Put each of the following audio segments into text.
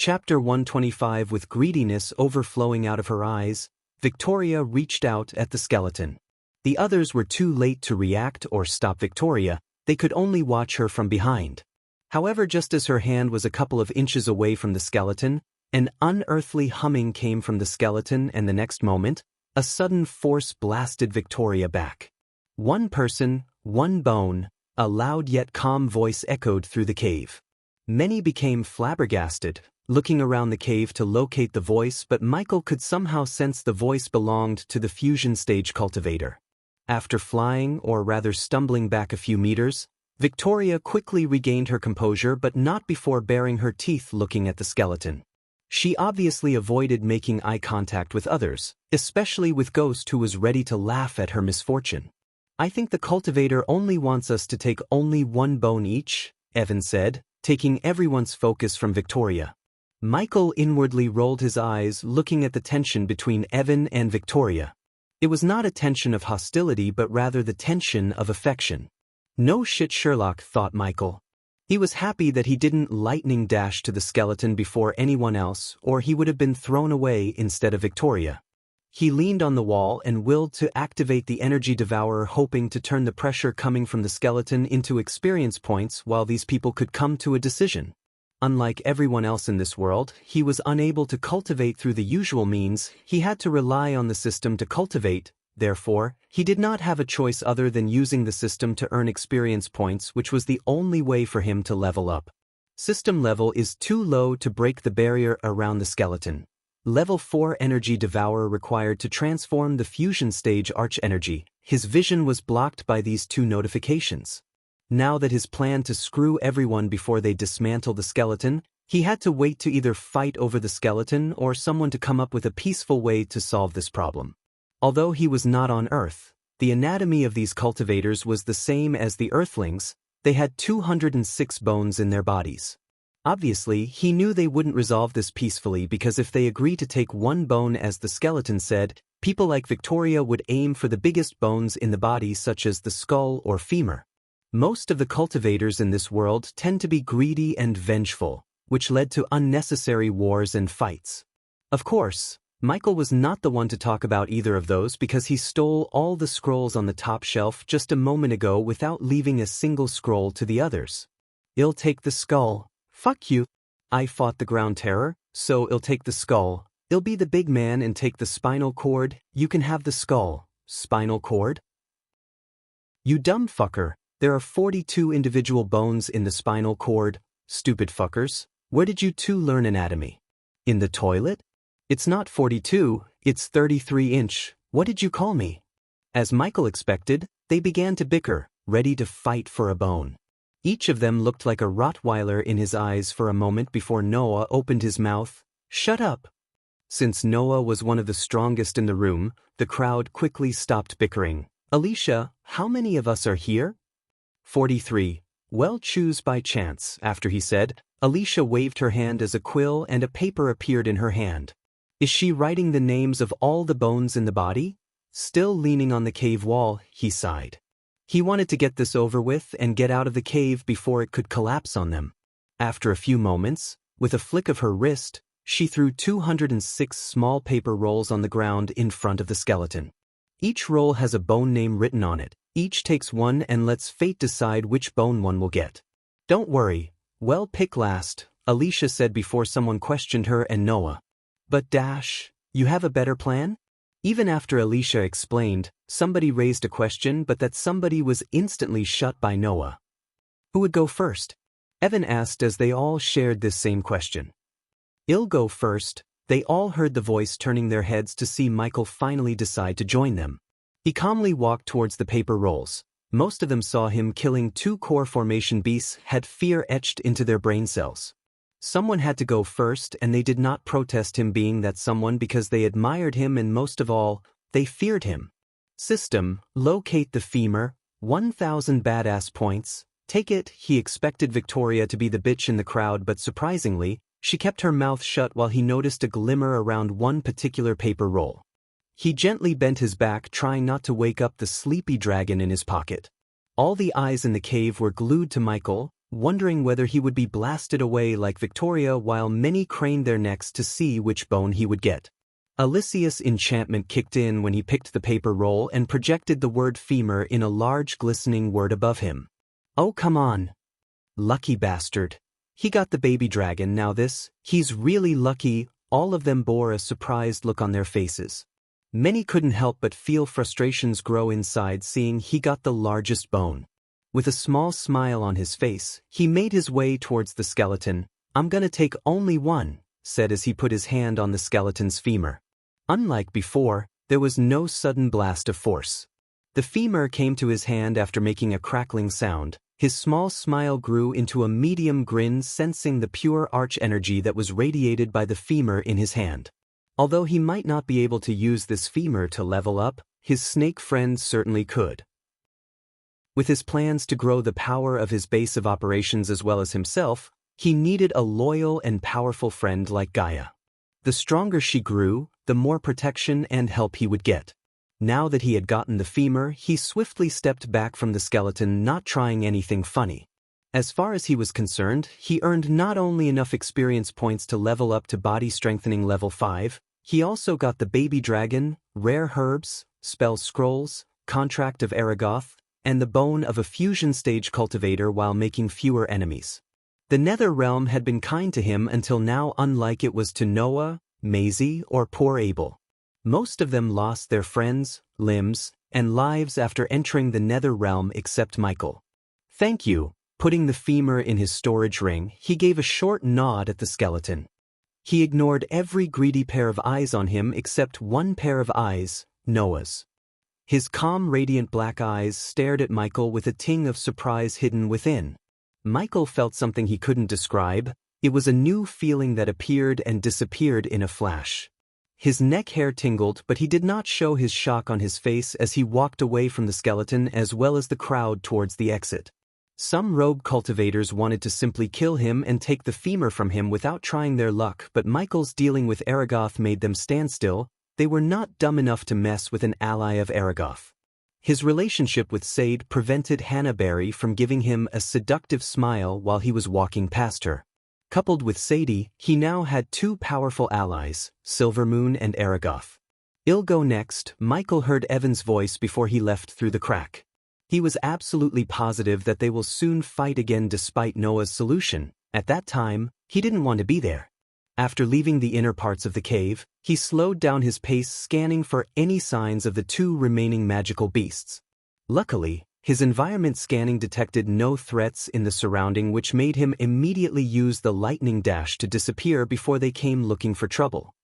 Chapter 125. With greediness overflowing out of her eyes, Victoria reached out at the skeleton. The others were too late to react or stop Victoria, they could only watch her from behind. However, just as her hand was a couple of inches away from the skeleton, an unearthly humming came from the skeleton, and the next moment, a sudden force blasted Victoria back. "One person, one bone," a loud yet calm voice echoed through the cave. Many became flabbergasted, looking around the cave to locate the voice, but Michael could somehow sense the voice belonged to the fusion stage cultivator. After flying, or rather stumbling back a few meters, Victoria quickly regained her composure, but not before baring her teeth looking at the skeleton. She obviously avoided making eye contact with others, especially with Ghost, who was ready to laugh at her misfortune. "I think the cultivator only wants us to take only one bone each," Evan said, taking everyone's focus from Victoria. Michael inwardly rolled his eyes, looking at the tension between Evan and Victoria. It was not a tension of hostility, but rather the tension of affection. No shit, Sherlock, thought Michael. He was happy that he didn't lightning dash to the skeleton before anyone else, or he would have been thrown away instead of Victoria. He leaned on the wall and willed to activate the energy devourer, hoping to turn the pressure coming from the skeleton into experience points while these people could come to a decision. Unlike everyone else in this world, he was unable to cultivate through the usual means. He had to rely on the system to cultivate. Therefore, he did not have a choice other than using the system to earn experience points, which was the only way for him to level up. System level is too low to break the barrier around the skeleton. Level 4 energy devourer required to transform the fusion stage arch energy. His vision was blocked by these two notifications. Now that his plan to screw everyone before they dismantle the skeleton, he had to wait to either fight over the skeleton or someone to come up with a peaceful way to solve this problem. Although he was not on Earth, the anatomy of these cultivators was the same as the Earthlings. They had 206 bones in their bodies. Obviously, he knew they wouldn't resolve this peacefully, because if they agreed to take one bone, as the skeleton said, people like Victoria would aim for the biggest bones in the body, such as the skull or femur. Most of the cultivators in this world tend to be greedy and vengeful, which led to unnecessary wars and fights. Of course, Michael was not the one to talk about either of those, because he stole all the scrolls on the top shelf just a moment ago without leaving a single scroll to the others. "I'll take the skull." "Fuck you. I fought the ground terror, so I'll take the skull. I'll be the big man and take the spinal cord. You can have the skull." "Spinal cord? You dumb fucker. There are 42 individual bones in the spinal cord. Stupid fuckers. Where did you two learn anatomy? In the toilet? It's not 42, it's 33-inch. What did you call me?" As Michael expected, they began to bicker, ready to fight for a bone. Each of them looked like a Rottweiler in his eyes for a moment before Noah opened his mouth. "Shut up." Since Noah was one of the strongest in the room, the crowd quickly stopped bickering. "Alicia, how many of us are here?" 43. "Well, choose by chance," after he said. Alicia waved her hand as a quill and a paper appeared in her hand. "Is she writing the names of all the bones in the body?" Still leaning on the cave wall, he sighed. He wanted to get this over with and get out of the cave before it could collapse on them. After a few moments, with a flick of her wrist, she threw 206 small paper rolls on the ground in front of the skeleton. Each roll has a bone name written on it. Each takes one, and lets fate decide which bone one will get. "Don't worry. Well, pick last," Alicia said before someone questioned her and Noah. "But Dash, you have a better plan?" Even after Alicia explained, somebody raised a question, but that somebody was instantly shut by Noah. "Who would go first?" Evan asked as they all shared this same question. "I'll go first." They all heard the voice, turning their heads to see Michael finally decide to join them. He calmly walked towards the paper rolls. Most of them saw him killing 2 core formation beasts, had fear etched into their brain cells. Someone had to go first, and they did not protest him being that someone, because they admired him and most of all, they feared him. System, locate the femur, 1,000 badass points. Take it. He expected Victoria to be the bitch in the crowd, but surprisingly, she kept her mouth shut while he noticed a glimmer around one particular paper roll. He gently bent his back, trying not to wake up the sleepy dragon in his pocket. All the eyes in the cave were glued to Michael, wondering whether he would be blasted away like Victoria while many craned their necks to see which bone he would get. Alicia's enchantment kicked in when he picked the paper roll and projected the word femur in a large glistening word above him. Oh, come on. Lucky bastard. He got the baby dragon, now this, he's really lucky. All of them bore a surprised look on their faces. Many couldn't help but feel frustrations grow inside seeing he got the largest bone. With a small smile on his face, he made his way towards the skeleton. I'm gonna take only one, said as he put his hand on the skeleton's femur. Unlike before, there was no sudden blast of force. The femur came to his hand after making a crackling sound. His small smile grew into a medium grin, sensing the pure arch energy that was radiated by the femur in his hand. Although he might not be able to use this femur to level up, his snake friend certainly could. With his plans to grow the power of his base of operations as well as himself, he needed a loyal and powerful friend like Gaia. The stronger she grew, the more protection and help he would get. Now that he had gotten the femur, he swiftly stepped back from the skeleton, not trying anything funny. As far as he was concerned, he earned not only enough experience points to level up to body strengthening level 5, he also got the baby dragon, rare herbs, spell scrolls, contract of Aragoth, and the bone of a fusion stage cultivator while making fewer enemies. The Nether Realm had been kind to him until now, unlike it was to Noah, Maisie, or poor Abel. Most of them lost their friends, limbs, and lives after entering the Nether Realm except Michael. Thank you. Putting the femur in his storage ring, he gave a short nod at the skeleton. He ignored every greedy pair of eyes on him except one pair of eyes, Noah's. His calm, radiant black eyes stared at Michael with a ting of surprise hidden within. Michael felt something he couldn't describe. It was a new feeling that appeared and disappeared in a flash. His neck hair tingled, but he did not show his shock on his face as he walked away from the skeleton as well as the crowd towards the exit. Some rogue cultivators wanted to simply kill him and take the femur from him without trying their luck, but Michael's dealing with Aragoth made them stand still. They were not dumb enough to mess with an ally of Aragoth. His relationship with Sade prevented Hannah Berry from giving him a seductive smile while he was walking past her. Coupled with Sadie, he now had two powerful allies, Silvermoon and Aragoth. "I'll go next," Michael heard Evan's voice before he left through the crack. He was absolutely positive that they will soon fight again despite Noah's solution. At that time, he didn't want to be there. After leaving the inner parts of the cave, he slowed down his pace, scanning for any signs of the two remaining magical beasts. Luckily, his environment scanning detected no threats in the surrounding, which made him immediately use the lightning dash to disappear before they came looking for trouble.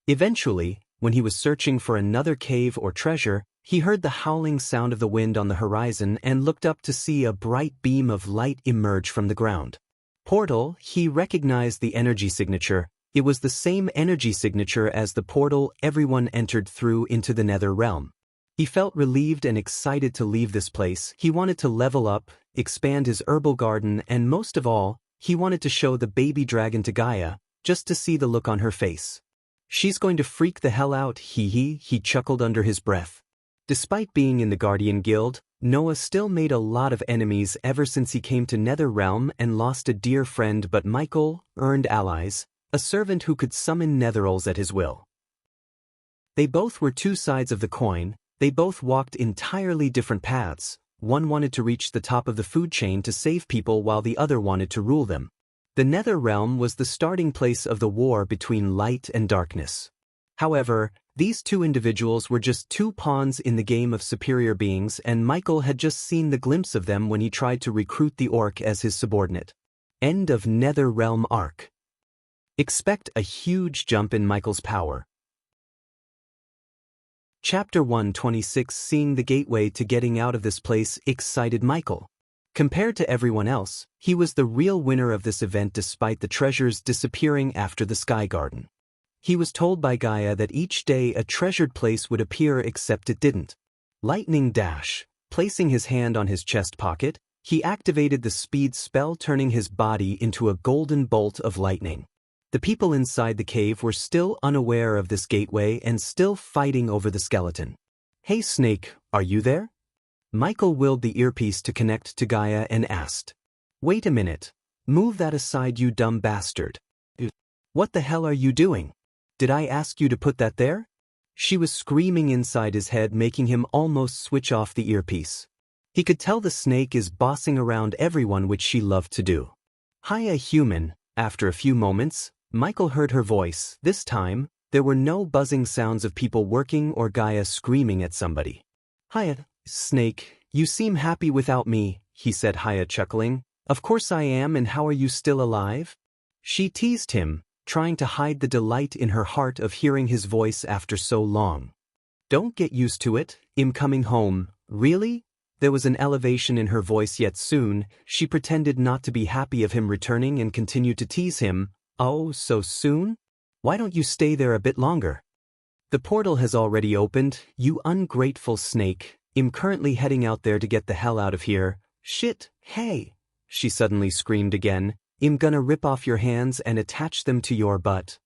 Eventually, when he was searching for another cave or treasure, he heard the howling sound of the wind on the horizon and looked up to see a bright beam of light emerge from the ground. Portal, he recognized the energy signature. It was the same energy signature as the portal everyone entered through into the Nether Realm. He felt relieved and excited to leave this place. He wanted to level up, expand his herbal garden, and most of all, he wanted to show the baby dragon to Gaia, just to see the look on her face. "She's going to freak the hell out, he chuckled under his breath. Despite being in the Guardian Guild, Noah still made a lot of enemies ever since he came to Nether Realm and lost a dear friend, but Michael earned allies, a servant who could summon netherals at his will. They both were two sides of the coin. They both walked entirely different paths. One wanted to reach the top of the food chain to save people while the other wanted to rule them. The Nether Realm was the starting place of the war between light and darkness. However, these two individuals were just two pawns in the game of superior beings, and Michael had just seen the glimpse of them when he tried to recruit the orc as his subordinate. End of Nether Realm arc. Expect a huge jump in Michael's power. Chapter 126. Seeing the gateway to getting out of this place excited Michael. Compared to everyone else, he was the real winner of this event despite the treasures disappearing after the Sky Garden. He was told by Gaia that each day a treasured place would appear, except it didn't. Lightning dash. Placing his hand on his chest pocket, he activated the speed spell, turning his body into a golden bolt of lightning. The people inside the cave were still unaware of this gateway and still fighting over the skeleton. "Hey Snake, are you there?" Michael willed the earpiece to connect to Gaia and asked, "Wait a minute. Move that aside, you dumb bastard. What the hell are you doing? Did I ask you to put that there?" She was screaming inside his head, making him almost switch off the earpiece. He could tell the snake is bossing around everyone, which she loved to do. "Hiya, human." After a few moments, Michael heard her voice. This time, there were no buzzing sounds of people working or Gaia screaming at somebody. "Hiya, snake, you seem happy without me," he said, Hiya chuckling. "Of course I am, and how are you still alive?" She teased him, trying to hide the delight in her heart of hearing his voice after so long. "Don't get used to it, I'm coming home." "Really?" There was an elevation in her voice, yet soon, she pretended not to be happy of him returning and continued to tease him. "Oh, so soon? Why don't you stay there a bit longer?" "The portal has already opened, you ungrateful snake. I'm currently heading out there to get the hell out of here." "Shit, hey!" she suddenly screamed again. "I'm gonna rip off your hands and attach them to your butt."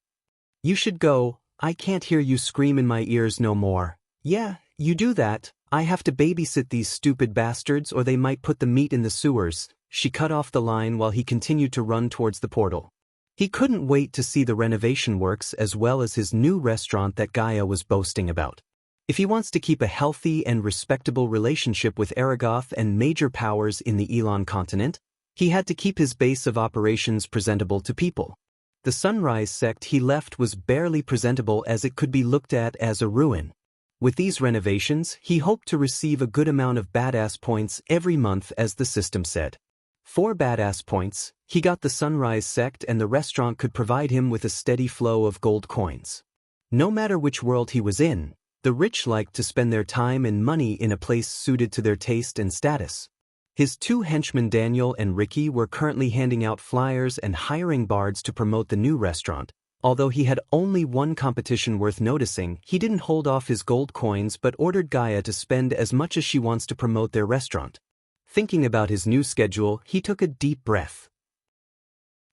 "You should go. I can't hear you scream in my ears no more." "Yeah, you do that. I have to babysit these stupid bastards or they might put the meat in the sewers." She cut off the line while he continued to run towards the portal. He couldn't wait to see the renovation works as well as his new restaurant that Gaia was boasting about. If he wants to keep a healthy and respectable relationship with Aragoth and major powers in the Elon continent, he had to keep his base of operations presentable to people. The Sunrise sect he left was barely presentable, as it could be looked at as a ruin. With these renovations, he hoped to receive a good amount of badass points every month, as the system said. 4 badass points, he got the Sunrise sect and the restaurant could provide him with a steady flow of gold coins. No matter which world he was in, the rich liked to spend their time and money in a place suited to their taste and status. His 2 henchmen Daniel and Ricky were currently handing out flyers and hiring bards to promote the new restaurant. Although he had only one competition worth noticing, he didn't hold off his gold coins but ordered Gaia to spend as much as she wants to promote their restaurant. Thinking about his new schedule, he took a deep breath.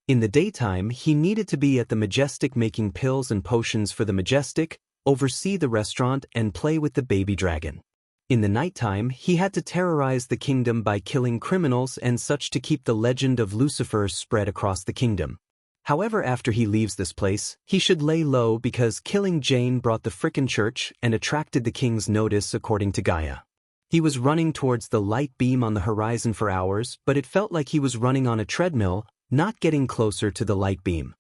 In the daytime, he needed to be at the Majestic making pills and potions for the Majestic, oversee the restaurant, and play with the baby dragon. In the nighttime, he had to terrorize the kingdom by killing criminals and such to keep the legend of Lucifer spread across the kingdom. However, after he leaves this place, he should lay low because killing Jane brought the frickin' church and attracted the king's notice, according to Gaia. He was running towards the light beam on the horizon for hours, but it felt like he was running on a treadmill, not getting closer to the light beam.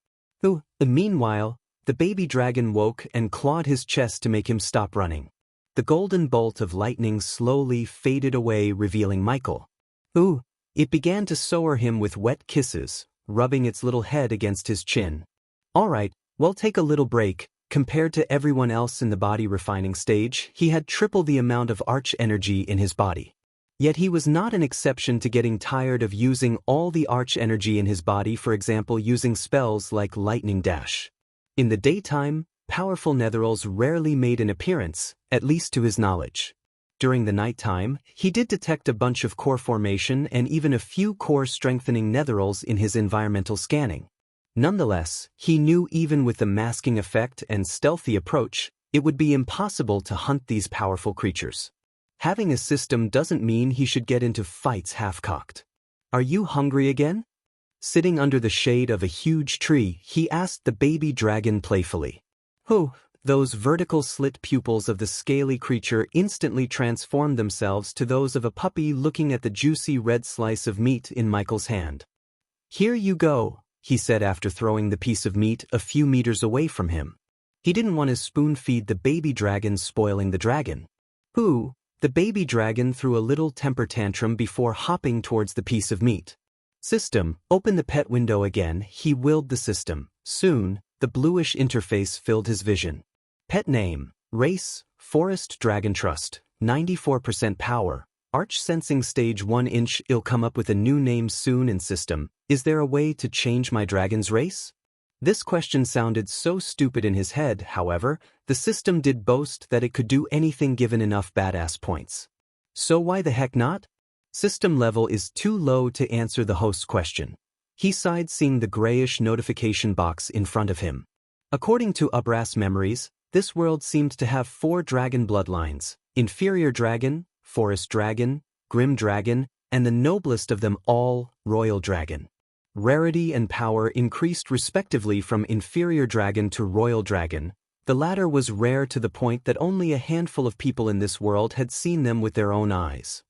Meanwhile, the baby dragon woke and clawed his chest to make him stop running. The golden bolt of lightning slowly faded away, revealing Michael. It began to sour him with wet kisses, rubbing its little head against his chin. "Alright, well, take a little break." Compared to everyone else in the body refining stage, he had triple the amount of arch energy in his body. Yet he was not an exception to getting tired of using all the arch energy in his body, for example using spells like Lightning Dash. In the daytime, powerful netherals rarely made an appearance, at least to his knowledge. During the nighttime, he did detect a bunch of core formation and even a few core strengthening netherals in his environmental scanning. Nonetheless, he knew even with the masking effect and stealthy approach, it would be impossible to hunt these powerful creatures. Having a system doesn't mean he should get into fights half-cocked. "Are you hungry again?" Sitting under the shade of a huge tree, he asked the baby dragon playfully. Those vertical slit pupils of the scaly creature instantly transformed themselves to those of a puppy looking at the juicy red slice of meat in Michael's hand. "Here you go," he said after throwing the piece of meat a few meters away from him. He didn't want to spoon-feed the baby dragon, spoiling the dragon. The baby dragon threw a little temper tantrum before hopping towards the piece of meat. "System, open the pet window again," he willed the system. Soon, the bluish interface filled his vision. Pet name, race, Forest Dragon Trust, 94% power, Arch Sensing Stage 1". I'll come up with a new name soon. In system, is there a way to change my dragon's race? This question sounded so stupid in his head. However, the system did boast that it could do anything given enough badass points. So why the heck not? System level is too low to answer the host's question. He sighed, seeing the grayish notification box in front of him. According to Ubras memories, this world seemed to have 4 dragon bloodlines: Inferior Dragon, forest dragon, grim dragon, and the noblest of them all, royal dragon. Rarity and power increased respectively from inferior dragon to royal dragon. The latter was rare to the point that only a handful of people in this world had seen them with their own eyes.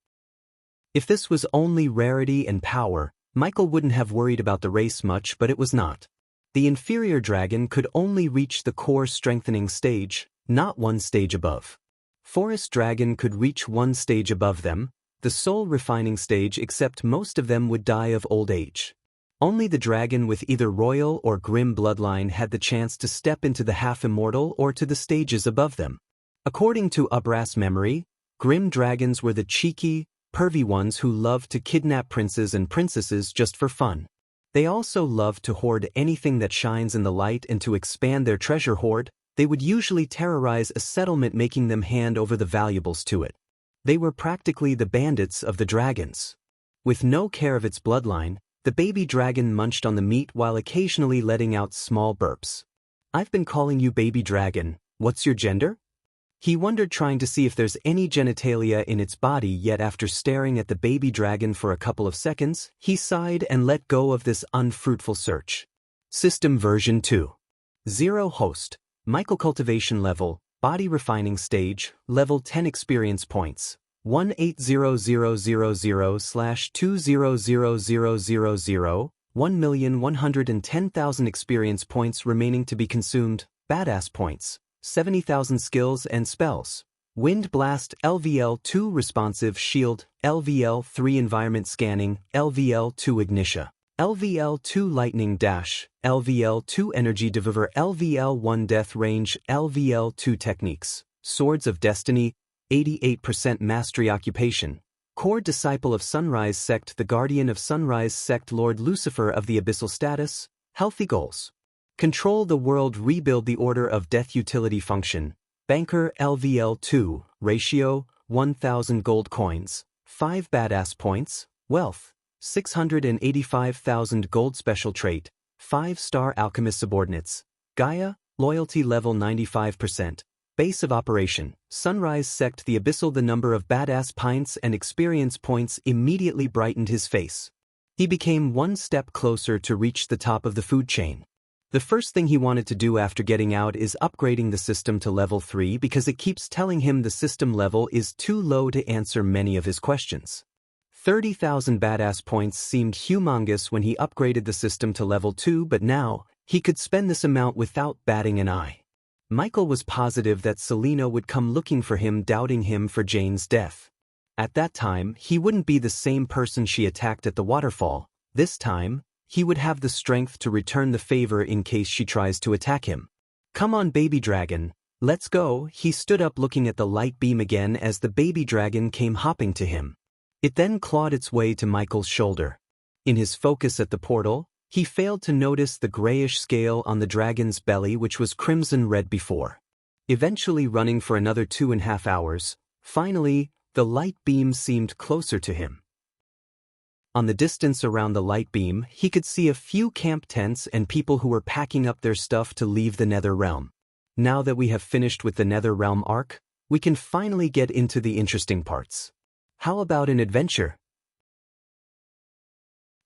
If this was only rarity and power, Michael wouldn't have worried about the race much, but it was not. The inferior dragon could only reach the core strengthening stage, not one stage above. Forest dragon could reach one stage above them, the soul refining stage, except most of them would die of old age. Only the dragon with either royal or grim bloodline had the chance to step into the half-immortal or to the stages above them. According to Ubras' memory, grim dragons were the cheeky, pervy ones who loved to kidnap princes and princesses just for fun. They also loved to hoard anything that shines in the light, and to expand their treasure hoard, they would usually terrorize a settlement, making them hand over the valuables to it. They were practically the bandits of the dragons. With no care of its bloodline, the baby dragon munched on the meat while occasionally letting out small burps. "I've been calling you baby dragon. What's your gender?" He wondered, trying to see if there's any genitalia in its body, yet after staring at the baby dragon for a couple of seconds, he sighed and let go of this unfruitful search. System version 2.0 Host, Michael. Cultivation level, body refining stage, level 10 experience points, 180,000/200000, 1,110,000 experience points remaining to be consumed, badass points. 70,000 skills and spells. Wind Blast, LVL2 Responsive Shield, LVL3 Environment Scanning, LVL2 Ignitia, LVL2 Lightning Dash, LVL2 Energy Devour, LVL1 Death Range, LVL2 Techniques, Swords of Destiny, 88% Mastery Occupation, Core Disciple of Sunrise Sect, the Guardian of Sunrise Sect, Lord Lucifer of the Abyssal Status, Healthy Goals. Control the world, rebuild the Order of Death. Utility function, Banker, LVL2, ratio, 1,000 gold coins, 5 badass points, wealth, 685,000 gold. Special trait, 5-star alchemist subordinates, Gaia, loyalty level 95%, base of operation, Sunrise Sect, the Abyssal. The number of badass pints and experience points immediately brightened his face. He became one step closer to reach the top of the food chain. The first thing he wanted to do after getting out is upgrading the system to level 3, because it keeps telling him the system level is too low to answer many of his questions. 30,000 badass points seemed humongous when he upgraded the system to level 2, but now, he could spend this amount without batting an eye. Michael was positive that Selena would come looking for him, doubting him for Jane's death. At that time, he wouldn't be the same person she attacked at the waterfall. This time, he would have the strength to return the favor in case she tries to attack him. "Come on, baby dragon, let's go." He stood up, looking at the light beam again as the baby dragon came hopping to him. It then clawed its way to Michael's shoulder. In his focus at the portal, he failed to notice the grayish scale on the dragon's belly, which was crimson-red before. Eventually running for another 2.5 hours, finally, the light beam seemed closer to him. On the distance around the light beam, he could see a few camp tents and people who were packing up their stuff to leave the Nether Realm. Now that we have finished with the Nether Realm arc, we can finally get into the interesting parts. How about an adventure?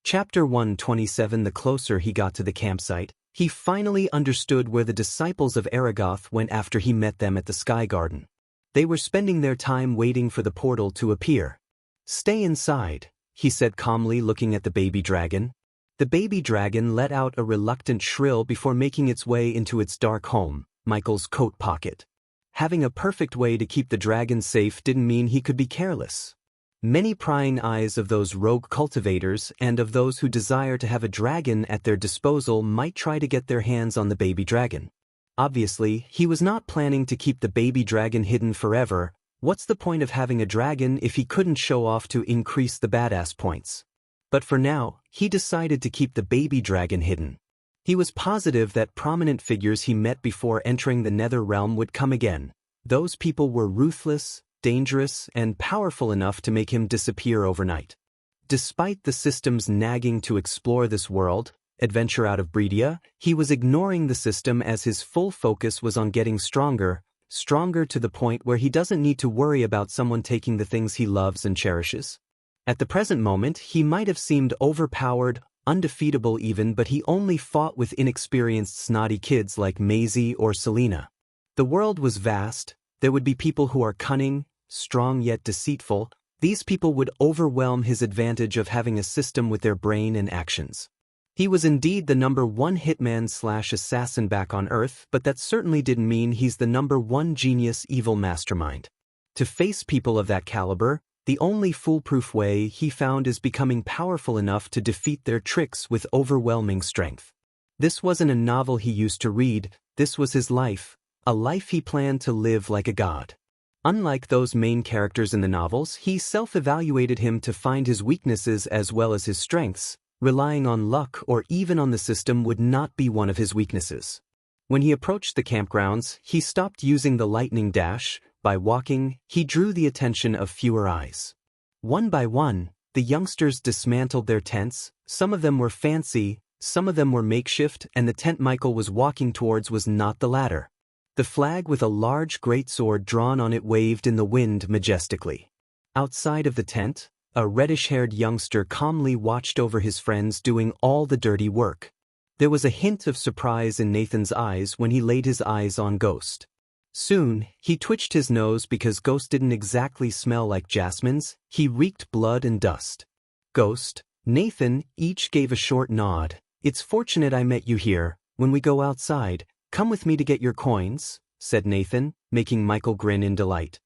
Chapter 127. The closer he got to the campsite, he finally understood where the disciples of Aragoth went after he met them at the Sky Garden. They were spending their time waiting for the portal to appear. "Stay inside," he said calmly, looking at the baby dragon. The baby dragon let out a reluctant shrill before making its way into its dark home, Michael's coat pocket. Having a perfect way to keep the dragon safe didn't mean he could be careless. Many prying eyes of those rogue cultivators and of those who desire to have a dragon at their disposal might try to get their hands on the baby dragon. Obviously, he was not planning to keep the baby dragon hidden forever. What's the point of having a dragon if he couldn't show off to increase the badass points? But for now, he decided to keep the baby dragon hidden. He was positive that prominent figures he met before entering the Nether Realm would come again. Those people were ruthless, dangerous, and powerful enough to make him disappear overnight. Despite the system's nagging to explore this world, adventure out of Bredia, he was ignoring the system as his full focus was on getting stronger, stronger to the point where he doesn't need to worry about someone taking the things he loves and cherishes. At the present moment, he might have seemed overpowered, undefeatable even, but he only fought with inexperienced snotty kids like Maisie or Selena. The world was vast. There would be people who are cunning, strong yet deceitful. These people would overwhelm his advantage of having a system with their brain and actions. He was indeed the #1 hitman/assassin back on Earth, but that certainly didn't mean he's the #1 genius evil mastermind. To face people of that caliber, the only foolproof way he found is becoming powerful enough to defeat their tricks with overwhelming strength. This wasn't a novel he used to read, this was his life, a life he planned to live like a god. Unlike those main characters in the novels, he self-evaluated him to find his weaknesses as well as his strengths. Relying on luck or even on the system would not be one of his weaknesses. When he approached the campgrounds, he stopped using the lightning dash. By walking, he drew the attention of fewer eyes. One by one, the youngsters dismantled their tents. Some of them were fancy, some of them were makeshift, and the tent Michael was walking towards was not the latter. The flag with a large greatsword drawn on it waved in the wind majestically. Outside of the tent, a reddish-haired youngster calmly watched over his friends doing all the dirty work. There was a hint of surprise in Nathan's eyes when he laid his eyes on Ghost. Soon, he twitched his nose because Ghost didn't exactly smell like jasmines, he reeked blood and dust. Ghost, Nathan, each gave a short nod. "It's fortunate I met you here. When we go outside, come with me to get your coins," said Nathan, making Michael grin in delight.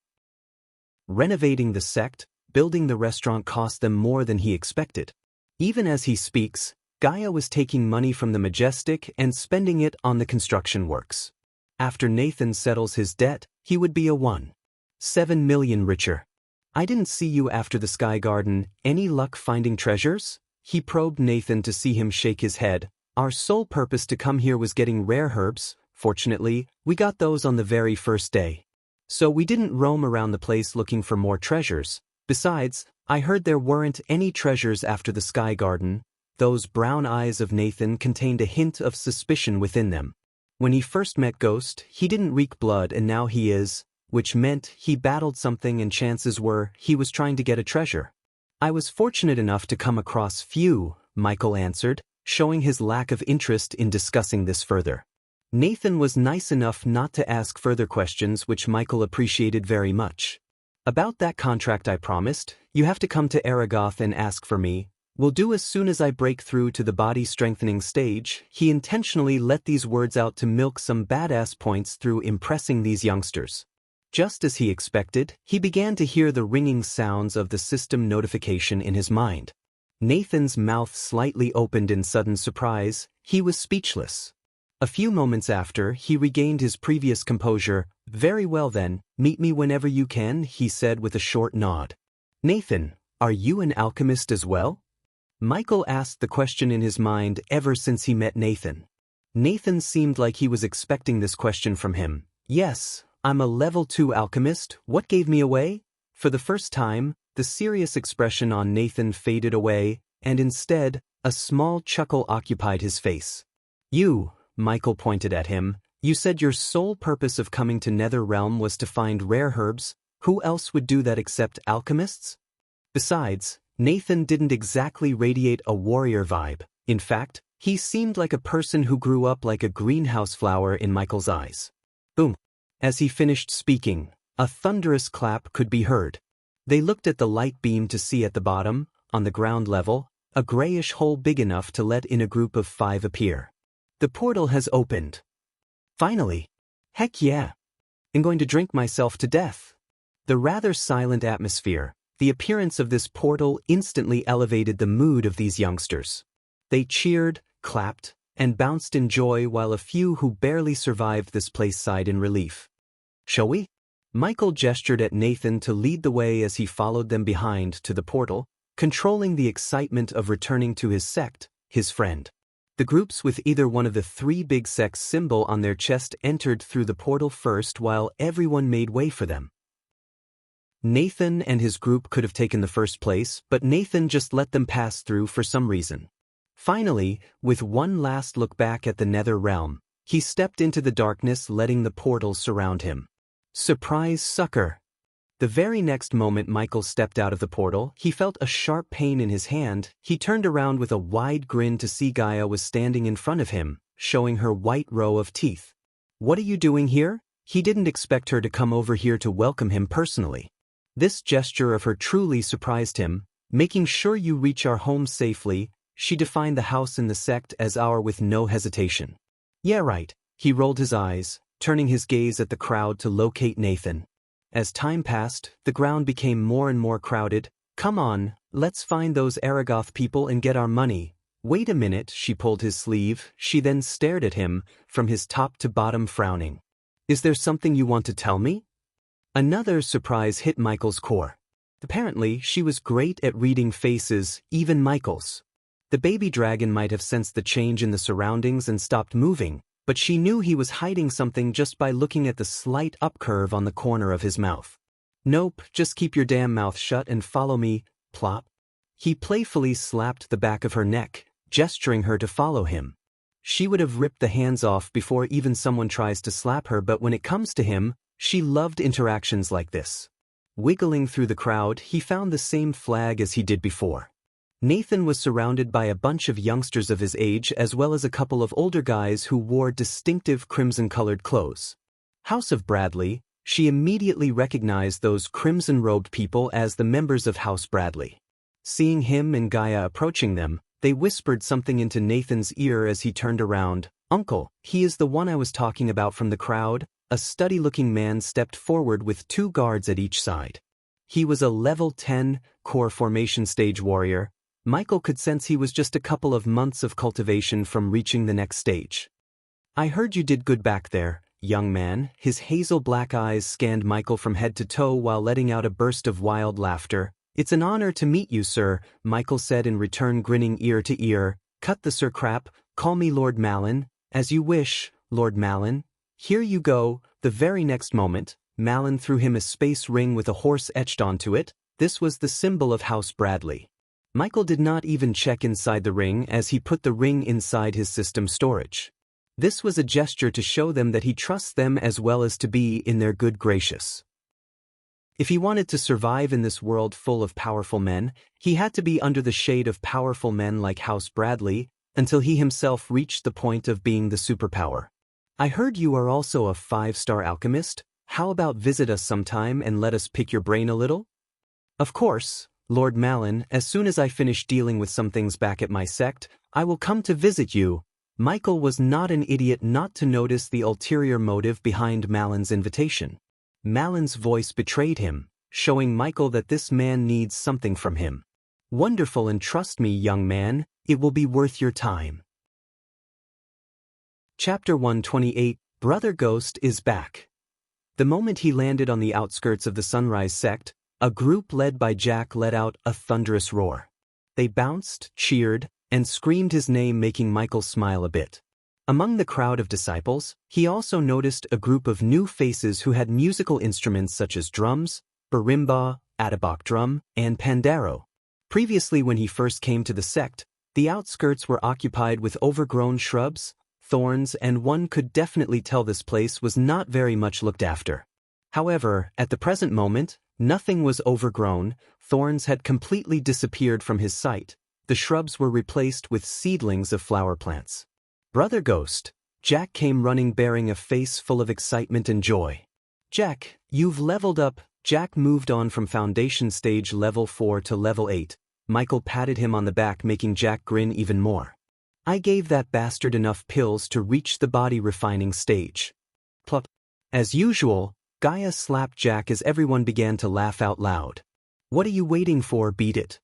Renovating the sect, building the restaurant cost them more than he expected. Even as he speaks, Gaia was taking money from the Majestic and spending it on the construction works. After Nathan settles his debt, he would be a 1.7 million richer. "I didn't see you after the Sky Garden. Any luck finding treasures?" He probed Nathan to see him shake his head. "Our sole purpose to come here was getting rare herbs. Fortunately, we got those on the very first day. So we didn't roam around the place looking for more treasures. Besides, I heard there weren't any treasures after the Sky Garden." Those brown eyes of Nathan contained a hint of suspicion within them. When he first met Ghost, he didn't reek blood, and now he is, which meant he battled something, and chances were he was trying to get a treasure. "I was fortunate enough to come across few," Michael answered, showing his lack of interest in discussing this further. Nathan was nice enough not to ask further questions, which Michael appreciated very much. "About that contract I promised, you have to come to Aragoth and ask for me. Will do as soon as I break through to the body-strengthening stage." He intentionally let these words out to milk some badass points through impressing these youngsters. Just as he expected, he began to hear the ringing sounds of the system notification in his mind. Nathan's mouth slightly opened in sudden surprise. He was speechless. A few moments after, he regained his previous composure. "Very well then, meet me whenever you can," he said with a short nod. "Nathan, are you an alchemist as well?" Michael asked the question in his mind ever since he met Nathan. Nathan seemed like he was expecting this question from him. "Yes, I'm a level 2 alchemist. What gave me away?" For the first time, the serious expression on Nathan faded away, and instead, a small chuckle occupied his face. "You," Michael pointed at him, "you said your sole purpose of coming to Netherrealm was to find rare herbs. Who else would do that except alchemists?" Besides, Nathan didn't exactly radiate a warrior vibe. In fact, he seemed like a person who grew up like a greenhouse flower in Michael's eyes. Boom. As he finished speaking, a thunderous clap could be heard. They looked at the light beam to see at the bottom, on the ground level, a grayish hole big enough to let in a group of 5 appear. "The portal has opened. Finally. Heck yeah. I'm going to drink myself to death." The rather silent atmosphere, the appearance of this portal instantly elevated the mood of these youngsters. They cheered, clapped, and bounced in joy while a few who barely survived this place sighed in relief. "Shall we?" Michael gestured at Nathan to lead the way as he followed them behind to the portal, controlling the excitement of returning to his sect, his friend. The groups with either one of the 3 big sects symbol on their chest entered through the portal first while everyone made way for them. Nathan and his group could have taken the first place, but Nathan just let them pass through for some reason. Finally, with one last look back at the Nether Realm, he stepped into the darkness, letting the portal surround him. Surprise sucker. The very next moment Michael stepped out of the portal, he felt a sharp pain in his hand. He turned around with a wide grin to see Gaia was standing in front of him, showing her white row of teeth. What are you doing here? He didn't expect her to come over here to welcome him personally. This gesture of her truly surprised him. Making sure you reach our home safely, she defined the house in the sect as our with no hesitation. Yeah, right. He rolled his eyes, turning his gaze at the crowd to locate Nathan. As time passed, the ground became more and more crowded. Come on, let's find those Aragoth people and get our money. Wait a minute, she pulled his sleeve. She then stared at him, from his top to bottom frowning. Is there something you want to tell me? Another surprise hit Michael's core. Apparently, she was great at reading faces, even Michael's. The baby dragon might have sensed the change in the surroundings and stopped moving, but she knew he was hiding something just by looking at the slight upcurve on the corner of his mouth. Nope, just keep your damn mouth shut and follow me, plop. He playfully slapped the back of her neck, gesturing her to follow him. She would have ripped the hands off before even someone tries to slap her, but when it comes to him, she loved interactions like this. Wiggling through the crowd, he found the same flag as he did before. Nathan was surrounded by a bunch of youngsters of his age as well as a couple of older guys who wore distinctive crimson-colored clothes. House of Bradley, she immediately recognized those crimson-robed people as the members of House Bradley. Seeing him and Gaia approaching them, they whispered something into Nathan's ear as he turned around. Uncle, he is the one I was talking about from the crowd. A stutty-looking man stepped forward with 2 guards at each side. He was a level 10, core formation stage warrior. Michael could sense he was just a couple of months of cultivation from reaching the next stage. I heard you did good back there, young man. His hazel black eyes scanned Michael from head to toe while letting out a burst of wild laughter. It's an honor to meet you, sir, Michael said in return, grinning ear to ear. Cut the sir crap, call me Lord Malin. As you wish, Lord Malin. Here you go. The very next moment, Malin threw him a space ring with a horse etched onto it. This was the symbol of House Bradley. Michael did not even check inside the ring as he put the ring inside his system storage. This was a gesture to show them that he trusts them as well as to be in their good graces. If he wanted to survive in this world full of powerful men, he had to be under the shade of powerful men like House Bradley until he himself reached the point of being the superpower. I heard you are also a 5-star alchemist. How about visit us sometime and let us pick your brain a little? Of course, Lord Malin, as soon as I finish dealing with some things back at my sect, I will come to visit you. Michael was not an idiot not to notice the ulterior motive behind Malin's invitation. Malin's voice betrayed him, showing Michael that this man needs something from him. Wonderful, and trust me, young man, it will be worth your time. Chapter 128, Brother Ghost is back. The moment he landed on the outskirts of the Sunrise sect, a group led by Jack let out a thunderous roar. They bounced, cheered, and screamed his name, making Michael smile a bit. Among the crowd of disciples, he also noticed a group of new faces who had musical instruments such as drums, marimba, Audiobook drum, and pandero. Previously, when he first came to the sect, the outskirts were occupied with overgrown shrubs, thorns, and one could definitely tell this place was not very much looked after. However, at the present moment, nothing was overgrown. Thorns had completely disappeared from his sight. The shrubs were replaced with seedlings of flower plants. Brother Ghost, Jack came running bearing a face full of excitement and joy. Jack, you've leveled up. Jack moved on from foundation stage level 4 to level 8. Michael patted him on the back, making Jack grin even more. I gave that bastard enough pills to reach the body refining stage. Plop. As usual, Gaia slapped Jack as everyone began to laugh out loud. What are you waiting for? Beat it.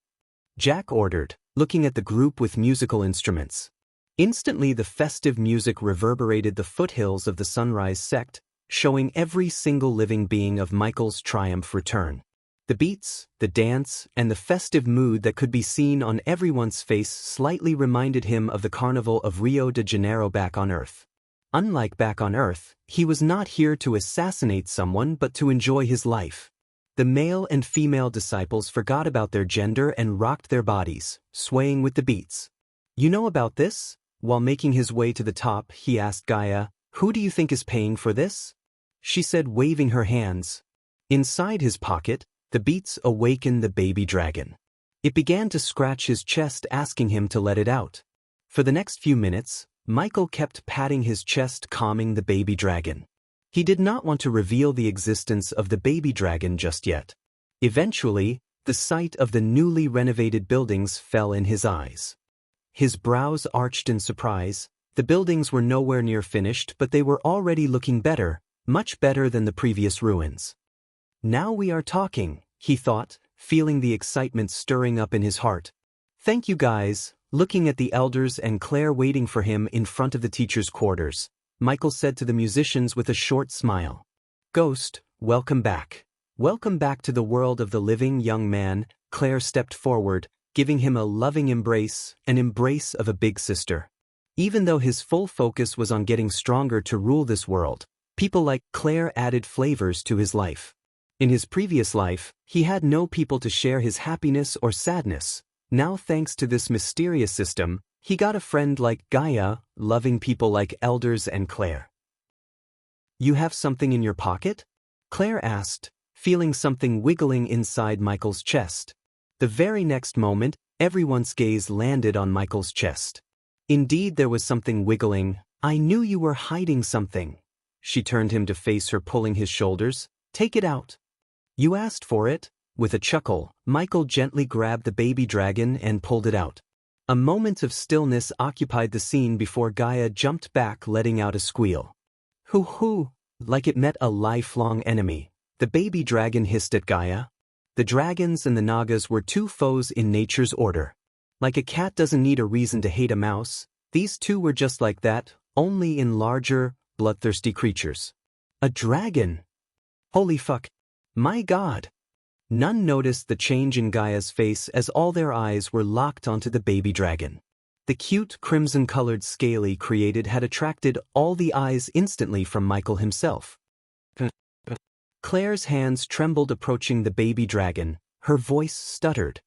Jack ordered, looking at the group with musical instruments. Instantly the festive music reverberated the foothills of the Sunrise sect, showing every single living being of Michael's triumph return. The beats, the dance, and the festive mood that could be seen on everyone's face slightly reminded him of the Carnival of Rio de Janeiro back on Earth. Unlike back on Earth, he was not here to assassinate someone but to enjoy his life. The male and female disciples forgot about their gender and rocked their bodies, swaying with the beats. You know about this? While making his way to the top, he asked Gaia, who do you think is paying for this? she said, waving her hands. Inside his pocket, the beats awakened the baby dragon. It began to scratch his chest, asking him to let it out. For the next few minutes, Michael kept patting his chest, calming the baby dragon. He did not want to reveal the existence of the baby dragon just yet. Eventually, the sight of the newly renovated buildings fell in his eyes. His brows arched in surprise. The buildings were nowhere near finished, but they were already looking better, much better than the previous ruins. Now we are talking, he thought, feeling the excitement stirring up in his heart. Thank you guys. Looking at the elders and Claire waiting for him in front of the teacher's quarters, Michael said to the musicians with a short smile. Ghost, welcome back. Welcome back to the world of the living, young man. Claire stepped forward, giving him a loving embrace, an embrace of a big sister. Even though his full focus was on getting stronger to rule this world, people like Claire added flavors to his life. In his previous life, he had no people to share his happiness or sadness. Now, thanks to this mysterious system, he got a friend like Gaia, loving people like elders and Claire. You have something in your pocket? Claire asked, feeling something wiggling inside Michael's chest. The very next moment, everyone's gaze landed on Michael's chest. Indeed, there was something wiggling. I knew you were hiding something. She turned him to face her, pulling his shoulders. Take it out. You asked for it. With a chuckle, Michael gently grabbed the baby dragon and pulled it out. A moment of stillness occupied the scene before Gaia jumped back, letting out a squeal. Hoo-hoo! Like it met a lifelong enemy. The baby dragon hissed at Gaia. The dragons and the Nagas were two foes in nature's order. Like a cat doesn't need a reason to hate a mouse, these two were just like that, only in larger, bloodthirsty creatures. A dragon! Holy fuck! My god! None noticed the change in Gaia's face as all their eyes were locked onto the baby dragon. The cute, crimson-colored scaly created had attracted all the eyes instantly from Michael himself. Claire's hands trembled approaching the baby dragon, her voice stuttered.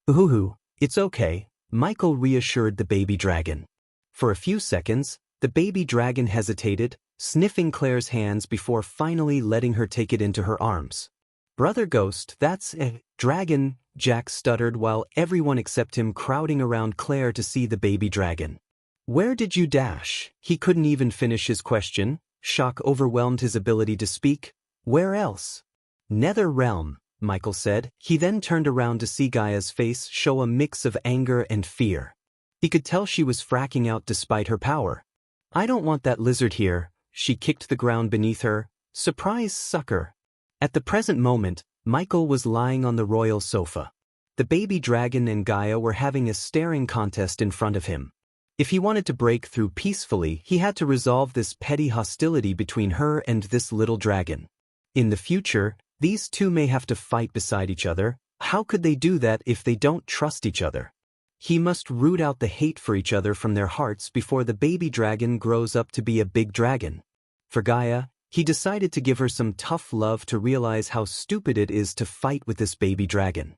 Ooh, it's okay, Michael reassured the baby dragon. For a few seconds, the baby dragon hesitated, sniffing Claire's hands before finally letting her take it into her arms. Brother Ghost, that's a dragon, Jack stuttered while everyone except him crowding around Claire to see the baby dragon. Where did you dash? He couldn't even finish his question. Shock overwhelmed his ability to speak. Where else? Nether realm, Michael said. He then turned around to see Gaia's face show a mix of anger and fear. He could tell she was fracking out despite her power. I don't want that lizard here. She kicked the ground beneath her. Surprise sucker. At the present moment, Michael was lying on the royal sofa. The baby dragon and Gaia were having a staring contest in front of him. If he wanted to break through peacefully, he had to resolve this petty hostility between her and this little dragon. In the future, these two may have to fight beside each other. How could they do that if they don't trust each other? He must root out the hate for each other from their hearts before the baby dragon grows up to be a big dragon. For Gaia, he decided to give her some tough love to realize how stupid it is to fight with this baby dragon.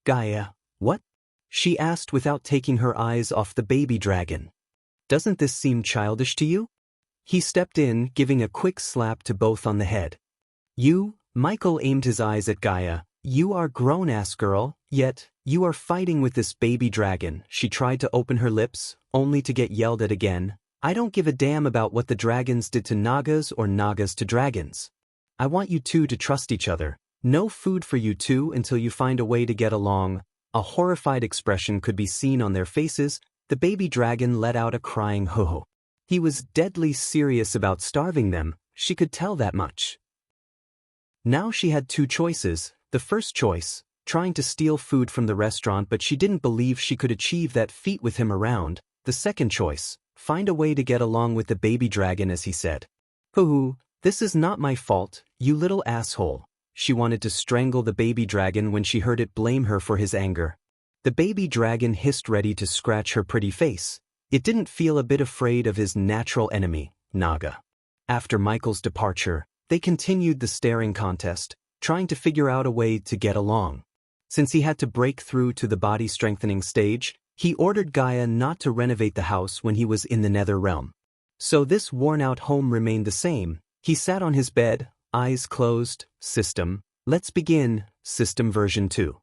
Gaia, what? She asked without taking her eyes off the baby dragon. Doesn't this seem childish to you? He stepped in, giving a quick slap to both on the head. You, Michael aimed his eyes at Gaia, you are grown-ass girl, yet, you are fighting with this baby dragon. She tried to open her lips, only to get yelled at again. I don't give a damn about what the dragons did to Nagas or Nagas to dragons. I want you two to trust each other. No food for you two until you find a way to get along. A horrified expression could be seen on their faces. The baby dragon let out a crying ho-ho. He was deadly serious about starving them, she could tell that much. Now she had two choices. The first choice, trying to steal food from the restaurant, but she didn't believe she could achieve that feat with him around. The second choice, find a way to get along with the baby dragon, as he said. Hoo-hoo, this is not my fault, you little asshole. She wanted to strangle the baby dragon when she heard it blame her for his anger. The baby dragon hissed, ready to scratch her pretty face. It didn't feel a bit afraid of his natural enemy, Naga. After Michael's departure, they continued the staring contest, trying to figure out a way to get along. Since he had to break through to the body-strengthening stage, he ordered Gaia not to renovate the house when he was in the nether realm. So this worn-out home remained the same, He sat on his bed, eyes closed. System. Let's begin. System version 2.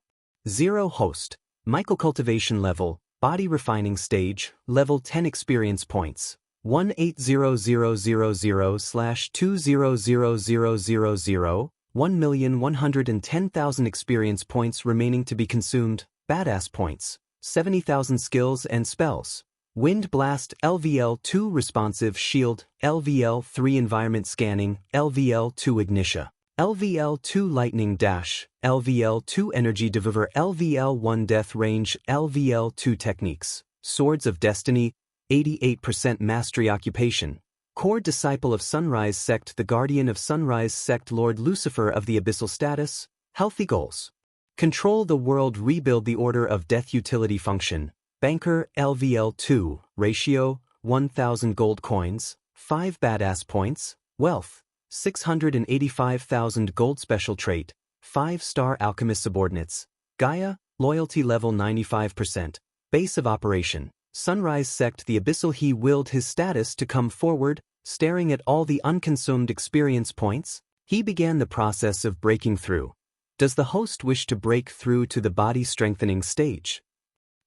0 host. Michael cultivation level, body refining stage, level 10 experience points. 180,000/200000, 1,110,000 experience points remaining to be consumed. Badass points. 70,000 skills and spells. Wind Blast LVL2 Responsive Shield, LVL3 Environment Scanning, LVL2 Ignitia, LVL2 Lightning Dash, LVL2 Energy Devour, LVL1 Death Range, LVL2 Techniques, Swords of Destiny, 88% Mastery Occupation, Core Disciple of Sunrise Sect, the Guardian of Sunrise Sect, Lord Lucifer of the Abyssal Status, Healthy Goals. Control the world, rebuild the order of death, utility function. Banker LVL2, ratio, 1,000 gold coins, 5 badass points, wealth, 685,000 gold, special trait, 5-star alchemist subordinates, Gaia, loyalty level 95%, base of operation, Sunrise Sect, the Abyssal. He willed his status to come forward, staring at all the unconsumed experience points. He began the process of breaking through. Does the host wish to break through to the body strengthening stage?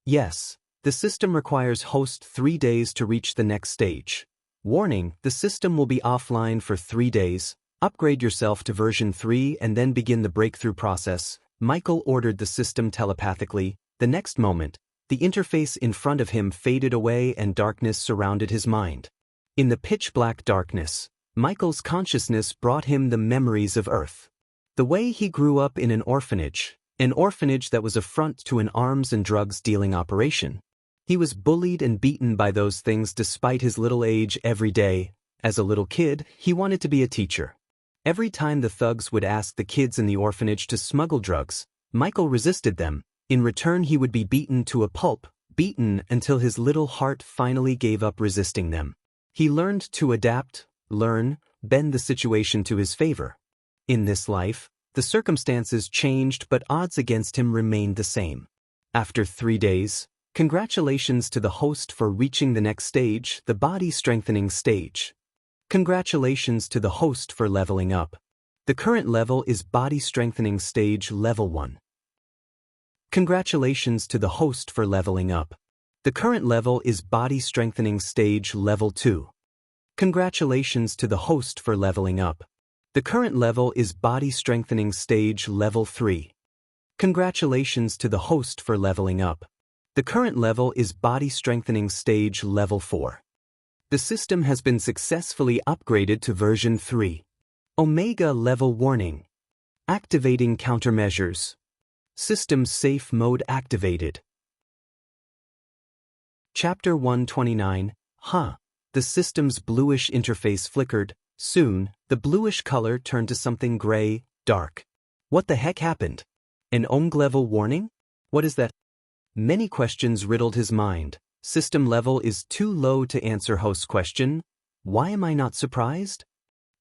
Yes. The system requires host 3 days to reach the next stage. Warning, the system will be offline for 3 days. Upgrade yourself to version 3 and then begin the breakthrough process. Michael ordered the system telepathically. The next moment, the interface in front of him faded away and darkness surrounded his mind. In the pitch-black darkness, Michael's consciousness brought him the memories of Earth. The way he grew up in an orphanage that was a front to an arms and drugs dealing operation. He was bullied and beaten by those things despite his little age every day. As a little kid, he wanted to be a teacher. Every time the thugs would ask the kids in the orphanage to smuggle drugs, Michael resisted them. In return, he would be beaten to a pulp, beaten until his little heart finally gave up resisting them. He learned to adapt, bend the situation to his favor. In this life, the circumstances changed, but odds against him remained the same. After 3 days, congratulations to the host for reaching the next stage, the body strengthening stage. Congratulations to the host for leveling up. The current level is body strengthening stage level 1. Congratulations to the host for leveling up. The current level is body strengthening stage level 2. Congratulations to the host for leveling up. The current level is body strengthening stage level 3. Congratulations to the host for leveling up. The current level is body strengthening stage level 4. The system has been successfully upgraded to version 3. Omega level warning. Activating countermeasures. System safe mode activated. Chapter 129. The system's bluish interface flickered. Soon, the bluish color turned to something gray, dark. What the heck happened? An OMG level warning? What is that? Many questions riddled his mind. System level is too low to answer host question. Why am I not surprised?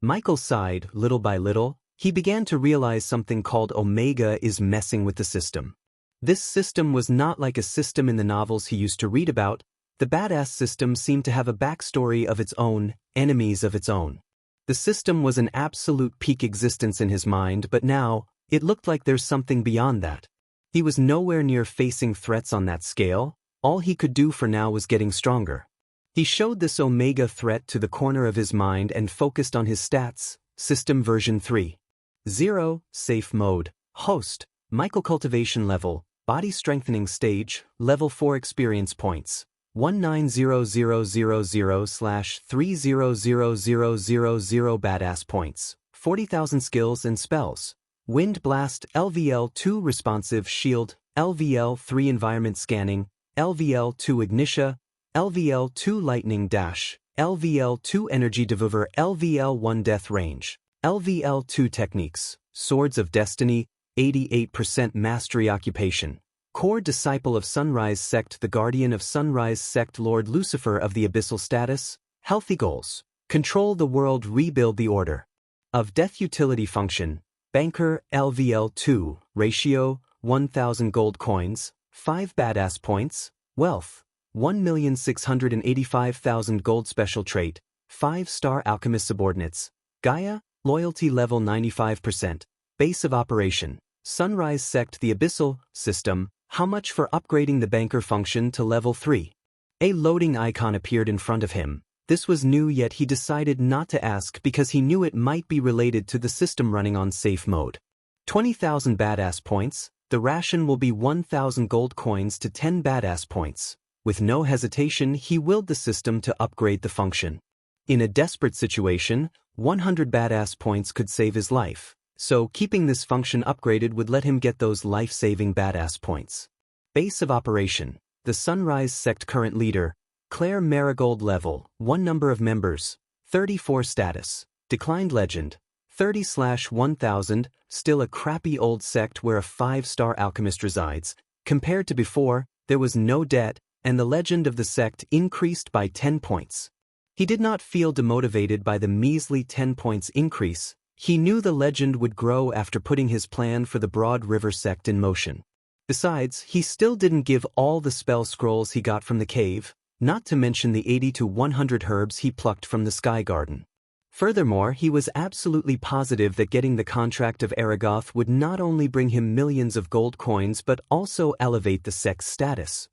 Michael sighed. Little by little, he began to realize something called Omega is messing with the system. This system was not like a system in the novels he used to read about. The badass system seemed to have a backstory of its own, enemies of its own. The system was an absolute peak existence in his mind, but now, it looked like there's something beyond that. He was nowhere near facing threats on that scale. All he could do for now was getting stronger. He showed this Omega threat to the corner of his mind and focused on his stats. System version 3. 0, safe mode. Host, Michael cultivation level, body strengthening stage, level 4 experience points. 190,000/30,000 badass points. 40,000 skills and spells. Wind Blast LVL2 Responsive Shield, LVL3 Environment Scanning, LVL2 Ignitia, LVL2 Lightning Dash, LVL2 Energy Devour, LVL1 Death Range, LVL2 Techniques, Swords of Destiny, 88% Mastery Occupation, Core Disciple of Sunrise Sect, the Guardian of Sunrise Sect, Lord Lucifer of the Abyssal Status, Healthy Goals, Control the World, Rebuild the Order of Death, Utility Function, Banker LVL2, ratio, 1,000 gold coins, 5 badass points, wealth, 1,685,000 gold, special trait, 5-star alchemist subordinates, Gaia, loyalty level 95%. Base of operation. Sunrise sect the abyssal system. How much for upgrading the banker function to level 3? A loading icon appeared in front of him. This was new, yet he decided not to ask because he knew it might be related to the system running on safe mode. 20,000 badass points. The ration will be 1,000 gold coins to 10 badass points. With no hesitation, he willed the system to upgrade the function. In a desperate situation, 100 badass points could save his life, so keeping this function upgraded would let him get those life-saving badass points. Base of operation. The Sunrise Sect current leader, Claire Marigold level, 1 number of members, 34 status, declined legend, 30/1000, still a crappy old sect where a 5-star alchemist resides. Compared to before, there was no debt, and the legend of the sect increased by 10 points. He did not feel demotivated by the measly 10 points increase. He knew the legend would grow after putting his plan for the Broad River sect in motion. Besides, he still didn't give all the spell scrolls he got from the cave, not to mention the 80 to 100 herbs he plucked from the Sky Garden. Furthermore, he was absolutely positive that getting the contract of Aragoth would not only bring him millions of gold coins but also elevate the sect's status.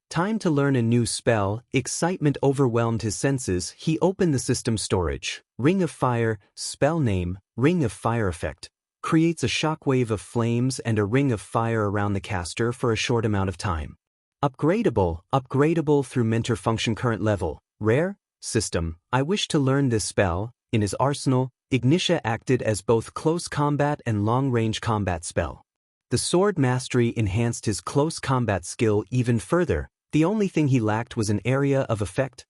Time to learn a new spell. Excitement overwhelmed his senses. He opened the system storage. Ring of Fire, spell name, Ring of Fire effect. Creates a shockwave of flames and a ring of fire around the caster for a short amount of time. Upgradable through mentor function current level. Rare, system. I wish to learn this spell. In his arsenal, Xianxia acted as both close combat and long-range combat spell. The sword mastery enhanced his close combat skill even further. The only thing he lacked was an area of effect,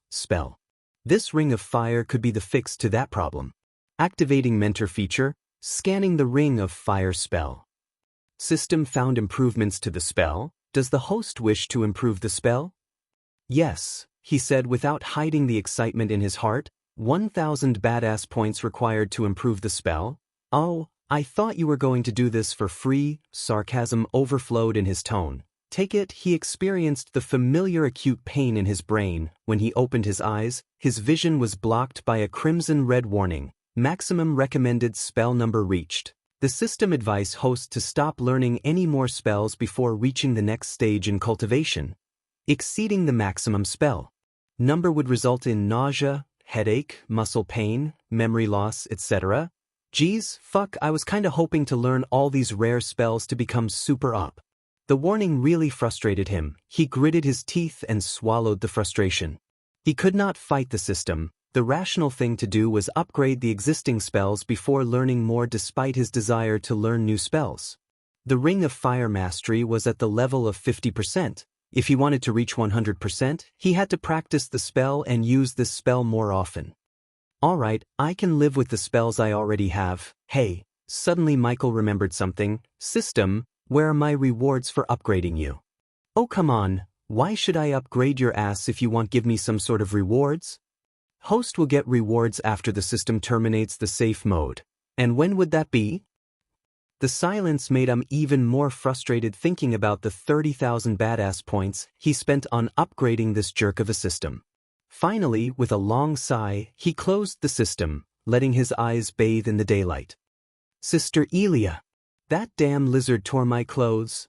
spell. This ring of fire could be the fix to that problem. Activating mentor feature, scanning the ring of fire spell. System found improvements to the spell. Does the host wish to improve the spell? Yes, he said without hiding the excitement in his heart. 1,000 badass points required to improve the spell. Oh, I thought you were going to do this for free. Sarcasm overflowed in his tone. Take it. He experienced the familiar acute pain in his brain. When he opened his eyes, his vision was blocked by a crimson-red warning. Maximum recommended spell number reached. The system advised host to stop learning any more spells before reaching the next stage in cultivation. Exceeding the maximum spell number would result in nausea, headache, muscle pain, memory loss, etc. Geez, fuck, I was kinda hoping to learn all these rare spells to become super up. The warning really frustrated him. He gritted his teeth and swallowed the frustration. He could not fight the system. The rational thing to do was upgrade the existing spells before learning more despite his desire to learn new spells. The Ring of Fire Mastery was at the level of 50%. If he wanted to reach 100%, he had to practice the spell and use this spell more often. Alright, I can live with the spells I already have. Hey, suddenly Michael remembered something. System, where are my rewards for upgrading you? Oh come on, why should I upgrade your ass if you won't give me some sort of rewards? Host will get rewards after the system terminates the safe mode. And when would that be? The silence made him even more frustrated thinking about the 30,000 badass points he spent on upgrading this jerk of a system. Finally, with a long sigh, he closed the system, letting his eyes bathe in the daylight. Sister Elia. That damn lizard tore my clothes.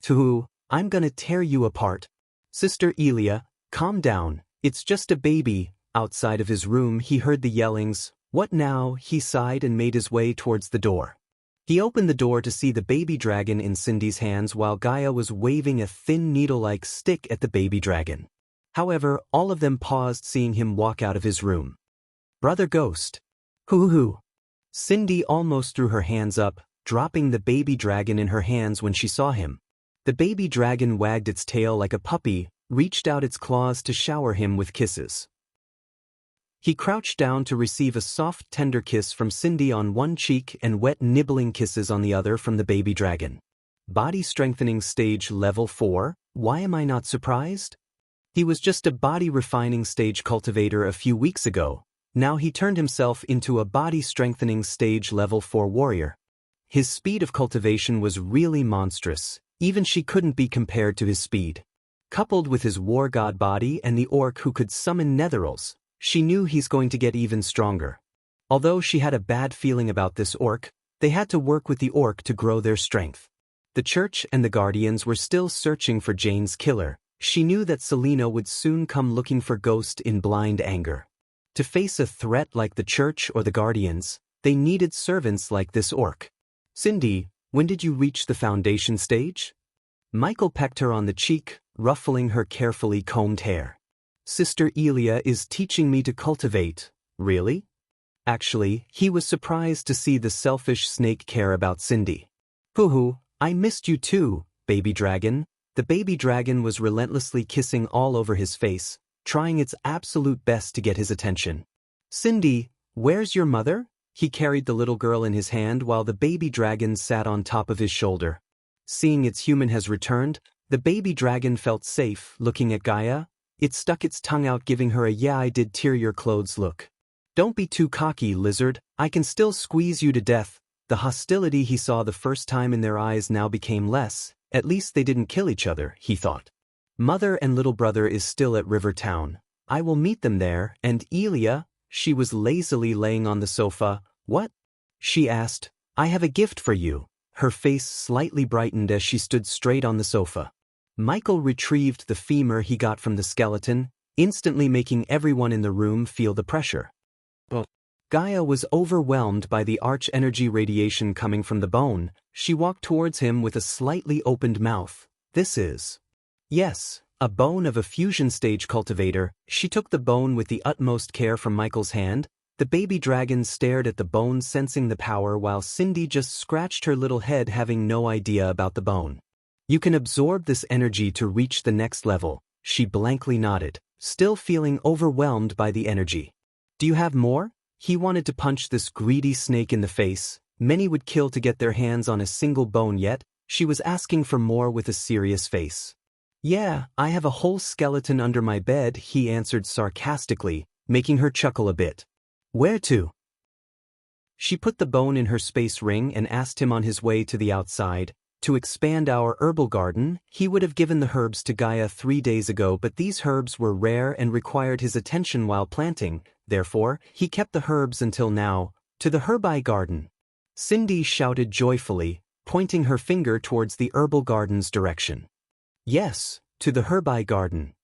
Tuhu, I'm gonna tear you apart. Sister Elia, calm down, it's just a baby. Outside of his room he heard the yellings. What now? He sighed and made his way towards the door. He opened the door to see the baby dragon in Cindy's hands while Gaia was waving a thin needle-like stick at the baby dragon. However, all of them paused seeing him walk out of his room. Brother Ghost. Hoo-hoo. Cindy almost threw her hands up, dropping the baby dragon in her hands when she saw him. The baby dragon wagged its tail like a puppy, reached out its claws to shower him with kisses. He crouched down to receive a soft, tender kiss from Cindy on one cheek and wet, nibbling kisses on the other from the baby dragon. Body strengthening stage level 4, why am I not surprised? He was just a body refining stage cultivator a few weeks ago. Now he turned himself into a body strengthening stage level 4 warrior. His speed of cultivation was really monstrous. Even she couldn't be compared to his speed. Coupled with his war god body and the orc who could summon netherals, She knew he's going to get even stronger. Although she had a bad feeling about this orc, they had to work with the orc to grow their strength. The church and the guardians were still searching for Jane's killer. She knew that Selena would soon come looking for Ghost in blind anger. To face a threat like the church or the guardians, they needed servants like this orc. Cindy, when did you reach the foundation stage? Michael pecked her on the cheek, ruffling her carefully combed hair. Sister Elia is teaching me to cultivate. Really? Actually, he was surprised to see the selfish snake care about Cindy. Hoo-hoo, I missed you too, baby dragon. The baby dragon was relentlessly kissing all over his face, trying its absolute best to get his attention. Cindy, where's your mother? He carried the little girl in his hand while the baby dragon sat on top of his shoulder. Seeing its human has returned, the baby dragon felt safe. Looking at Gaia, it stuck its tongue out, giving her a "yeah I did tear your clothes" look. Don't be too cocky, lizard, I can still squeeze you to death. The hostility he saw the first time in their eyes now became less. At least they didn't kill each other, he thought. Mother and little brother is still at River Town. I will meet them there. And Elia? She was lazily laying on the sofa. What? She asked. I have a gift for you. Her face slightly brightened as she stood straight on the sofa. Michael retrieved the femur he got from the skeleton, instantly making everyone in the room feel the pressure. Gaia was overwhelmed by the arch-energy radiation coming from the bone. She walked towards him with a slightly opened mouth. This is... Yes, a bone of a fusion stage cultivator. She took the bone with the utmost care from Michael's hand. The baby dragon stared at the bone, sensing the power, while Cindy just scratched her little head, having no idea about the bone. You can absorb this energy to reach the next level. She blankly nodded, still feeling overwhelmed by the energy. Do you have more? He wanted to punch this greedy snake in the face. Many would kill to get their hands on a single bone, yet she was asking for more with a serious face. Yeah, I have a whole skeleton under my bed, he answered sarcastically, making her chuckle a bit. Where to? She put the bone in her space ring and asked him on his way to the outside. To expand our herbal garden, he would have given the herbs to Gaia 3 days ago, but these herbs were rare and required his attention while planting. Therefore, he kept the herbs until now. To the herbi garden. Cindy shouted joyfully, pointing her finger towards the herbal garden's direction. Yes, to the herbi garden.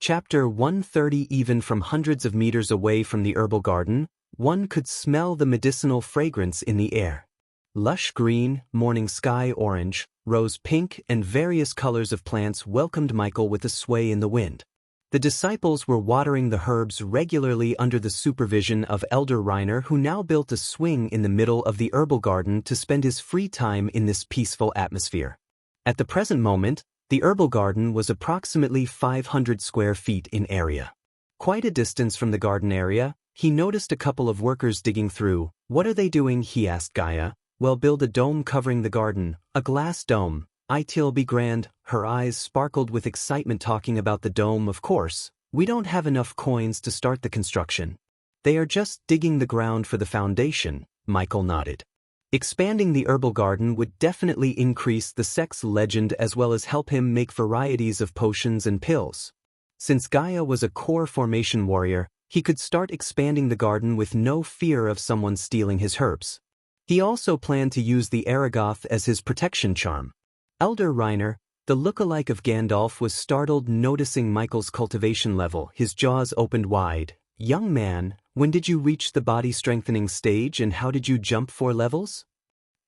Chapter 130. Even from hundreds of meters away from the herbal garden, one could smell the medicinal fragrance in the air. Lush green, morning sky orange, rose pink, and various colors of plants welcomed Michael with a sway in the wind. The disciples were watering the herbs regularly under the supervision of Elder Reiner, who now built a swing in the middle of the herbal garden to spend his free time in this peaceful atmosphere. At the present moment, the herbal garden was approximately 500 square feet in area. Quite a distance from the garden area, he noticed a couple of workers digging through. What are they doing? He asked Gaia. Well, build a dome covering the garden, a glass dome. It'll be grand. Her eyes sparkled with excitement, talking about the dome. Of course, we don't have enough coins to start the construction. They are just digging the ground for the foundation, Michael nodded. Expanding the herbal garden would definitely increase the sect's legend as well as help him make varieties of potions and pills. Since Gaia was a core formation warrior, he could start expanding the garden with no fear of someone stealing his herbs. He also planned to use the Aragoth as his protection charm. Elder Reiner, the look-alike of Gandalf, was startled noticing Michael's cultivation level. His jaws opened wide. Young man, when did you reach the body-strengthening stage and how did you jump 4 levels?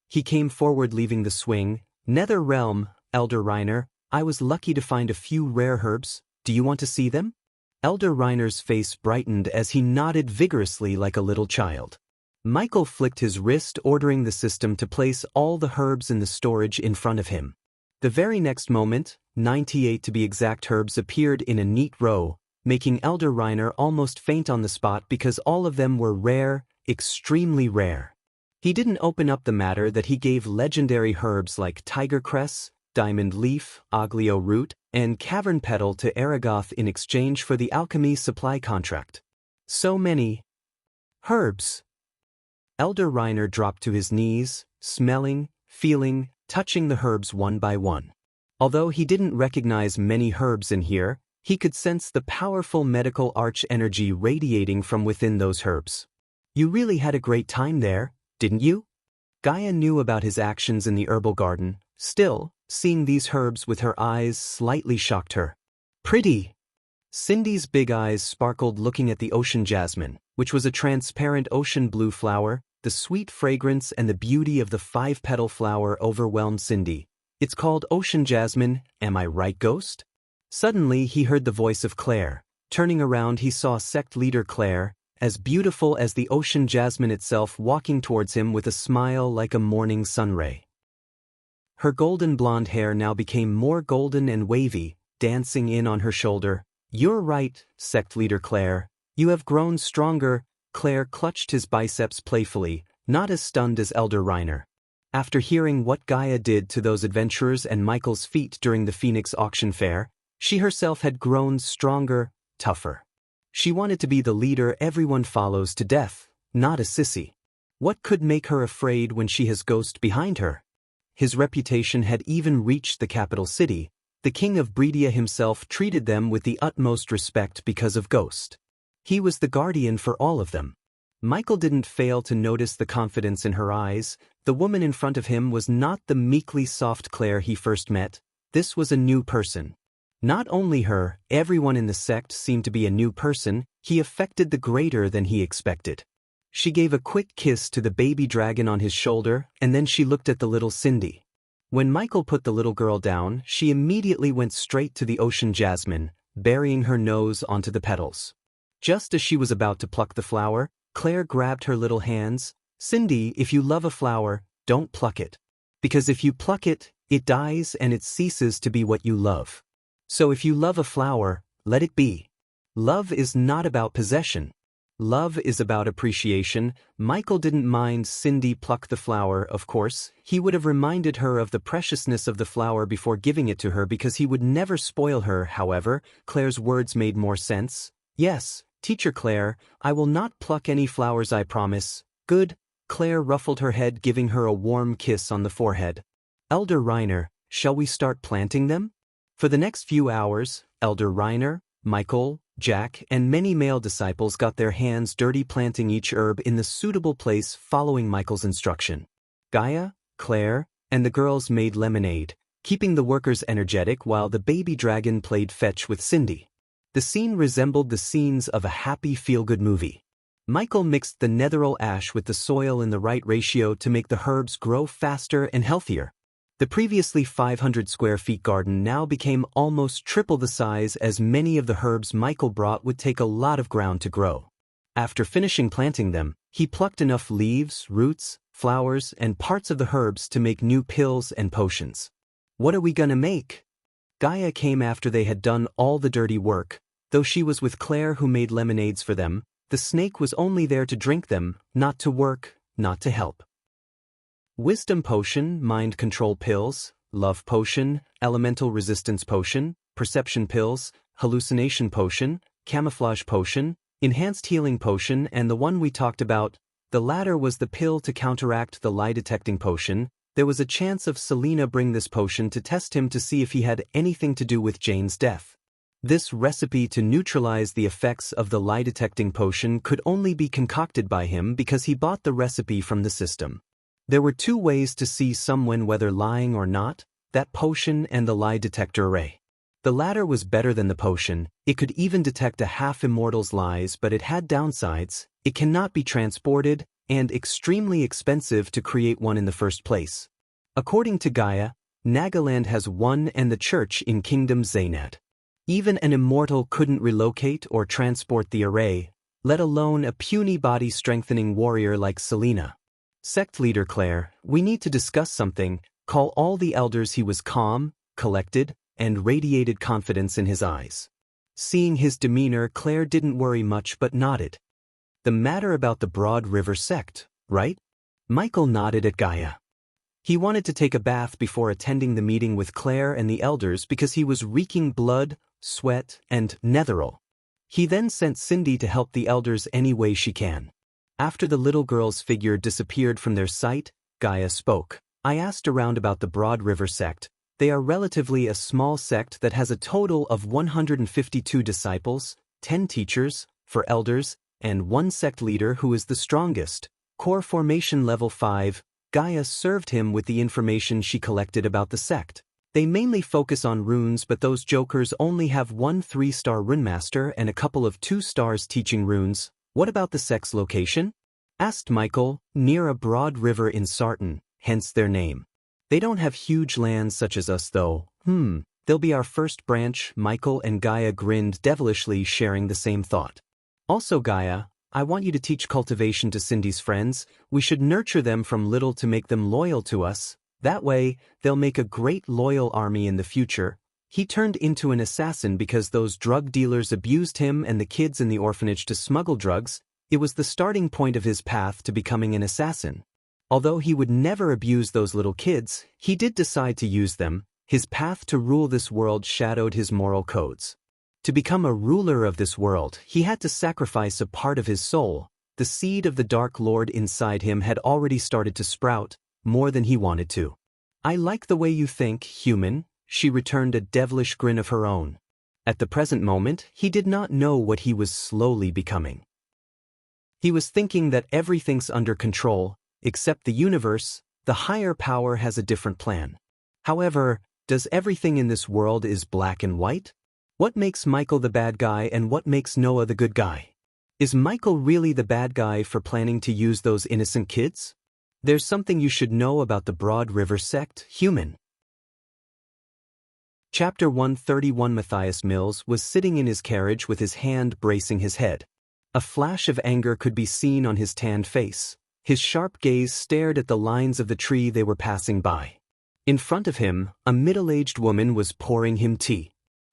He came forward, leaving the swing. Nether Realm, Elder Reiner, I was lucky to find a few rare herbs. Do you want to see them? Elder Reiner's face brightened as he nodded vigorously like a little child. Michael flicked his wrist, ordering the system to place all the herbs in the storage in front of him. The very next moment, 98 to be exact herbs appeared in a neat row, making Elder Reiner almost faint on the spot because all of them were rare, extremely rare. He didn't open up the matter that he gave legendary herbs like tiger cress, diamond leaf, oglio root, and cavern petal to Aragoth in exchange for the alchemy supply contract. So many herbs. Elder Reiner dropped to his knees, smelling, feeling, touching the herbs one by one. Although he didn't recognize many herbs in here, He could sense the powerful medical arch energy radiating from within those herbs. You really had a great time there, didn't you? Gaia knew about his actions in the herbal garden. Still, seeing these herbs with her eyes slightly shocked her. Pretty! Cindy's big eyes sparkled looking at the ocean jasmine, which was a transparent ocean blue flower. The sweet fragrance and the beauty of the 5-petal flower overwhelmed Cindy. It's called ocean jasmine, am I right, Ghost? Suddenly he heard the voice of Claire. Turning around he saw sect leader Claire, as beautiful as the ocean jasmine itself, walking towards him with a smile like a morning sunray. Her golden blonde hair now became more golden and wavy, dancing in on her shoulder. You're right, sect leader Claire. You have grown stronger. Claire clutched his biceps playfully, not as stunned as Elder Reiner. After hearing what Gaia did to those adventurers and Michael's feat during the Phoenix auction fair, she herself had grown stronger, tougher. She wanted to be the leader everyone follows to death, not a sissy. What could make her afraid when she has Ghost behind her? His reputation had even reached the capital city. The king of Bredia himself treated them with the utmost respect because of Ghost. He was the guardian for all of them. Michael didn't fail to notice the confidence in her eyes. The woman in front of him was not the meekly soft Claire he first met. This was a new person. Not only her, everyone in the sect seemed to be a new person. He affected the greater than he expected. She gave a quick kiss to the baby dragon on his shoulder, and then she looked at the little Cindy. When Michael put the little girl down, she immediately went straight to the ocean jasmine, burying her nose onto the petals. Just as she was about to pluck the flower, Claire grabbed her little hands. Cindy, if you love a flower, don't pluck it. Because if you pluck it, it dies and it ceases to be what you love. So if you love a flower, let it be. Love is not about possession. Love is about appreciation. Michael didn't mind Cindy pluck the flower, of course. He would have reminded her of the preciousness of the flower before giving it to her because he would never spoil her. However, Claire's words made more sense. Yes, Teacher Claire, I will not pluck any flowers, I promise. Good. Claire ruffled her head, giving her a warm kiss on the forehead. Elder Reiner, shall we start planting them? For the next few hours, Elder Reiner, Michael, Jack, and many male disciples got their hands dirty planting each herb in the suitable place following Michael's instruction. Gaia, Claire, and the girls made lemonade, keeping the workers energetic while the baby dragon played fetch with Cindy. The scene resembled the scenes of a happy feel-good movie. Michael mixed the netheril ash with the soil in the right ratio to make the herbs grow faster and healthier. The previously 500 square feet garden now became almost triple the size, as many of the herbs Michael brought would take a lot of ground to grow. After finishing planting them, he plucked enough leaves, roots, flowers, and parts of the herbs to make new pills and potions. What are we gonna make? Gaia came after they had done all the dirty work. Though she was with Claire who made lemonades for them, the snake was only there to drink them, not to work, not to help. Wisdom potion, mind control pills, love potion, elemental resistance potion, perception pills, hallucination potion, camouflage potion, enhanced healing potion, and the one we talked about. The latter was the pill to counteract the lie detecting potion. There was a chance of Selena bring this potion to test him to see if he had anything to do with Jane's death. This recipe to neutralize the effects of the lie detecting potion could only be concocted by him because he bought the recipe from the system. There were two ways to see someone whether lying or not, that potion and the lie detector array. The latter was better than the potion. It could even detect a half-immortal's lies, but it had downsides. It cannot be transported, and extremely expensive to create one in the first place. According to Gaia, Nagaland has one and the church in Kingdom Zaynad. Even an immortal couldn't relocate or transport the array, let alone a puny body-strengthening warrior like Selena. Sect leader Claire, we need to discuss something. Call all the elders. He was calm, collected, and radiated confidence in his eyes. Seeing his demeanor, Claire didn't worry much but nodded. The matter about the Broad River sect, right? Michael nodded at Gaia. He wanted to take a bath before attending the meeting with Claire and the elders because he was reeking blood, sweat, and netheril. He then sent Cindy to help the elders any way she can. After the little girl's figure disappeared from their sight, Gaia spoke. I asked around about the Broad River sect. They are relatively a small sect that has a total of 152 disciples, 10 teachers, 4 elders, and 1 sect leader who is the strongest. Core formation level 5, Gaia served him with the information she collected about the sect. They mainly focus on runes, but those jokers only have 1 3-star runemaster and a couple of 2 stars teaching runes. What about the sect's location? Asked Michael, near a broad river in Sartan, hence their name. They don't have huge lands such as us though. They'll be our first branch. Michael and Gaia grinned devilishly, sharing the same thought. Also Gaia, I want you to teach cultivation to Cindy's friends. We should nurture them from little to make them loyal to us. That way, they'll make a great loyal army in the future. He turned into an assassin because those drug dealers abused him and the kids in the orphanage to smuggle drugs. It was the starting point of his path to becoming an assassin. Although he would never abuse those little kids, he did decide to use them. His path to rule this world shadowed his moral codes. To become a ruler of this world, he had to sacrifice a part of his soul. The seed of the Dark Lord inside him had already started to sprout, more than he wanted to. I like the way you think, human, she returned, a devilish grin of her own. At the present moment, he did not know what he was slowly becoming. He was thinking that everything's under control, except the universe. The higher power has a different plan. However, does everything in this world is black and white? What makes Michael the bad guy and what makes Noah the good guy? Is Michael really the bad guy for planning to use those innocent kids? There's something you should know about the Broad River sect, human. Chapter 131. Matthias Mills was sitting in his carriage with his hand bracing his head. A flash of anger could be seen on his tanned face. His sharp gaze stared at the lines of the tree they were passing by. In front of him, a middle-aged woman was pouring him tea.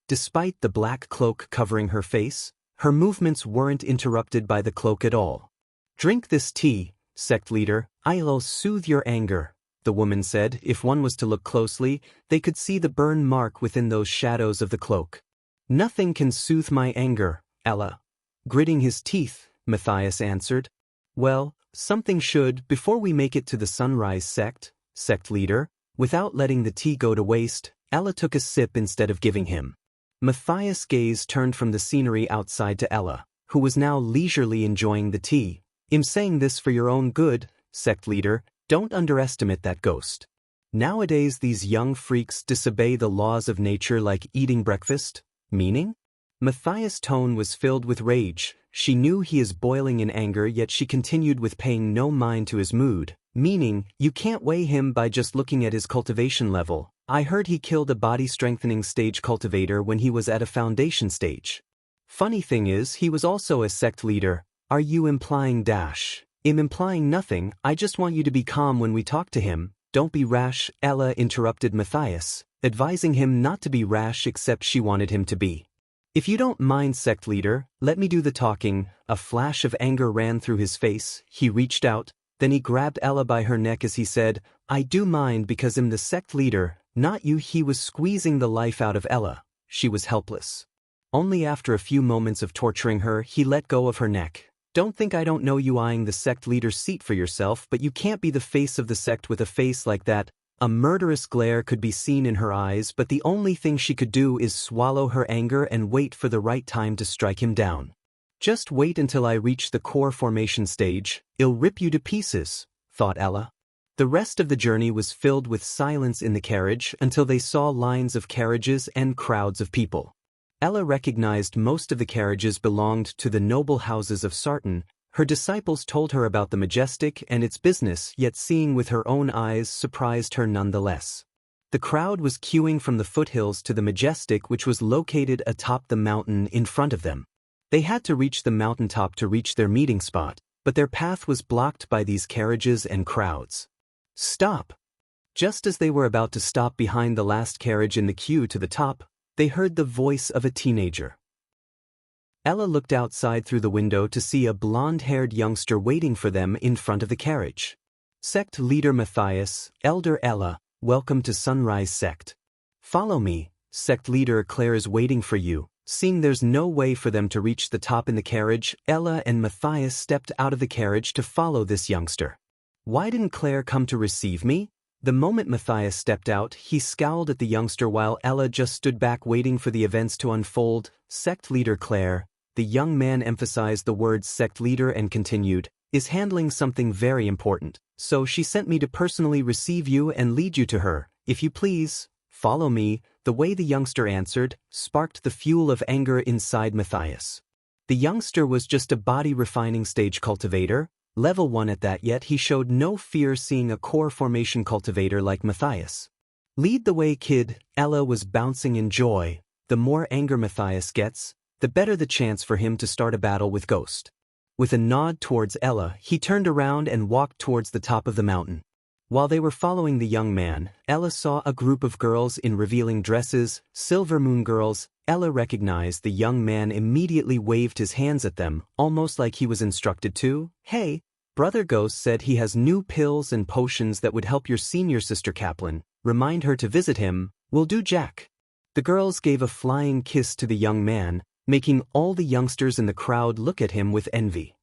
Despite the black cloak covering her face, her movements weren't interrupted by the cloak at all. Drink this tea, sect leader, I'll soothe your anger, the woman said. If one was to look closely, they could see the burn mark within those shadows of the cloak. Nothing can soothe my anger, Ella. Gritting his teeth, Matthias answered. Well, something should before we make it to the Sunrise sect, sect leader. Without letting the tea go to waste, Ella took a sip instead of giving him. Matthias' gaze turned from the scenery outside to Ella, who was now leisurely enjoying the tea. I'm saying this for your own good, sect leader, don't underestimate that ghost. Nowadays these young freaks disobey the laws of nature like eating breakfast. Meaning? Matthias' tone was filled with rage. She knew he is boiling in anger, yet she continued with paying no mind to his mood. Meaning, you can't weigh him by just looking at his cultivation level. I heard he killed a body-strengthening stage cultivator when he was at a foundation stage. Funny thing is, he was also a sect leader. Are you implying dash? I'm implying nothing. I just want you to be calm when we talk to him. Don't be rash, Ella interrupted Matthias, advising him not to be rash except she wanted him to be. If you don't mind, sect leader, let me do the talking. A flash of anger ran through his face. He reached out, then he grabbed Ella by her neck as he said, I do mind because I'm the sect leader, not you. He was squeezing the life out of Ella. She was helpless. Only after a few moments of torturing her, he let go of her neck. Don't think I don't know you eyeing the sect leader's seat for yourself, but you can't be the face of the sect with a face like that. A murderous glare could be seen in her eyes, but the only thing she could do is swallow her anger and wait for the right time to strike him down. Just wait until I reach the core formation stage. I'll rip you to pieces, thought Ella. The rest of the journey was filled with silence in the carriage until they saw lines of carriages and crowds of people. Ella recognized most of the carriages belonged to the noble houses of Sartan. Her disciples told her about the Majestic and its business, yet seeing with her own eyes surprised her nonetheless. The crowd was queuing from the foothills to the Majestic, which was located atop the mountain in front of them. They had to reach the mountaintop to reach their meeting spot, but their path was blocked by these carriages and crowds. Stop! Just as they were about to stop behind the last carriage in the queue to the top, they heard the voice of a teenager. Ella looked outside through the window to see a blonde-haired youngster waiting for them in front of the carriage. Sect leader Matthias, Elder Ella, welcome to Sunrise Sect. Follow me, sect leader Claire is waiting for you. Seeing there's no way for them to reach the top in the carriage, Ella and Matthias stepped out of the carriage to follow this youngster. Why didn't Claire come to receive me? The moment Matthias stepped out, he scowled at the youngster while Ella just stood back waiting for the events to unfold. Sect leader Claire, the young man emphasized the words sect leader and continued, is handling something very important, so she sent me to personally receive you and lead you to her. If you please, follow me. The way the youngster answered sparked the fuel of anger inside Matthias. The youngster was just a body refining stage cultivator, level 1 at that, yet he showed no fear seeing a core formation cultivator like Matthias. Lead the way, kid. Ella was bouncing in joy. The more anger Matthias gets, the better the chance for him to start a battle with Ghost. With a nod towards Ella, he turned around and walked towards the top of the mountain. While they were following the young man, Ella saw a group of girls in revealing dresses, Silver Moon girls. Ella recognized the young man, immediately waved his hands at them, almost like he was instructed to. Hey, Brother Ghost said he has new pills and potions that would help your senior sister Kaplan. Remind her to visit him. Will do, Jack. The girls gave a flying kiss to the young man, making all the youngsters in the crowd look at him with envy.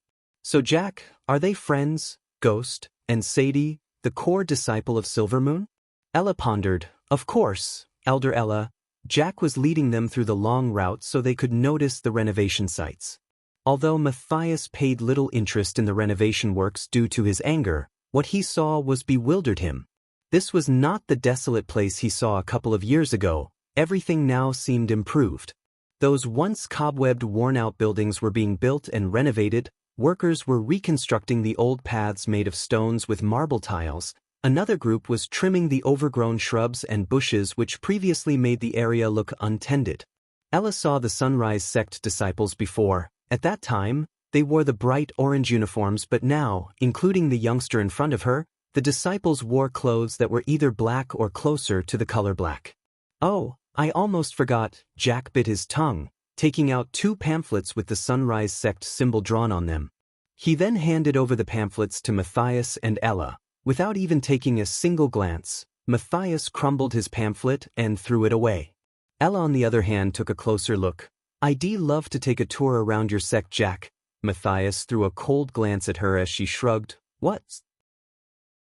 So Jack, are they friends? Ghost and Sadie, the core disciple of Silvermoon? Ella pondered. Of course, Elder Ella. Jack was leading them through the long route so they could notice the renovation sites. Although Matthias paid little interest in the renovation works due to his anger, what he saw was bewildered him. This was not the desolate place he saw a couple of years ago. Everything now seemed improved. Those once cobwebbed, worn-out buildings were being built and renovated. Workers were reconstructing the old paths made of stones with marble tiles. Another group was trimming the overgrown shrubs and bushes which previously made the area look untended. Ella saw the Sunrise sect disciples before. At that time, they wore the bright orange uniforms, but now, including the youngster in front of her, the disciples wore clothes that were either black or closer to the color black. Oh, I almost forgot. Jack bit his tongue, taking out 2 pamphlets with the Sunrise sect symbol drawn on them. He then handed over the pamphlets to Matthias and Ella. Without even taking a single glance, Matthias crumbled his pamphlet and threw it away. Ella, on the other hand, took a closer look. I'd love to take a tour around your sect, Jack. Matthias threw a cold glance at her as she shrugged. What?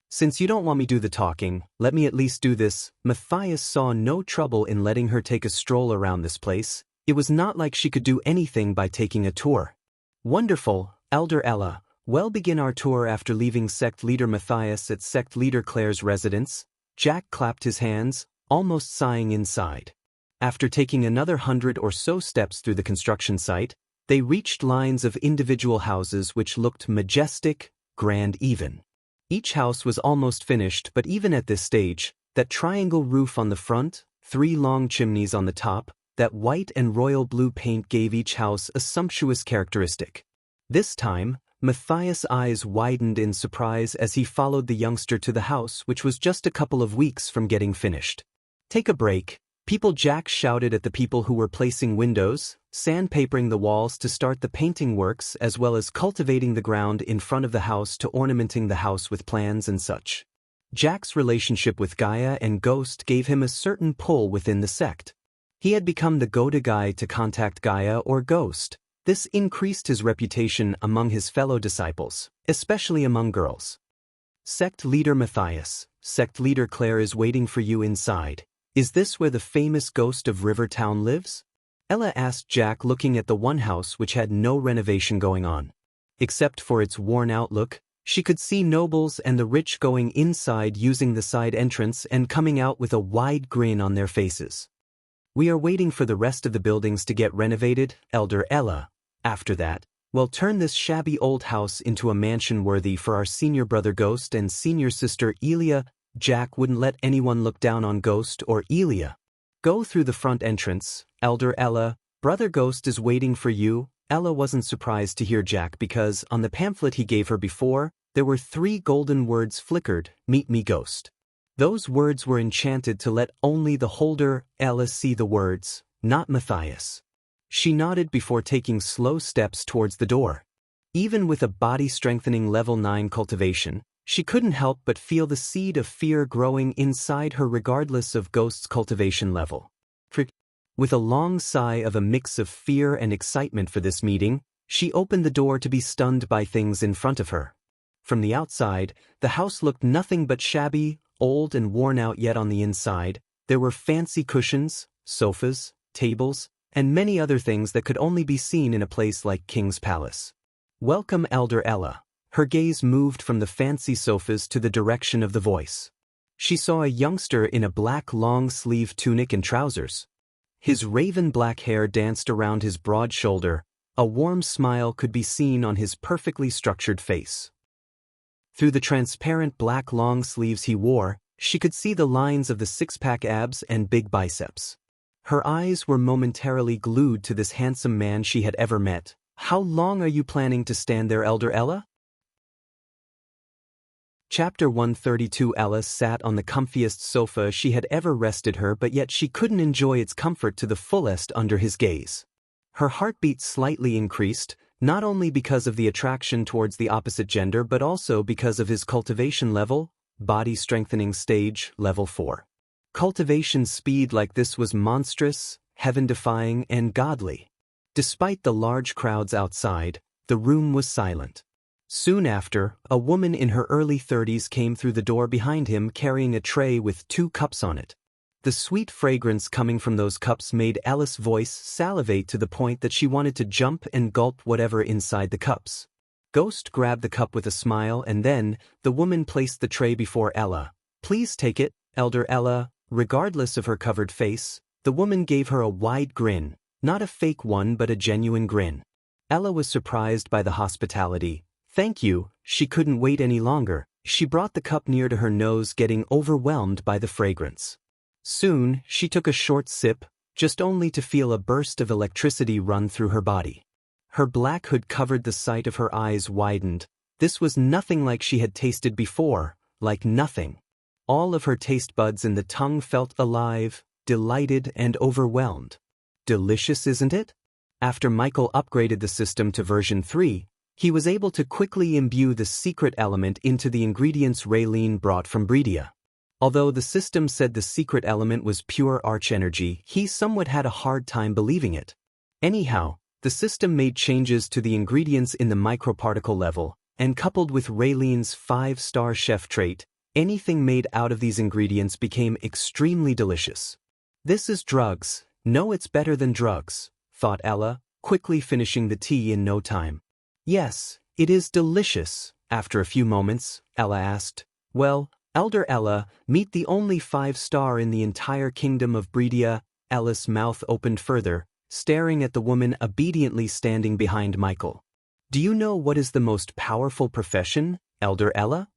Since you don't want me to do the talking, let me at least do this. Matthias saw no trouble in letting her take a stroll around this place. It was not like she could do anything by taking a tour. Wonderful, Elder Ella. We'll begin our tour after leaving sect leader Matthias at sect leader Claire's residence. Jack clapped his hands, almost sighing inside. After taking another 100 or so steps through the construction site, they reached lines of individual houses which looked majestic, grand even. Each house was almost finished, but even at this stage, that triangle roof on the front, 3 long chimneys on the top, that white and royal blue paint gave each house a sumptuous characteristic. This time, Matthias' eyes widened in surprise as he followed the youngster to the house, which was just a couple of weeks from getting finished. Take a break, people. Jack shouted at the people who were placing windows, sandpapering the walls to start the painting works, as well as cultivating the ground in front of the house to ornamenting the house with plants and such. Jack's relationship with Gaia and Ghost gave him a certain pull within the sect. He had become the go-to guy to contact Gaia or Ghost. This increased his reputation among his fellow disciples, especially among girls. Sect leader Matthias, sect leader Claire is waiting for you inside. Is this where the famous Ghost of Rivertown lives? Ella asked Jack, looking at the one house which had no renovation going on. Except for its worn-out look, she could see nobles and the rich going inside using the side entrance and coming out with a wide grin on their faces. We are waiting for the rest of the buildings to get renovated, Elder Ella. After that, we'll turn this shabby old house into a mansion worthy for our senior brother Ghost and senior sister Elia. Jack wouldn't let anyone look down on Ghost or Elia. Go through the front entrance, Elder Ella. Brother Ghost is waiting for you. Ella wasn't surprised to hear Jack because, on the pamphlet he gave her before, there were 3 golden words flickered, Meet me, Ghost. Those words were enchanted to let only the holder, Ella, see the words, not Matthias. She nodded before taking slow steps towards the door. Even with a body-strengthening level 9 cultivation, she couldn't help but feel the seed of fear growing inside her regardless of Ghost's cultivation level. With a long sigh of a mix of fear and excitement for this meeting, she opened the door to be stunned by things in front of her. From the outside, the house looked nothing but shabby, old and worn out, yet on the inside, there were fancy cushions, sofas, tables, and many other things that could only be seen in a place like King's Palace. "Welcome, Elder Ella." Her gaze moved from the fancy sofas to the direction of the voice. She saw a youngster in a black long-sleeved tunic and trousers. His raven-black hair danced around his broad shoulder. A warm smile could be seen on his perfectly structured face. Through the transparent black long sleeves he wore, she could see the lines of the six-pack abs and big biceps. Her eyes were momentarily glued to this handsome man she had ever met. "How long are you planning to stand there, Elder Ella?" Chapter 132. Ella sat on the comfiest sofa she had ever rested her, but yet she couldn't enjoy its comfort to the fullest under his gaze. Her heartbeat slightly increased, not only because of the attraction towards the opposite gender but also because of his cultivation level, body strengthening stage, level 4. Cultivation speed like this was monstrous, heaven-defying, and godly. Despite the large crowds outside, the room was silent. Soon after, a woman in her early 30s came through the door behind him carrying a tray with 2 cups on it. The sweet fragrance coming from those cups made Ella's voice salivate to the point that she wanted to jump and gulp whatever inside the cups. Ghost grabbed the cup with a smile, and then, the woman placed the tray before Ella. "Please take it, Elder Ella." Regardless of her covered face, the woman gave her a wide grin, not a fake one but a genuine grin. Ella was surprised by the hospitality. "Thank you." She couldn't wait any longer. She brought the cup near to her nose, getting overwhelmed by the fragrance. Soon, she took a short sip, just only to feel a burst of electricity run through her body. Her black hood covered the sight of her eyes widened. This was nothing like she had tasted before, like nothing. All of her taste buds and the tongue felt alive, delighted, and overwhelmed. Delicious, isn't it? After Michael upgraded the system to version 3, he was able to quickly imbue the secret element into the ingredients Raylene brought from Breedia. Although the system said the secret element was pure arch-energy, he somewhat had a hard time believing it. Anyhow, the system made changes to the ingredients in the microparticle level, and coupled with Raylene's 5-star chef trait, anything made out of these ingredients became extremely delicious. "This is drugs. No, it's better than drugs," thought Ella, quickly finishing the tea in no time. "Yes, it is delicious." After a few moments, Ella asked, "Well, Elder Ella, meet the only 5-star in the entire kingdom of Breedia." Ella's mouth opened further, staring at the woman obediently standing behind Michael. "Do you know what is the most powerful profession, Elder Ella?"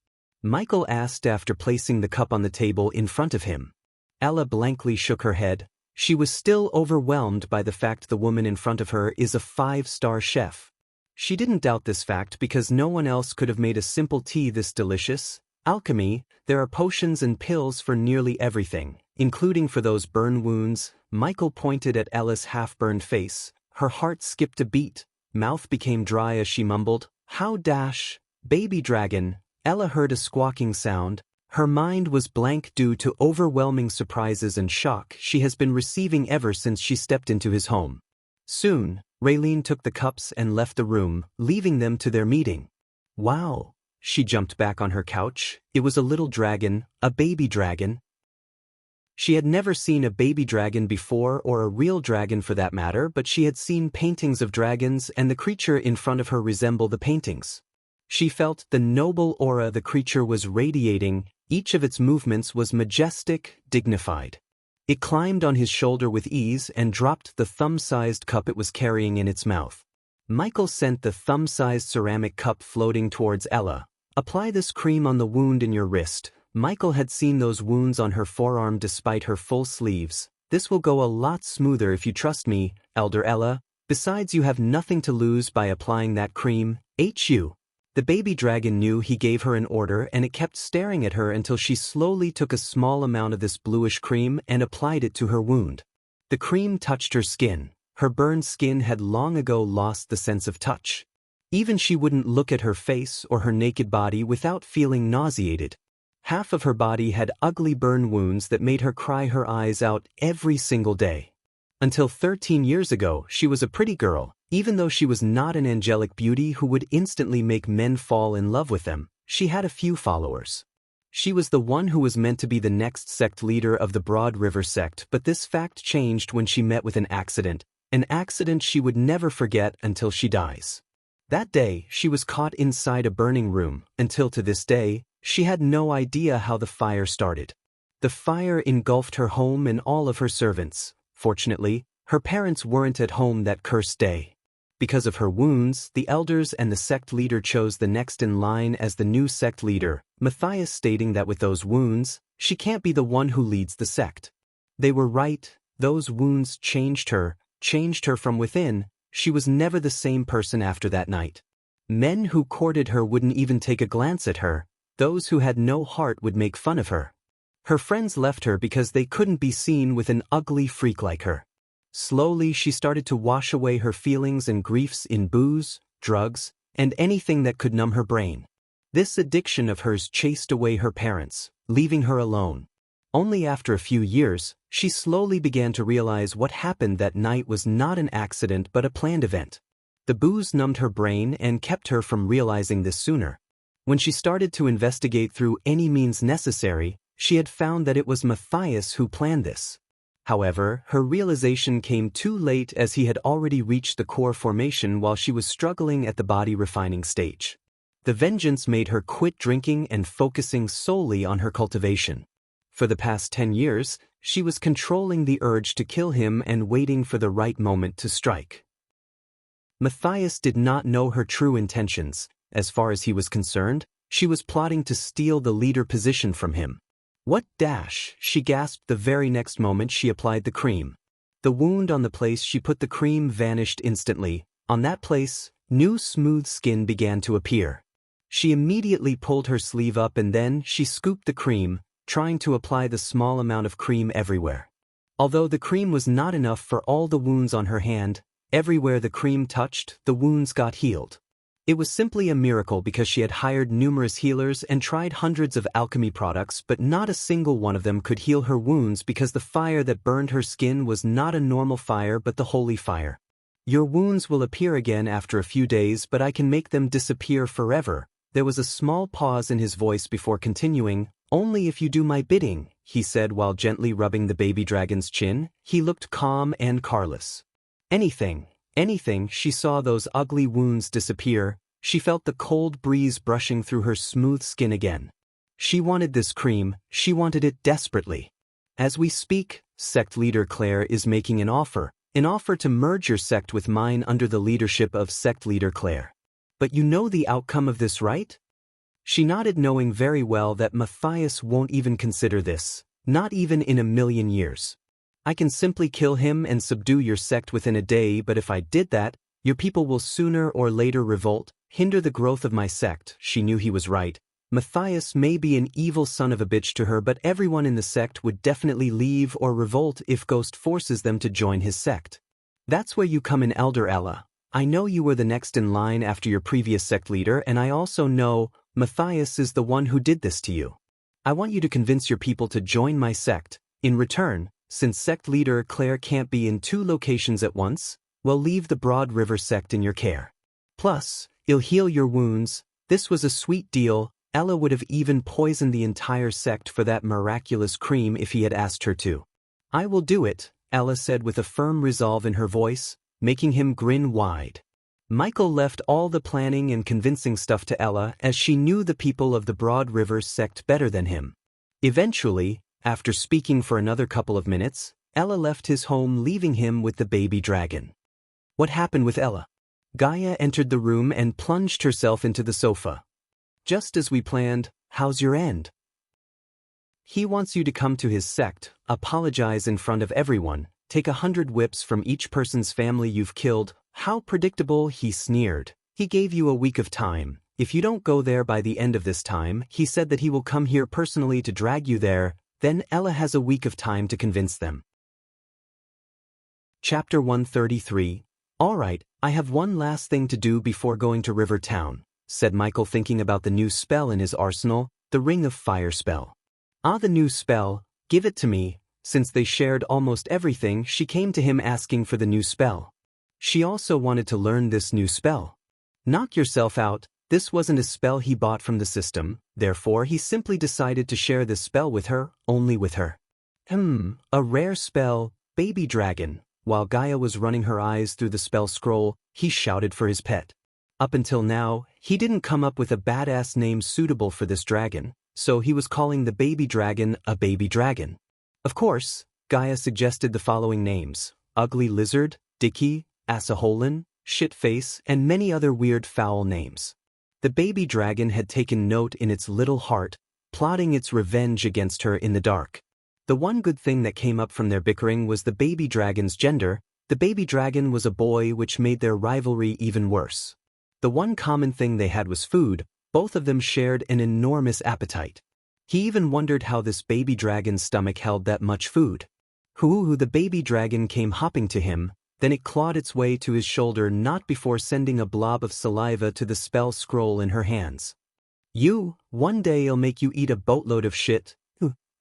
Michael asked after placing the cup on the table in front of him. Ella blankly shook her head. She was still overwhelmed by the fact the woman in front of her is a 5-star chef. She didn't doubt this fact because no one else could have made a simple tea this delicious. Alchemy, there are potions and pills for nearly everything, including for those burn wounds. Michael pointed at Ella's half-burned face. Her heart skipped a beat. Mouth became dry as she mumbled, "How dash, baby dragon." Ella heard a squawking sound. Her mind was blank due to overwhelming surprises and shock she has been receiving ever since she stepped into his home. Soon, Raylene took the cups and left the room, leaving them to their meeting. "Wow." She jumped back on her couch. It was a little dragon, a baby dragon. She had never seen a baby dragon before, or a real dragon for that matter, but she had seen paintings of dragons, and the creature in front of her resembled the paintings. She felt the noble aura the creature was radiating. Each of its movements was majestic, dignified. It climbed on his shoulder with ease and dropped the thumb-sized cup it was carrying in its mouth. Michael sent the thumb-sized ceramic cup floating towards Ella. "Apply this cream on the wound in your wrist." Michael had seen those wounds on her forearm despite her full sleeves. "This will go a lot smoother if you trust me, Elder Ella. Besides, you have nothing to lose by applying that cream. HU." The baby dragon knew he gave her an order, and it kept staring at her until she slowly took a small amount of this bluish cream and applied it to her wound. The cream touched her skin. Her burned skin had long ago lost the sense of touch. Even she wouldn't look at her face or her naked body without feeling nauseated. Half of her body had ugly burn wounds that made her cry her eyes out every single day. Until 13 years ago, she was a pretty girl. Even though she was not an angelic beauty who would instantly make men fall in love with them, she had a few followers. She was the one who was meant to be the next sect leader of the Broad River sect, but this fact changed when she met with an accident she would never forget until she dies. That day, she was caught inside a burning room. Until to this day, she had no idea how the fire started. The fire engulfed her home and all of her servants. Fortunately, her parents weren't at home that cursed day. Because of her wounds, the elders and the sect leader chose the next in line as the new sect leader, Matthias, stating that with those wounds, she can't be the one who leads the sect. They were right. Those wounds changed her from within. She was never the same person after that night. Men who courted her wouldn't even take a glance at her. Those who had no heart would make fun of her. Her friends left her because they couldn't be seen with an ugly freak like her. Slowly she started to wash away her feelings and griefs in booze, drugs, and anything that could numb her brain. This addiction of hers chased away her parents, leaving her alone. Only after a few years, she slowly began to realize what happened that night was not an accident but a planned event. The booze numbed her brain and kept her from realizing this sooner. When she started to investigate through any means necessary, she had found that it was Matthias who planned this. However, her realization came too late as he had already reached the core formation while she was struggling at the body refining stage. The vengeance made her quit drinking and focusing solely on her cultivation. For the past 10 years, she was controlling the urge to kill him and waiting for the right moment to strike. Matthias did not know her true intentions. As far as he was concerned, she was plotting to steal the leader position from him. "What dash?" she gasped the very next moment she applied the cream. The wound on the place she put the cream vanished instantly. On that place, new smooth skin began to appear. She immediately pulled her sleeve up and then she scooped the cream, trying to apply the small amount of cream everywhere. Although the cream was not enough for all the wounds on her hand, everywhere the cream touched, the wounds got healed. It was simply a miracle because she had hired numerous healers and tried hundreds of alchemy products, but not a single one of them could heal her wounds because the fire that burned her skin was not a normal fire but the holy fire. "Your wounds will appear again after a few days, but I can make them disappear forever." There was a small pause in his voice before continuing. "Only if you do my bidding," he said while gently rubbing the baby dragon's chin. He looked calm and careless. Anything. She saw those ugly wounds disappear. She felt the cold breeze brushing through her smooth skin again. She wanted this cream. She wanted it desperately. "As we speak, sect leader Claire is making an offer to merge your sect with mine under the leadership of sect leader Claire. But you know the outcome of this, right?" She nodded, knowing very well that Matthias won't even consider this, not even in a million years. "I can simply kill him and subdue your sect within a day, but if I did that, your people will sooner or later revolt, hinder the growth of my sect." She knew he was right. Matthias may be an evil son of a bitch to her, but everyone in the sect would definitely leave or revolt if Ghost forces them to join his sect. "That's where you come in, Elder Ella. I know you were the next in line after your previous sect leader, and I also know Matthias is the one who did this to you. I want you to convince your people to join my sect. In return, since sect leader Claire can't be in 2 locations at once, we'll leave the Broad River sect in your care. Plus, it'll heal your wounds." This was a sweet deal. Ella would have even poisoned the entire sect for that miraculous cream if he had asked her to. "I will do it," Ella said with a firm resolve in her voice, making him grin wide. Michael left all the planning and convincing stuff to Ella, as she knew the people of the Broad River sect better than him. Eventually, after speaking for another couple of minutes, Ella left his home, leaving him with the baby dragon. What happened with Ella? Gaia entered the room and plunged herself into the sofa. "Just as we planned. How's your end?" "He wants you to come to his sect, apologize in front of everyone, take 100 whips from each person's family you've killed." "How predictable," he sneered. "He gave you a week of time. If you don't go there by the end of this time, he said that he will come here personally to drag you there. Then Ella has a week of time to convince them." Chapter 133. "All right, I have one last thing to do before going to River Town," said Michael, thinking about the new spell in his arsenal, the Ring of Fire spell. "Ah, the new spell. Give it to me." Since they shared almost everything, she came to him asking for the new spell. She also wanted to learn this new spell. "Knock yourself out. This wasn't a spell he bought from the system, therefore he simply decided to share this spell with her, only with her. A rare spell, Baby Dragon. While Gaia was running her eyes through the spell scroll, he shouted for his pet. Up until now, he didn't come up with a badass name suitable for this dragon, so he was calling the baby dragon a baby dragon. Of course, Gaia suggested the following names: Ugly Lizard, Dicky, Assaholen, Shitface, and many other weird foul names. The baby dragon had taken note in its little heart, plotting its revenge against her in the dark. The one good thing that came up from their bickering was the baby dragon's gender. The baby dragon was a boy, which made their rivalry even worse. The one common thing they had was food. Both of them shared an enormous appetite. He even wondered how this baby dragon's stomach held that much food. The baby dragon came hopping to him, then it clawed its way to his shoulder, not before sending a blob of saliva to the spell scroll in her hands. One day I'll make you eat a boatload of shit.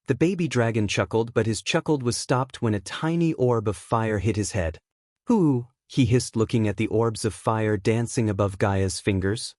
The baby dragon chuckled, but his chuckle was stopped when a tiny orb of fire hit his head. He hissed, looking at the orbs of fire dancing above Gaia's fingers.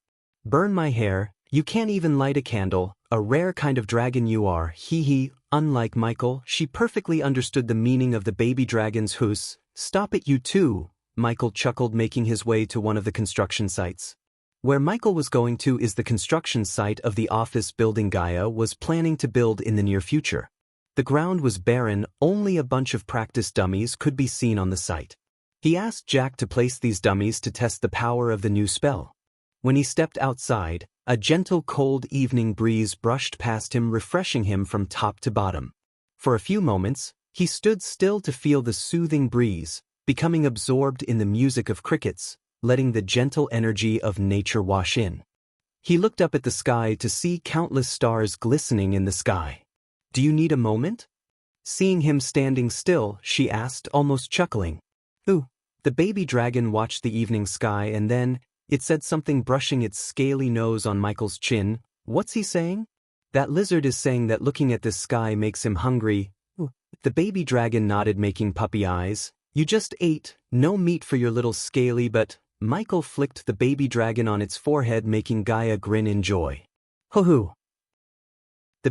Burn my hair, you can't even light a candle, a rare kind of dragon you are, hee. Unlike Michael, she perfectly understood the meaning of the baby dragon's hoos. Stop it, you too, Michael chuckled, making his way to one of the construction sites. Where Michael was going to is the construction site of the office building Gaia was planning to build in the near future. The ground was barren, only a bunch of practice dummies could be seen on the site. He asked Jack to place these dummies to test the power of the new spell. When he stepped outside, a gentle cold evening breeze brushed past him, refreshing him from top to bottom. For a few moments, he stood still to feel the soothing breeze, becoming absorbed in the music of crickets, letting the gentle energy of nature wash in. He looked up at the sky to see countless stars glistening in the sky. Do you need a moment? Seeing him standing still, she asked, almost chuckling. The baby dragon watched the evening sky, and then it said something, brushing its scaly nose on Michael's chin. What's he saying? That lizard is saying that looking at this sky makes him hungry. The baby dragon nodded, making puppy eyes. You just ate no meat for your little scaly butt. Michael flicked the baby dragon on its forehead, making Gaia grin in joy. The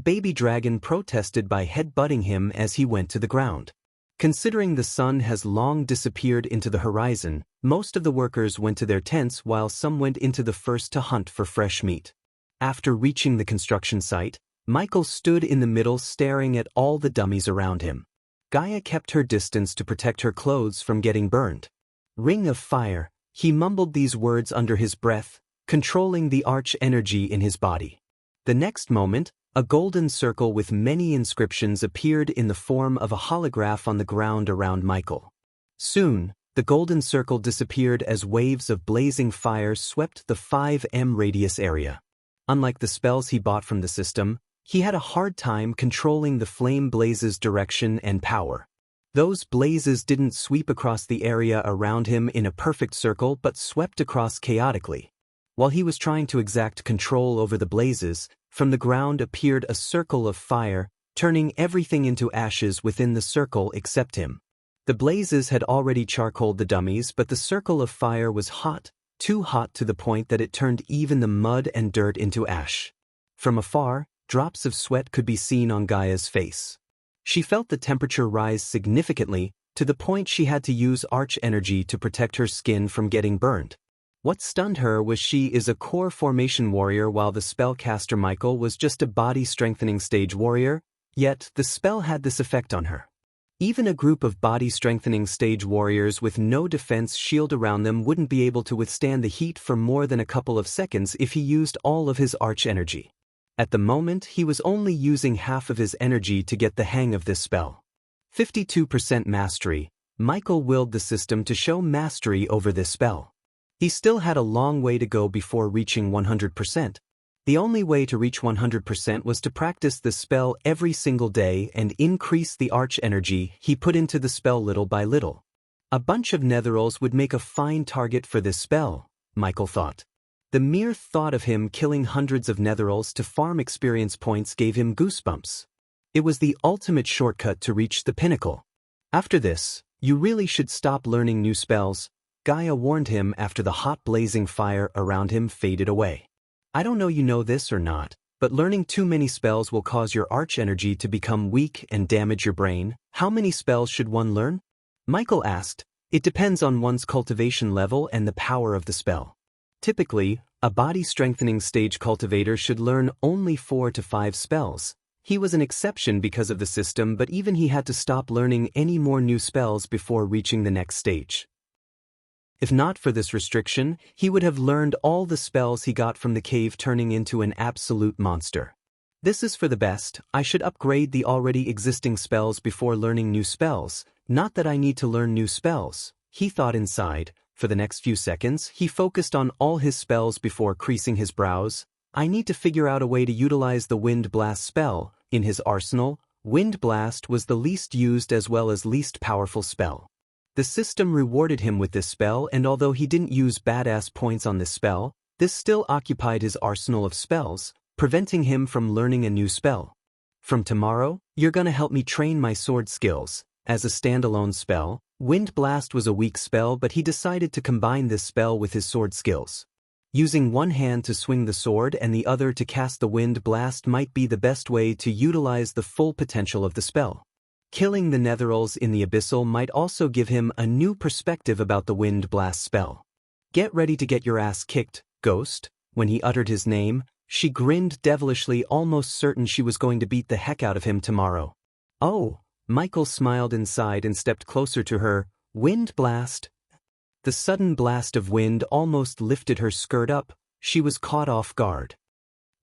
baby dragon protested by head-butting him as he went to the ground. Considering the sun has long disappeared into the horizon, most of the workers went to their tents while some went into the first to hunt for fresh meat. After reaching the construction site, Michael stood in the middle, staring at all the dummies around him. Gaia kept her distance to protect her clothes from getting burned. Ring of fire, he mumbled these words under his breath, controlling the arch energy in his body. The next moment, a golden circle with many inscriptions appeared in the form of a holograph on the ground around Michael. Soon, the golden circle disappeared as waves of blazing fire swept the 5m radius area. Unlike the spells he bought from the system, he had a hard time controlling the flame blazes' direction and power. Those blazes didn't sweep across the area around him in a perfect circle but swept across chaotically. While he was trying to exact control over the blazes, from the ground appeared a circle of fire, turning everything into ashes within the circle except him. The blazes had already charcoaled the dummies, but the circle of fire was hot, too hot to the point that it turned even the mud and dirt into ash. From afar, drops of sweat could be seen on Gaia's face. She felt the temperature rise significantly, to the point she had to use arch energy to protect her skin from getting burned. What stunned her was she is a core formation warrior while the spellcaster Michael was just a body-strengthening stage warrior, yet the spell had this effect on her. Even a group of body-strengthening stage warriors with no defense shield around them wouldn't be able to withstand the heat for more than a couple of seconds if he used all of his arch energy. At the moment, he was only using half of his energy to get the hang of this spell. 52% mastery. Michael willed the system to show mastery over this spell. He still had a long way to go before reaching 100%. The only way to reach 100% was to practice the spell every single day and increase the arch energy he put into the spell little by little. A bunch of netherals would make a fine target for this spell, Michael thought. The mere thought of him killing hundreds of netherals to farm experience points gave him goosebumps. It was the ultimate shortcut to reach the pinnacle. After this, you really should stop learning new spells, Gaia warned him after the hot blazing fire around him faded away. I don't know you know this or not, but learning too many spells will cause your arch energy to become weak and damage your brain. How many spells should one learn? Michael asked. It depends on one's cultivation level and the power of the spell. Typically, a body-strengthening stage cultivator should learn only 4 to 5 spells. He was an exception because of the system, but even he had to stop learning any more new spells before reaching the next stage. If not for this restriction, he would have learned all the spells he got from the cave, turning into an absolute monster. This is for the best. I should upgrade the already existing spells before learning new spells. Not that I need to learn new spells, he thought inside. For the next few seconds, he focused on all his spells before creasing his brows. I need to figure out a way to utilize the Wind Blast spell. In his arsenal, Wind Blast was the least used as well as least powerful spell. The system rewarded him with this spell, and although he didn't use badass points on this spell, this still occupied his arsenal of spells, preventing him from learning a new spell. From tomorrow, you're gonna help me train my sword skills. As a standalone spell, Wind Blast was a weak spell, but he decided to combine this spell with his sword skills. Using one hand to swing the sword and the other to cast the Wind Blast might be the best way to utilize the full potential of the spell. Killing the Netherals in the Abyssal might also give him a new perspective about the Wind Blast spell. Get ready to get your ass kicked, Ghost. When he uttered his name, she grinned devilishly, almost certain she was going to beat the heck out of him tomorrow. Oh, Michael smiled inside and stepped closer to her. Wind Blast. The sudden blast of wind almost lifted her skirt up. She was caught off guard.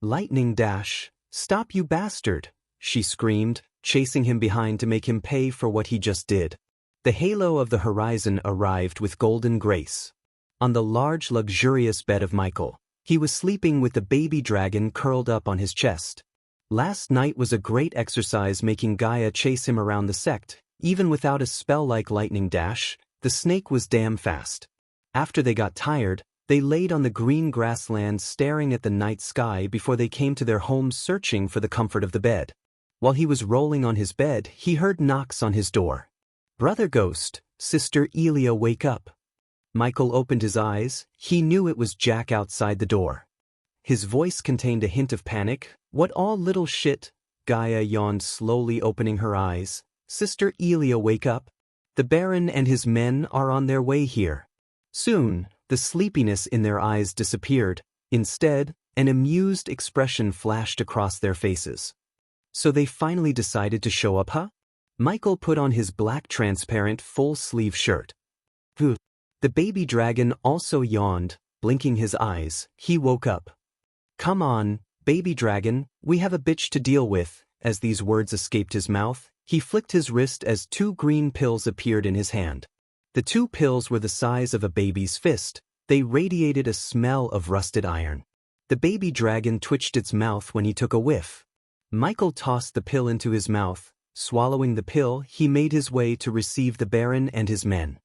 Lightning Dash. Stop, you bastard, she screamed, chasing him behind to make him pay for what he just did. The halo of the horizon arrived with golden grace. On the large, luxurious bed of Michael, he was sleeping with the baby dragon curled up on his chest. Last night was a great exercise making Gaia chase him around the sect. Even without a spell like Lightning Dash, the snake was damn fast. After they got tired, they laid on the green grassland staring at the night sky before they came to their homes, searching for the comfort of the bed. While he was rolling on his bed, he heard knocks on his door. Brother Ghost, Sister Elia, wake up. Michael opened his eyes. He knew it was Jack outside the door. His voice contained a hint of panic. What all little shit? Gaia yawned, slowly opening her eyes. Sister Elia, wake up. The Baron and his men are on their way here. Soon, the sleepiness in their eyes disappeared. Instead, an amused expression flashed across their faces. So they finally decided to show up, huh? Michael put on his black transparent full-sleeve shirt. The baby dragon also yawned, blinking his eyes. He woke up. Come on, baby dragon, we have a bitch to deal with. As these words escaped his mouth, he flicked his wrist as 2 green pills appeared in his hand. The 2 pills were the size of a baby's fist. They radiated a smell of rusted iron. The baby dragon twitched its mouth when he took a whiff. Michael tossed the pill into his mouth. Swallowing the pill, he made his way to receive the Baron and his men.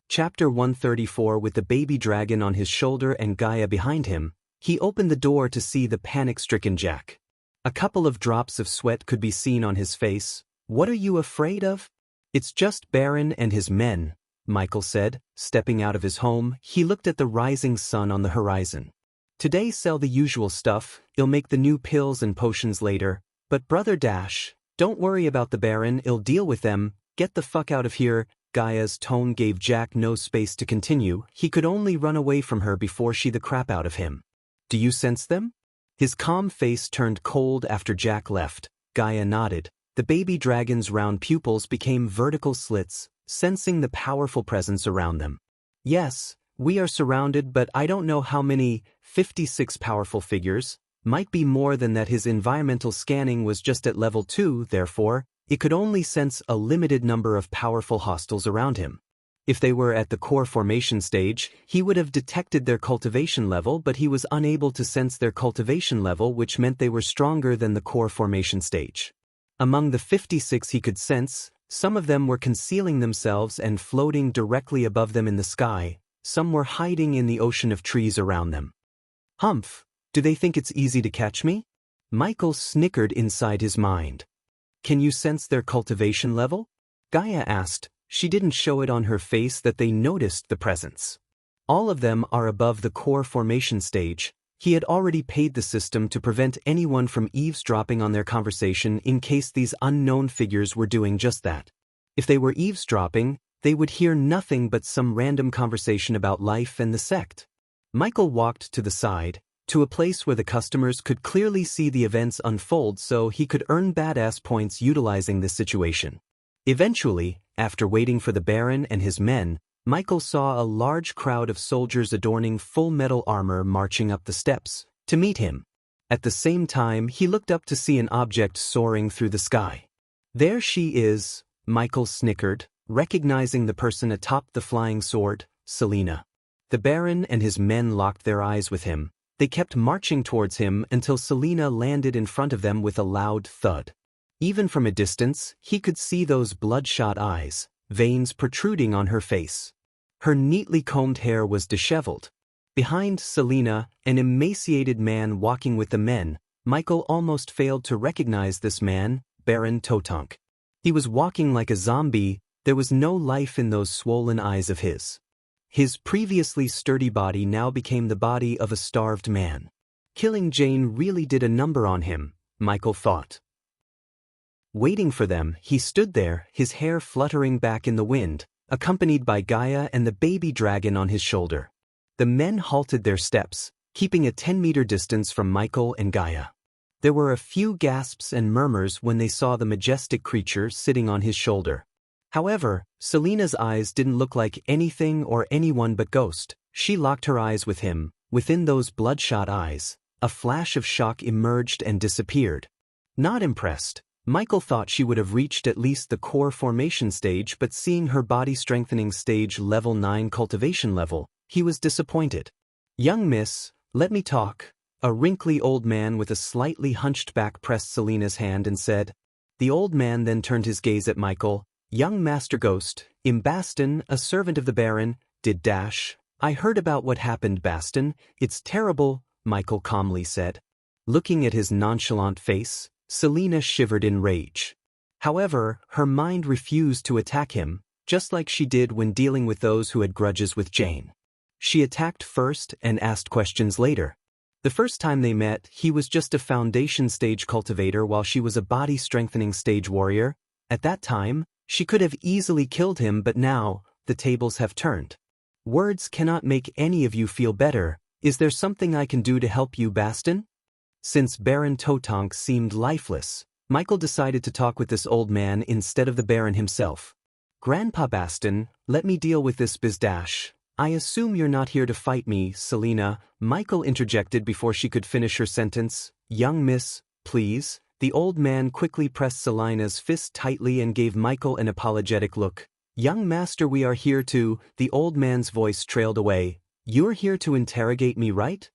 Chapter 134. With the baby dragon on his shoulder and Gaia behind him, he opened the door to see the panic-stricken Jack. A couple of drops of sweat could be seen on his face. What are you afraid of? It's just Baron and his men, Michael said. Stepping out of his home, he looked at the rising sun on the horizon. Today sell the usual stuff, he'll make the new pills and potions later. But Brother Dash, don't worry about the Baron, he'll deal with them. Get the fuck out of here. Gaia's tone gave Jack no space to continue. He could only run away from her before she the crap out of him. Do you sense them? His calm face turned cold after Jack left. Gaia nodded. The baby dragon's round pupils became vertical slits, sensing the powerful presence around them. Yes, we are surrounded, but I don't know how many. 56 powerful figures. Might be more than that. His environmental scanning was just at level 2, therefore, it could only sense a limited number of powerful hostiles around him. If they were at the core formation stage, he would have detected their cultivation level, but he was unable to sense their cultivation level, which meant they were stronger than the core formation stage. Among the 56 he could sense, some of them were concealing themselves and floating directly above them in the sky. Some were hiding in the ocean of trees around them. Humph, do they think it's easy to catch me? Michael snickered inside his mind. Can you sense their cultivation level? Gaia asked. She didn't show it on her face that they noticed the presence. All of them are above the core formation stage. He had already paid the system to prevent anyone from eavesdropping on their conversation in case these unknown figures were doing just that. If they were eavesdropping, they would hear nothing but some random conversation about life and the sect. Michael walked to the side, to a place where the customers could clearly see the events unfold so he could earn badass points utilizing this situation. Eventually, after waiting for the Baron and his men, Michael saw a large crowd of soldiers adorning full metal armor marching up the steps to meet him. At the same time, he looked up to see an object soaring through the sky. There she is, Michael snickered, recognizing the person atop the flying sword, Selena. The Baron and his men locked their eyes with him. They kept marching towards him until Selena landed in front of them with a loud thud. Even from a distance, he could see those bloodshot eyes, veins protruding on her face. Her neatly combed hair was disheveled. Behind Selena, an emaciated man walking with the men, Michael almost failed to recognize this man, Baron Totonk. He was walking like a zombie. There was no life in those swollen eyes of his. His previously sturdy body now became the body of a starved man. Killing Jane really did a number on him, Michael thought. Waiting for them, he stood there, his hair fluttering back in the wind, accompanied by Gaia and the baby dragon on his shoulder. The men halted their steps, keeping a 10-meter distance from Michael and Gaia. There were a few gasps and murmurs when they saw the majestic creature sitting on his shoulder. However, Selena's eyes didn't look like anything or anyone but Ghost. She locked her eyes with him. Within those bloodshot eyes, a flash of shock emerged and disappeared. Not impressed, Michael thought she would have reached at least the core formation stage, but seeing her body strengthening stage level 9 cultivation level, he was disappointed. "Young miss, let me talk." A wrinkly old man with a slightly hunched back pressed Selena's hand and said. The old man then turned his gaze at Michael. "Young Master Ghost, Baston, a servant of the Baron, did dash. I heard about what happened, Baston. It's terrible," Michael calmly said. Looking at his nonchalant face, Selena shivered in rage. However, her mind refused to attack him, just like she did when dealing with those who had grudges with Jane. She attacked first and asked questions later. The first time they met, he was just a foundation stage cultivator while she was a body strengthening stage warrior. At that time, she could have easily killed him, but now, the tables have turned. "Words cannot make any of you feel better. Is there something I can do to help you, Baston?" Since Baron Totonk seemed lifeless, Michael decided to talk with this old man instead of the Baron himself. "Grandpa Baston, let me deal with this bizdash. I assume you're not here to fight me, Selena," Michael interjected before she could finish her sentence. "Young miss, please." The old man quickly pressed Selena's fist tightly and gave Michael an apologetic look. "Young master, we are here to..." The old man's voice trailed away. "You're here to interrogate me, right?"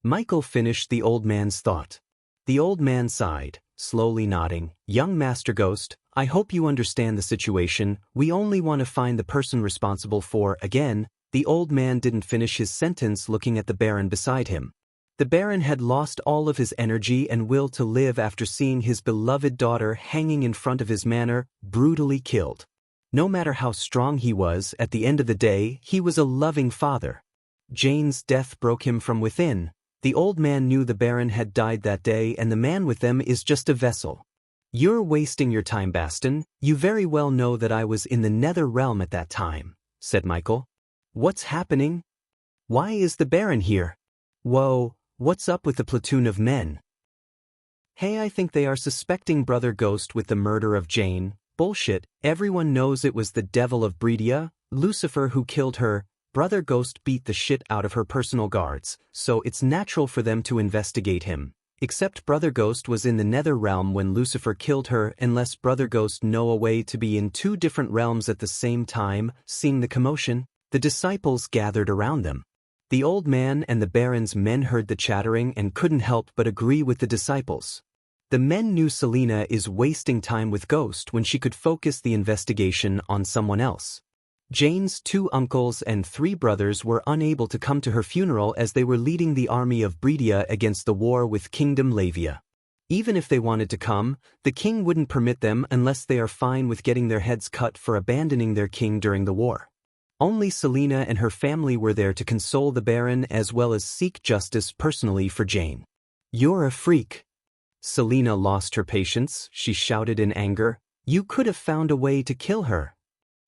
Michael finished the old man's thought. The old man sighed, slowly nodding. "Young Master Ghost, I hope you understand the situation. We only want to find the person responsible for..." Again, the old man didn't finish his sentence, looking at the Baron beside him. The Baron had lost all of his energy and will to live after seeing his beloved daughter hanging in front of his manor, brutally killed. No matter how strong he was, at the end of the day, he was a loving father. Jane's death broke him from within. The old man knew the Baron had died that day, and the man with them is just a vessel. "You're wasting your time, Baston. You very well know that I was in the Nether Realm at that time," said Michael. "What's happening? Why is the Baron here? Whoa, what's up with the platoon of men?" "Hey, I think they are suspecting Brother Ghost with the murder of Jane." "Bullshit, everyone knows it was the devil of Breedia, Lucifer, who killed her. Brother Ghost beat the shit out of her personal guards, so it's natural for them to investigate him. Except Brother Ghost was in the Nether Realm when Lucifer killed her, unless Brother Ghost know a way to be in two different realms at the same time." Seeing the commotion, the disciples gathered around them. The old man and the Baron's men heard the chattering and couldn't help but agree with the disciples. The men knew Selena is wasting time with Ghost when she could focus the investigation on someone else. Jane's 2 uncles and 3 brothers were unable to come to her funeral as they were leading the army of Breedia against the war with Kingdom Lavia. Even if they wanted to come, the king wouldn't permit them unless they are fine with getting their heads cut for abandoning their king during the war. Only Selena and her family were there to console the Baron as well as seek justice personally for Jane. "You're a freak." Selena lost her patience. She shouted in anger, "You could have found a way to kill her."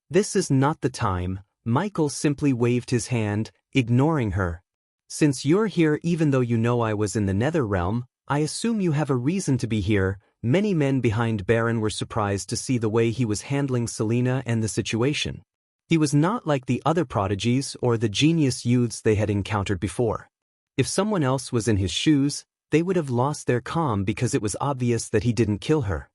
"This is not the time." Michael simply waved his hand, ignoring her. "Since you're here even though you know I was in the Nether Realm, I assume you have a reason to be here." Many men behind Baron were surprised to see the way he was handling Selena and the situation. He was not like the other prodigies or the genius youths they had encountered before. If someone else was in his shoes, they would have lost their calm because it was obvious that he didn't kill her.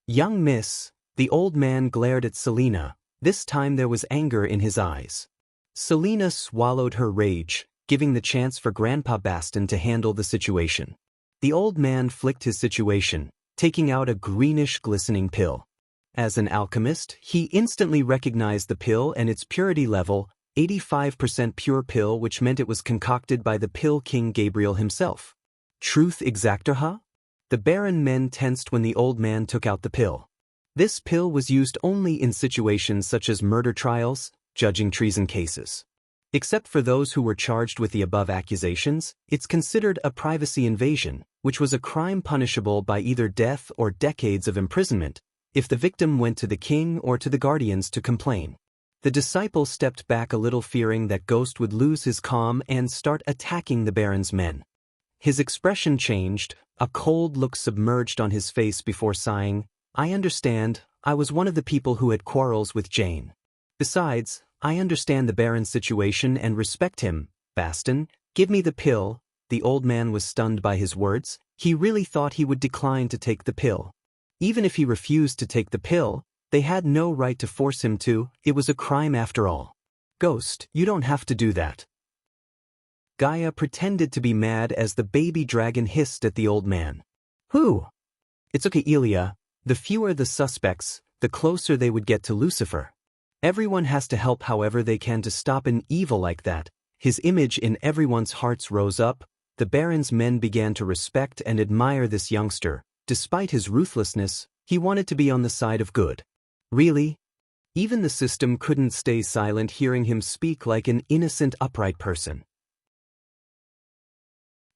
"Young miss," the old man glared at Selena. This time there was anger in his eyes. Selena swallowed her rage, giving the chance for Grandpa Baston to handle the situation. The old man flicked his situation, taking out a greenish glistening pill. As an alchemist, he instantly recognized the pill and its purity level, 85% pure pill, which meant it was concocted by the Pill King Gabriel himself. Truth exactor? The Baron men tensed when the old man took out the pill. This pill was used only in situations such as murder trials, judging treason cases. Except for those who were charged with the above accusations, it's considered a privacy invasion, which was a crime punishable by either death or decades of imprisonment, if the victim went to the king or to the guardians to complain. The disciple stepped back a little, fearing that Ghost would lose his calm and start attacking the Baron's men. His expression changed, a cold look submerged on his face before sighing, "I understand, I was one of the people who had quarrels with Jane. Besides, I understand the Baron's situation and respect him. Baston, give me the pill." The old man was stunned by his words. He really thought he would decline to take the pill. Even if he refused to take the pill, they had no right to force him to. It was a crime after all. "Ghost, you don't have to do that." Gaia pretended to be mad as the baby dragon hissed at the old man. "Who?" "It's okay, Ilya. The fewer the suspects, the closer they would get to Lucifer. Everyone has to help however they can to stop an evil like that." His image in everyone's hearts rose up. The Baron's men began to respect and admire this youngster. Despite his ruthlessness, he wanted to be on the side of good. Really? Even the system couldn't stay silent hearing him speak like an innocent, upright person.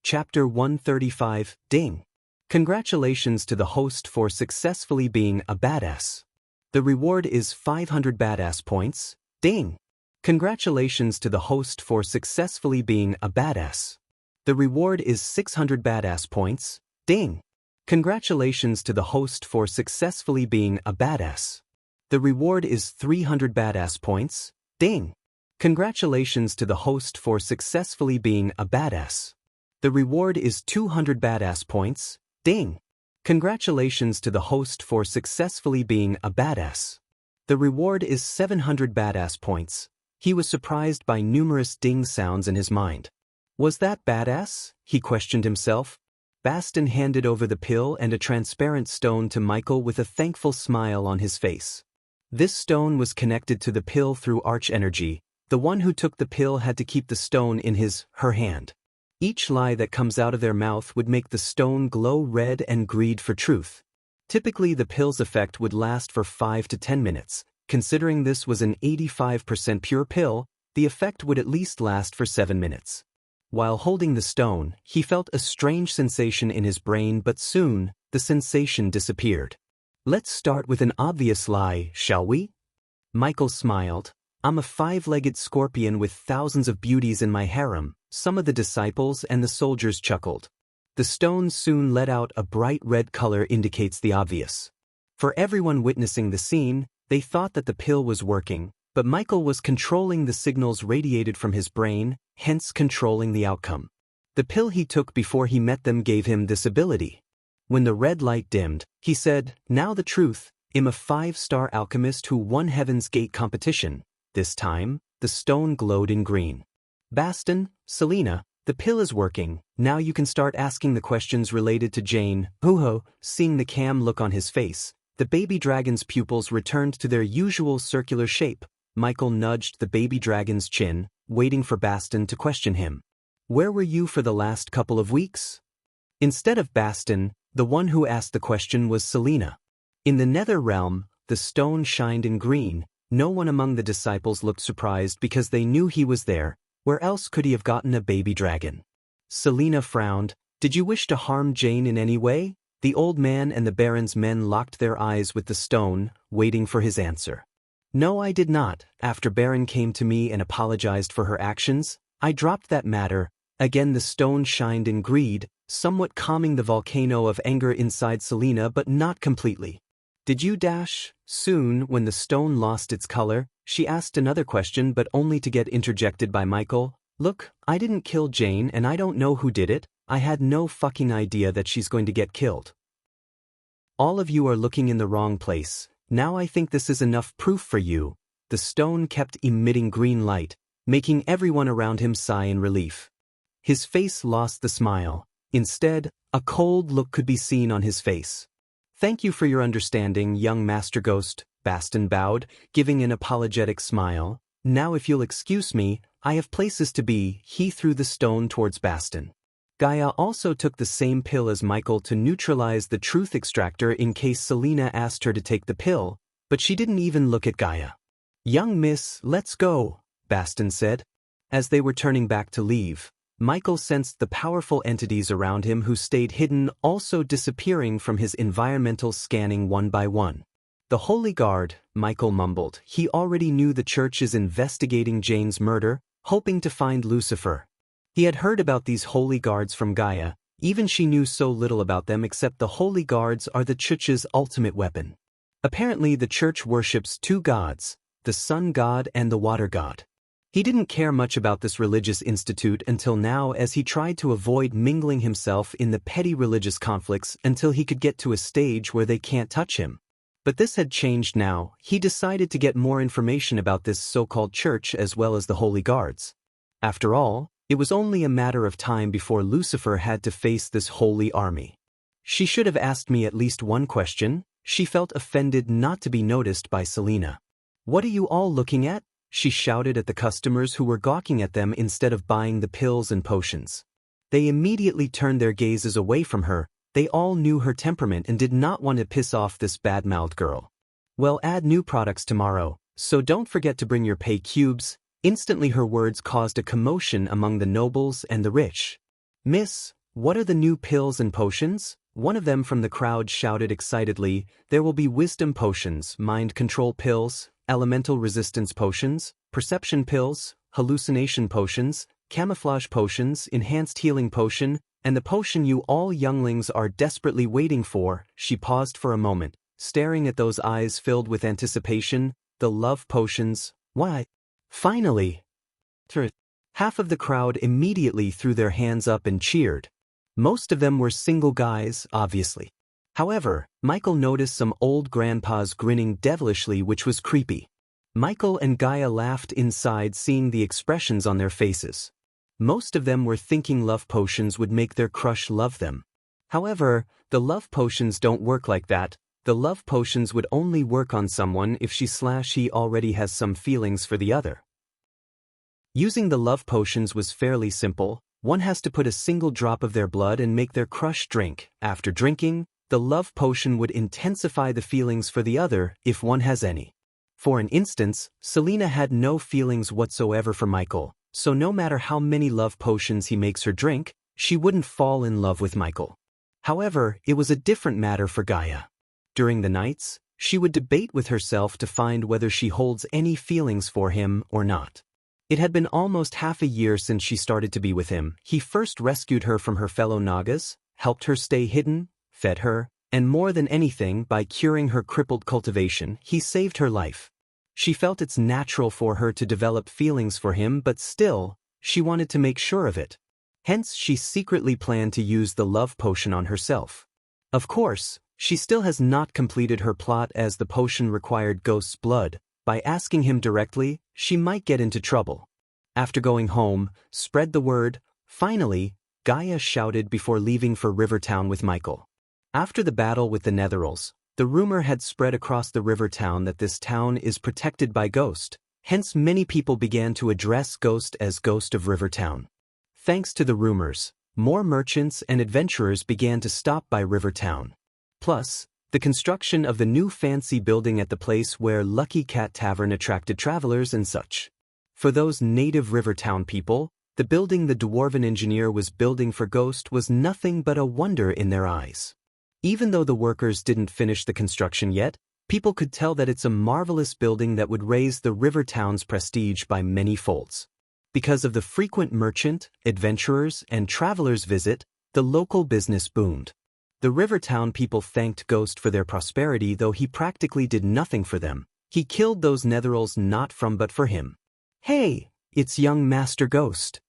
Chapter 135, Ding. Congratulations to the host for successfully being a badass. The reward is 500 badass points. Ding. Congratulations to the host for successfully being a badass. The reward is 600 badass points. Ding. Congratulations to the host for successfully being a badass. The reward is 300 badass points. Ding. Congratulations to the host for successfully being a badass. The reward is 200 badass points. Ding. Congratulations to the host for successfully being a badass. The reward is 700 badass points. He was surprised by numerous ding sounds in his mind. Was that badass? He questioned himself. Baston handed over the pill and a transparent stone to Michael with a thankful smile on his face. This stone was connected to the pill through arch energy. The one who took the pill had to keep the stone in her hand. Each lie that comes out of their mouth would make the stone glow red and greed for truth. Typically the pill's effect would last for 5 to 10 minutes. Considering this was an 85% pure pill, the effect would at least last for 7 minutes. While holding the stone, he felt a strange sensation in his brain, but soon, the sensation disappeared. "Let's start with an obvious lie, shall we?" Michael smiled. "I'm a 5-legged scorpion with thousands of beauties in my harem." Some of the disciples and the soldiers chuckled. The stone soon let out a bright red color, indicates the obvious. For everyone witnessing the scene, they thought that the pill was working, but Michael was controlling the signals radiated from his brain, hence controlling the outcome. The pill he took before he met them gave him this ability. When the red light dimmed, he said, "Now the truth, I'm a 5-star alchemist who won Heaven's Gate competition." This time, the stone glowed in green. "Baston, Selena, the pill is working. Now you can start asking the questions related to Jane." Hoo-ho, seeing the calm look on his face, the baby dragon's pupils returned to their usual circular shape. Michael nudged the baby dragon's chin, waiting for Baston to question him. "Where were you for the last couple of weeks?" Instead of Baston, the one who asked the question was Selena. In the Nether Realm, the stone shined in green, No one among the disciples looked surprised because they knew he was there. Where else could he have gotten a baby dragon? Selina frowned. Did you wish to harm Jane in any way? The old man and the Baron's men locked their eyes with the stone, waiting for his answer. No, I did not. After Baron came to me and apologized for her actions, I dropped that matter. Again the stone shined in greed, somewhat calming the volcano of anger inside Selina but not completely. Did you dash? Soon, when the stone lost its color, she asked another question but only to get interjected by Michael. Look, I didn't kill Jane and I don't know who did it. I had no fucking idea that she's going to get killed. All of you are looking in the wrong place. Now I think this is enough proof for you. The stone kept emitting green light, making everyone around him sigh in relief. His face lost the smile. Instead, a cold look could be seen on his face. Thank you for your understanding, young Master Ghost, Baston bowed, giving an apologetic smile. Now if you'll excuse me, I have places to be. He threw the stone towards Baston. Gaia also took the same pill as Michael to neutralize the truth extractor in case Selina asked her to take the pill, but she didn't even look at Gaia. Young miss, let's go, Baston said. As they were turning back to leave, Michael sensed the powerful entities around him who stayed hidden also disappearing from his environmental scanning one by one. The Holy Guard, Michael mumbled. He already knew the church is investigating Jane's murder, hoping to find Lucifer. He had heard about these Holy Guards from Gaia, even she knew so little about them except the Holy Guards are the church's ultimate weapon. Apparently the church worships two gods, the sun god and the water god. He didn't care much about this religious institute until now as he tried to avoid mingling himself in the petty religious conflicts until he could get to a stage where they can't touch him. But this had changed now. He decided to get more information about this so-called church as well as the Holy Guards. After all, it was only a matter of time before Lucifer had to face this holy army. She should have asked me at least one question. She felt offended not to be noticed by Selina. What are you all looking at? She shouted at the customers who were gawking at them instead of buying the pills and potions. They immediately turned their gazes away from her. They all knew her temperament and did not want to piss off this bad-mouthed girl. Well, add new products tomorrow, so don't forget to bring your pay cubes. Instantly her words caused a commotion among the nobles and the rich. Miss, what are the new pills and potions? One of them from the crowd shouted excitedly. There will be wisdom potions, mind control pills, elemental resistance potions, perception pills, hallucination potions, camouflage potions, enhanced healing potion, and the potion you all younglings are desperately waiting for. She paused for a moment, staring at those eyes filled with anticipation. The love potions. Why? Finally! Half of the crowd immediately threw their hands up and cheered. Most of them were single guys, obviously. However, Michael noticed some old grandpas grinning devilishly, which was creepy. Michael and Gaia laughed inside seeing the expressions on their faces. Most of them were thinking love potions would make their crush love them. However, the love potions don't work like that. The love potions would only work on someone if she/he already has some feelings for the other. Using the love potions was fairly simple. One has to put a single drop of their blood and make their crush drink. After drinking, the love potion would intensify the feelings for the other if one has any. For an instance, Selina had no feelings whatsoever for Michael, so no matter how many love potions he makes her drink, she wouldn't fall in love with Michael. However, it was a different matter for Gaia. During the nights, she would debate with herself to find whether she holds any feelings for him or not. It had been almost half a year since she started to be with him. He first rescued her from her fellow Nagas, helped her stay hidden, fed her, and more than anything, by curing her crippled cultivation, he saved her life. She felt it's natural for her to develop feelings for him, but still, she wanted to make sure of it. Hence, she secretly planned to use the love potion on herself. Of course, she still has not completed her plot as the potion required Ghost's blood. By asking him directly, she might get into trouble. After going home, spread the word. Finally, Gaia shouted before leaving for Rivertown with Michael. After the battle with the Netherals, the rumor had spread across the river town that this town is protected by Ghost. Hence many people began to address Ghost as Ghost of Rivertown. Thanks to the rumors, more merchants and adventurers began to stop by Rivertown. Plus, The construction of the new fancy building at the place where Lucky Cat Tavern attracted travelers and such. For those native river town people, the building the dwarven engineer was building for Ghost was nothing but a wonder in their eyes. Even though the workers didn't finish the construction yet, people could tell that it's a marvelous building that would raise the river town's prestige by many folds. Because of the frequent merchant, adventurers, and travelers' visit, the local business boomed. The river town people thanked Ghost for their prosperity, though he practically did nothing for them. He killed those netherals not from but for him. Hey, it's young Master Ghost.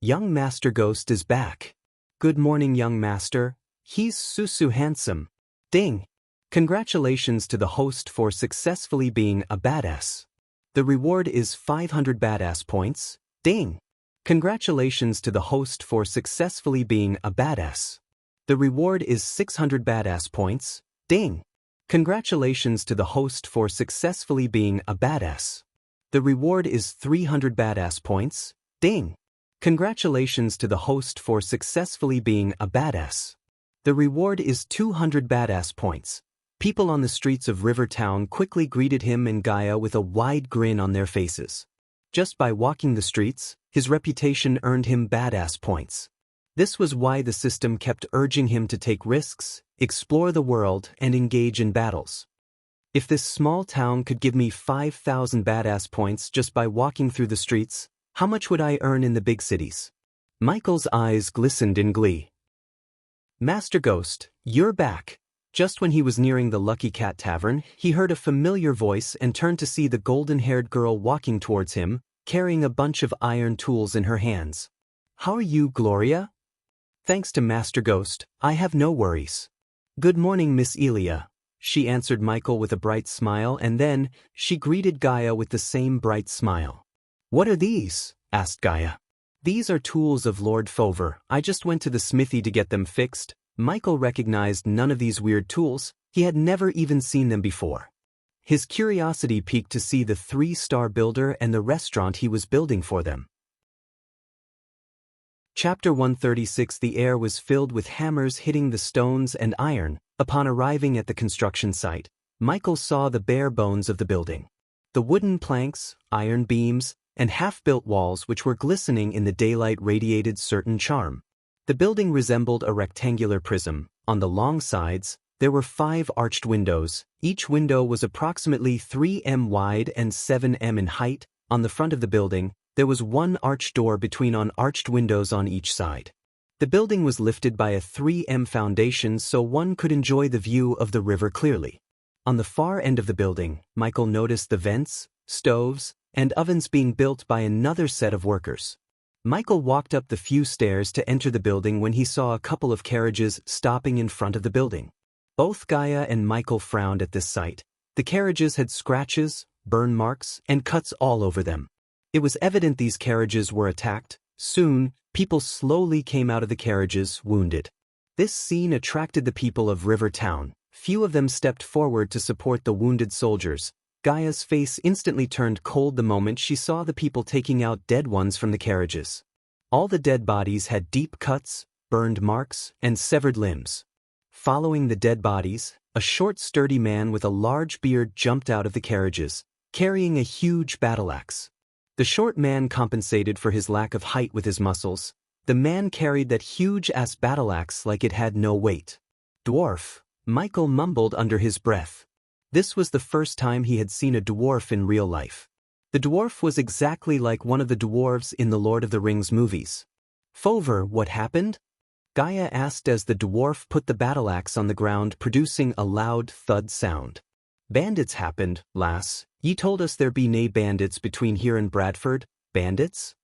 Young Master Ghost is back. Good morning, young master. He's so handsome. Ding. Congratulations to the host for successfully being a badass. The reward is 500 badass points. Ding. Congratulations to the host for successfully being a badass. The reward is 600 badass points. Ding. Congratulations to the host for successfully being a badass. The reward is 300 badass points. Ding. Congratulations to the host for successfully being a badass. The reward is 200 badass points. People on the streets of River Town quickly greeted him and Gaia with a wide grin on their faces. Just by walking the streets, his reputation earned him badass points. This was why the system kept urging him to take risks, explore the world, and engage in battles. If this small town could give me 5,000 badass points just by walking through the streets, how much would I earn in the big cities? Michael's eyes glistened in glee. Master Ghost, you're back. Just when he was nearing the Lucky Cat Tavern, he heard a familiar voice and turned to see the golden-haired girl walking towards him, carrying a bunch of iron tools in her hands. How are you, Gloria? Thanks to Master Ghost, I have no worries. Good morning, Miss Elia. She answered Michael with a bright smile, and then she greeted Gaia with the same bright smile. What are these? Asked Gaia. These are tools of Lord Fover. I just went to the smithy to get them fixed. Michael recognized none of these weird tools. He had never even seen them before. His curiosity piqued to see the 3-star builder and the restaurant he was building for them. Chapter 136. The air was filled with hammers hitting the stones and iron. Upon arriving at the construction site, Michael saw the bare bones of the building. The wooden planks, iron beams, and half-built walls which were glistening in the daylight radiated certain charm. The building resembled a rectangular prism. On the long sides, there were 5 arched windows. Each window was approximately 3 m wide and 7 m in height. On the front of the building, there was 1 arched door between arched windows on each side. The building was lifted by a 3 m foundation so one could enjoy the view of the river clearly. On the far end of the building, Michael noticed the vents, stoves, and ovens being built by another set of workers. Michael walked up the few stairs to enter the building when he saw a couple of carriages stopping in front of the building. Both Gaia and Michael frowned at this sight. The carriages had scratches, burn marks, and cuts all over them. It was evident these carriages were attacked. Soon, people slowly came out of the carriages, wounded. This scene attracted the people of River Town. Few of them stepped forward to support the wounded soldiers. Gaia's face instantly turned cold the moment she saw the people taking out dead ones from the carriages. All the dead bodies had deep cuts, burned marks, and severed limbs. Following the dead bodies, a short, sturdy man with a large beard jumped out of the carriages, carrying a huge battle axe. The short man compensated for his lack of height with his muscles. The man carried that huge-ass battle axe like it had no weight. Dwarf, Michael mumbled under his breath. This was the first time he had seen a dwarf in real life. The dwarf was exactly like one of the dwarves in the Lord of the Rings movies. Fover, what happened? Gaia asked as the dwarf put the battle axe on the ground, producing a loud thud sound. Bandits happened, lass. Ye told us there be nae bandits between here and Bradford. Bandits?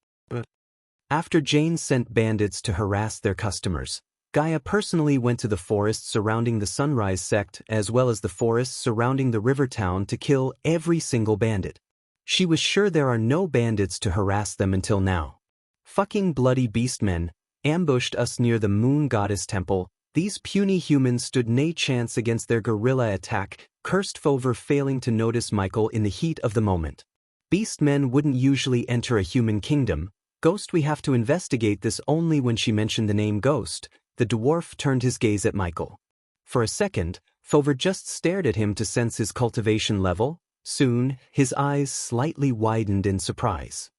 After Jane sent bandits to harass their customers, Gaia personally went to the forests surrounding the Sunrise sect as well as the forests surrounding the river town to kill every single bandit. She was sure there are no bandits to harass them until now. Fucking bloody beastmen ambushed us near the moon goddess temple. These puny humans stood nae chance against their guerrilla attack, cursed Fover, failing to notice Michael in the heat of the moment. Beastmen wouldn't usually enter a human kingdom. Ghost, we have to investigate this. Only when she mentioned the name Ghost, the dwarf turned his gaze at Michael. For a second, Fover just stared at him to sense his cultivation level. Soon, his eyes slightly widened in surprise.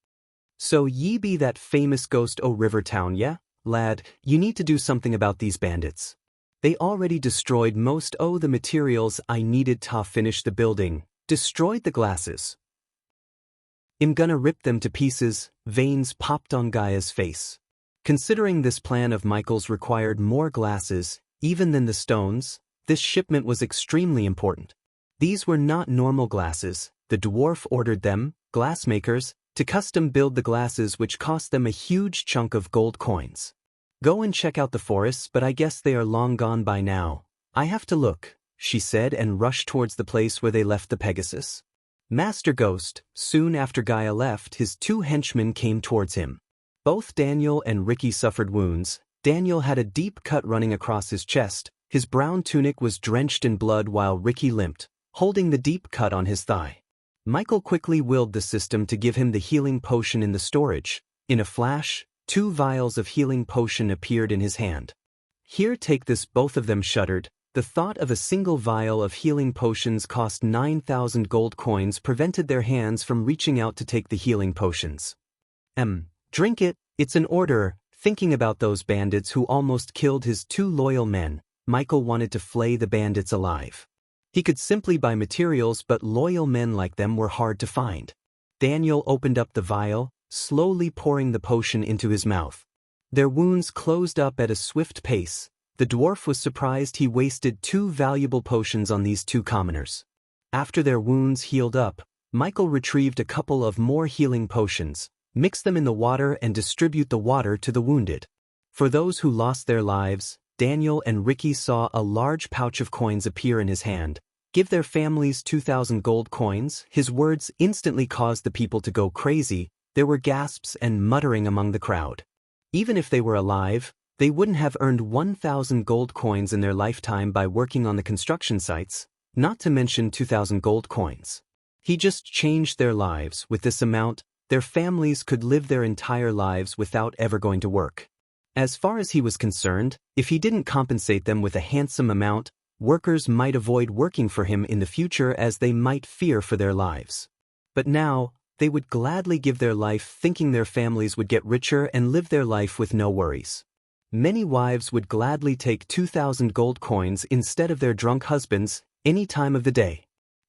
So ye be that famous ghost o' River Town, yeah? Lad, you need to do something about these bandits. They already destroyed most o' the materials I needed to finish the building, destroyed the glasses. I'm gonna rip them to pieces. Veins popped on Gaia's face. Considering this plan of Michael's required more glasses, even than the stones, this shipment was extremely important. These were not normal glasses. The dwarf ordered them, glassmakers, to custom build the glasses, which cost them a huge chunk of gold coins. Go and check out the forests, but I guess they are long gone by now. I have to look, she said, and rushed towards the place where they left the Pegasus. Master Ghost, soon after Gaia left, his two henchmen came towards him. Both Daniel and Ricky suffered wounds. Daniel had a deep cut running across his chest. His brown tunic was drenched in blood while Ricky limped, holding the deep cut on his thigh. Michael quickly willed the system to give him the healing potion in the storage. In a flash, 2 vials of healing potion appeared in his hand. Here, take this. Both of them shuddered. The thought of a single vial of healing potions cost 9,000 gold coins prevented their hands from reaching out to take the healing potions. Drink it, it's an order. Thinking about those bandits who almost killed his 2 loyal men, Michael wanted to flay the bandits alive. He could simply buy materials, but loyal men like them were hard to find. Daniel opened up the vial, slowly pouring the potion into his mouth. Their wounds closed up at a swift pace. The dwarf was surprised he wasted 2 valuable potions on these 2 commoners. After their wounds healed up, Michael retrieved a couple of more healing potions, mix them in the water and distribute the water to the wounded. For those who lost their lives, Daniel and Ricky saw a large pouch of coins appear in his hand. Give their families 2,000 gold coins. His words instantly caused the people to go crazy. There were gasps and muttering among the crowd. Even if they were alive, they wouldn't have earned 1,000 gold coins in their lifetime by working on the construction sites, not to mention 2,000 gold coins. He just changed their lives. With this amount, their families could live their entire lives without ever going to work. As far as he was concerned, if he didn't compensate them with a handsome amount, workers might avoid working for him in the future as they might fear for their lives. But now, they would gladly give their life thinking their families would get richer and live their life with no worries. Many wives would gladly take 2,000 gold coins instead of their drunk husbands any time of the day.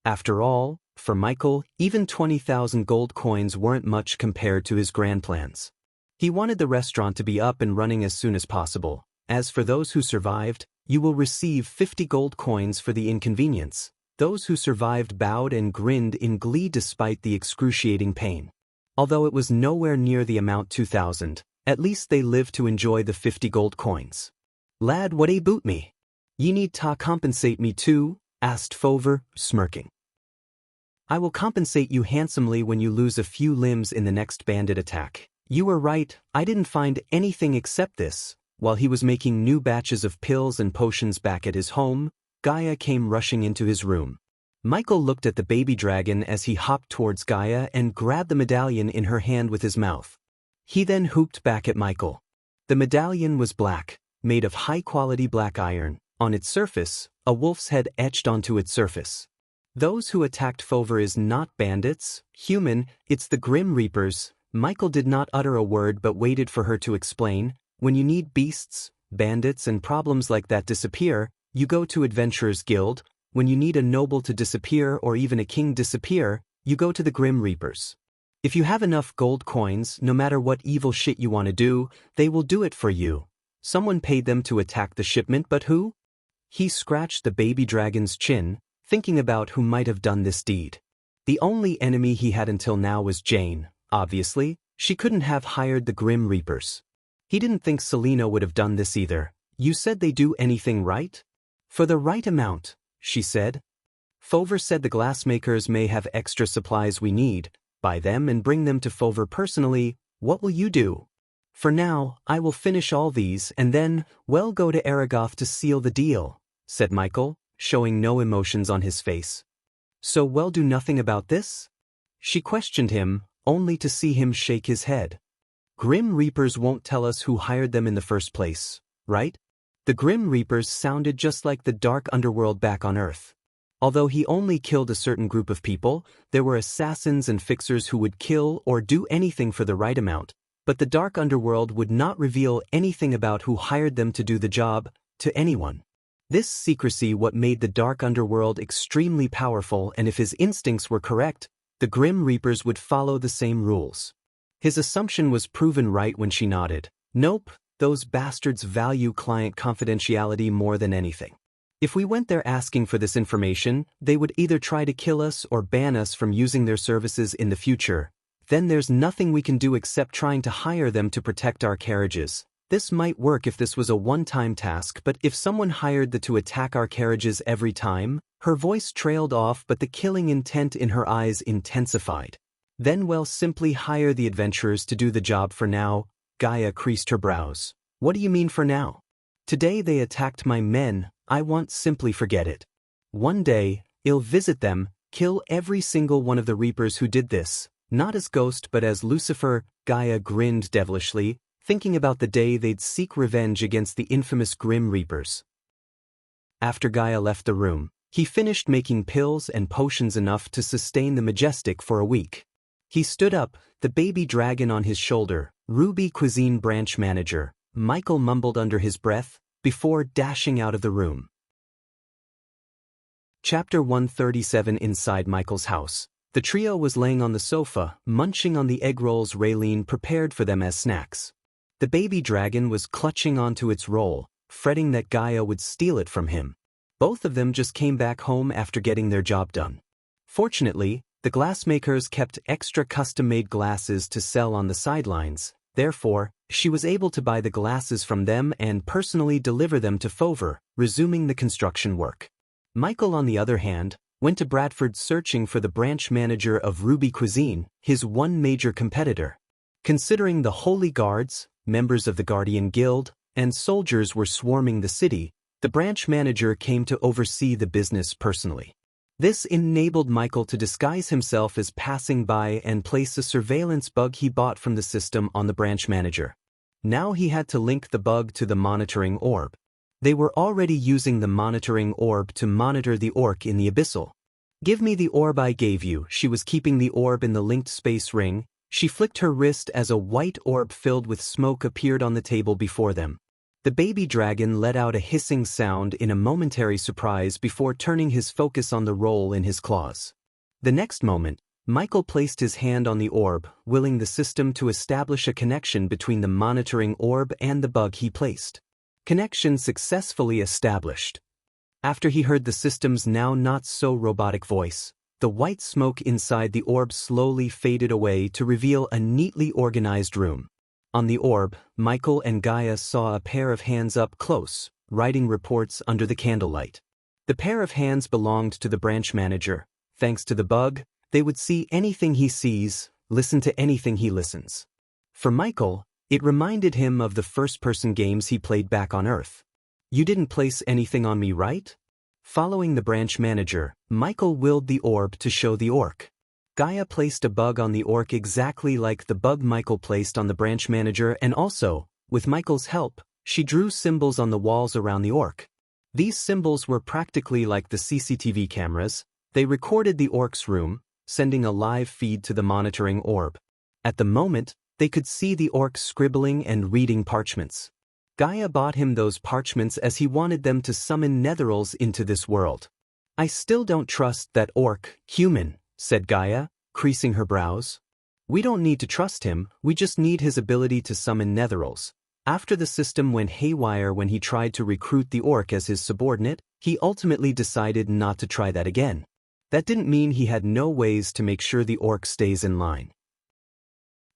After all, for Michael, even 20,000 gold coins weren't much compared to his grand plans. He wanted the restaurant to be up and running as soon as possible. As for those who survived, you will receive 50 gold coins for the inconvenience. Those who survived bowed and grinned in glee despite the excruciating pain. Although it was nowhere near the amount 2,000, at least they lived to enjoy the 50 gold coins. Lad, what a boot me? Ye need ta compensate me too? Asked Fover, smirking. I will compensate you handsomely when you lose a few limbs in the next bandit attack. You were right, I didn't find anything except this. While he was making new batches of pills and potions back at his home, Gaia came rushing into his room. Michael looked at the baby dragon as he hopped towards Gaia and grabbed the medallion in her hand with his mouth. He then whooped back at Michael. The medallion was black, made of high-quality black iron. On its surface, a wolf's head etched onto its surface. Those who attacked Fover is not bandits, human, it's the Grim Reapers. Michael did not utter a word but waited for her to explain. When you need beasts, bandits and problems like that disappear, you go to Adventurers Guild. When you need a noble to disappear or even a king disappear, you go to the Grim Reapers. If you have enough gold coins, no matter what evil shit you want to do, they will do it for you. Someone paid them to attack the shipment, but who? He scratched the baby dragon's chin, thinking about who might have done this deed. The only enemy he had until now was Jane. Obviously, she couldn't have hired the Grim Reapers. He didn't think Selena would have done this either. You said they do anything right? For the right amount, she said. Fover said the glassmakers may have extra supplies we need. Buy them and bring them to Fover personally. What will you do? For now, I will finish all these and then, well, go to Aragoth to seal the deal, said Michael, showing no emotions on his face. So well, do nothing about this? She questioned him, only to see him shake his head. Grim Reapers won't tell us who hired them in the first place, right? The Grim Reapers sounded just like the dark underworld back on Earth. Although he only killed a certain group of people, there were assassins and fixers who would kill or do anything for the right amount, but the dark underworld would not reveal anything about who hired them to do the job to anyone. This secrecy what made the dark underworld extremely powerful, and if his instincts were correct, the Grim Reapers would follow the same rules. His assumption was proven right when she nodded. Nope, those bastards value client confidentiality more than anything. If we went there asking for this information, they would either try to kill us or ban us from using their services in the future. Then there's nothing we can do except trying to hire them to protect our carriages. This might work if this was a one-time task, but if someone hired them to attack our carriages every time, her voice trailed off but the killing intent in her eyes intensified. Then we'll simply hire the adventurers to do the job for now. Gaia creased her brows. What do you mean for now? Today they attacked my men, I won't simply forget it. One day, I'll visit them, kill every single one of the Reapers who did this, not as Ghost but as Lucifer. Gaia grinned devilishly, thinking about the day they'd seek revenge against the infamous Grim Reapers. After Gaia left the room, he finished making pills and potions enough to sustain the Majestic for a week. He stood up, the baby dragon on his shoulder. Ruby Cuisine branch manager, Michael mumbled under his breath, before dashing out of the room. Chapter 137. Inside Michael's house, the trio was laying on the sofa, munching on the egg rolls Raylene prepared for them as snacks. The baby dragon was clutching onto its roll, fretting that Gaia would steal it from him. Both of them just came back home after getting their job done. Fortunately, the glassmakers kept extra custom-made glasses to sell on the sidelines. Therefore, she was able to buy the glasses from them and personally deliver them to Fover, resuming the construction work. Michael, on the other hand, went to Bradford searching for the branch manager of Ruby Cuisine, his one major competitor. Considering the Holy Guards, members of the Guardian Guild, and soldiers were swarming the city, the branch manager came to oversee the business personally. This enabled Michael to disguise himself as passing by and place a surveillance bug he bought from the system on the branch manager. Now he had to link the bug to the monitoring orb. They were already using the monitoring orb to monitor the orc in the abyssal. Give me the orb I gave you. She was keeping the orb in the linked space ring. She flicked her wrist as a white orb filled with smoke appeared on the table before them. The baby dragon let out a hissing sound in a momentary surprise before turning his focus on the roll in his claws. The next moment, Michael placed his hand on the orb, willing the system to establish a connection between the monitoring orb and the bug he placed. Connection successfully established. After he heard the system's now not-so-robotic voice, the white smoke inside the orb slowly faded away to reveal a neatly organized room. On the orb, Michael and Gaia saw a pair of hands up close, writing reports under the candlelight. The pair of hands belonged to the branch manager. Thanks to the bug, they would see anything he sees, listen to anything he listens. For Michael, it reminded him of the first-person games he played back on Earth. You didn't place anything on me, right? Following the branch manager, Michael willed the orb to show the orc. Gaia placed a bug on the orc exactly like the bug Michael placed on the branch manager, and also, with Michael's help, she drew symbols on the walls around the orc. These symbols were practically like the CCTV cameras. They recorded the orc's room, sending a live feed to the monitoring orb. At the moment, they could see the orc scribbling and reading parchments. Gaia bought him those parchments as he wanted them to summon netherals into this world. I still don't trust that orc, human, said Gaia, creasing her brows. We don't need to trust him, we just need his ability to summon netherals. After the system went haywire when he tried to recruit the orc as his subordinate, he ultimately decided not to try that again. That didn't mean he had no ways to make sure the orc stays in line.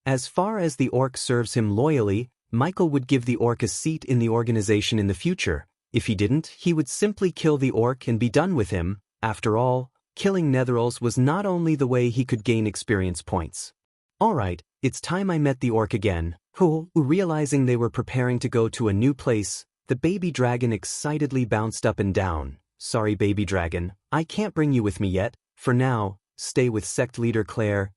As far as the orc serves him loyally, Michael would give the orc a seat in the organization in the future. If he didn't, he would simply kill the orc and be done with him. After all, killing netherals was not only the way he could gain experience points. Alright, it's time I met the orc again. Realizing they were preparing to go to a new place, the baby dragon excitedly bounced up and down. Sorry, baby dragon, I can't bring you with me yet. For now, stay with sect leader Claire.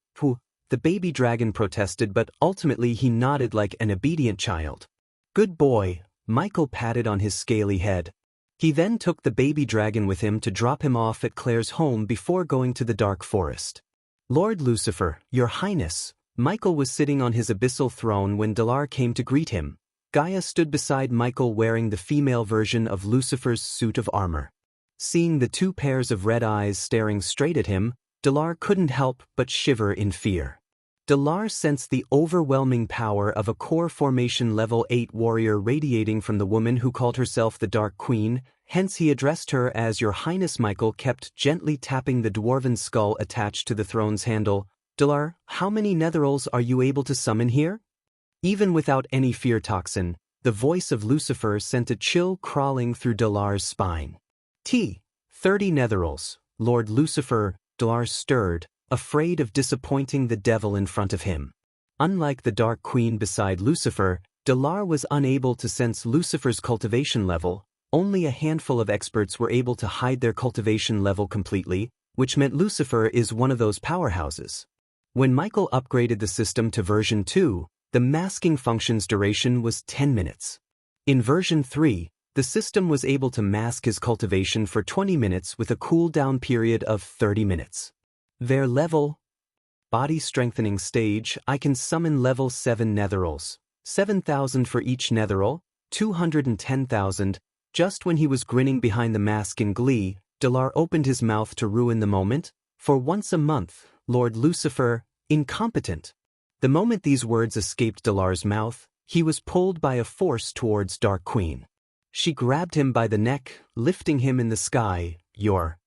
The baby dragon protested, but ultimately he nodded like an obedient child. Good boy, Michael patted on his scaly head. He then took the baby dragon with him to drop him off at Claire's home before going to the dark forest. Lord Lucifer, Your Highness. Michael was sitting on his abyssal throne when Dalar came to greet him. Gaia stood beside Michael wearing the female version of Lucifer's suit of armor. Seeing the two pairs of red eyes staring straight at him, Dalar couldn't help but shiver in fear. Dalar sensed the overwhelming power of a core formation level 8 warrior radiating from the woman who called herself the Dark Queen, hence he addressed her as Your Highness. Michael kept gently tapping the dwarven skull attached to the throne's handle. Dalar, how many netherals are you able to summon here? Even without any fear toxin, the voice of Lucifer sent a chill crawling through Dalar's spine. 30 netherals, Lord Lucifer. Dalar stirred, afraid of disappointing the devil in front of him. Unlike the Dark Queen beside Lucifer, Dalar was unable to sense Lucifer's cultivation level. Only a handful of experts were able to hide their cultivation level completely, which meant Lucifer is one of those powerhouses. When Michael upgraded the system to version 2, the masking function's duration was 10 minutes. In version 3, the system was able to mask his cultivation for 20 minutes with a cooldown period of 30 minutes. Their level body strengthening stage, I can summon level 7 netherals, 7,000 for each netheral, 210,000. Just when he was grinning behind the mask in glee, Dalar opened his mouth to ruin the moment. For once a month, Lord Lucifer, incompetent. The moment these words escaped Dalar's mouth, he was pulled by a force towards Dark Queen. She grabbed him by the neck, lifting him in the sky. Your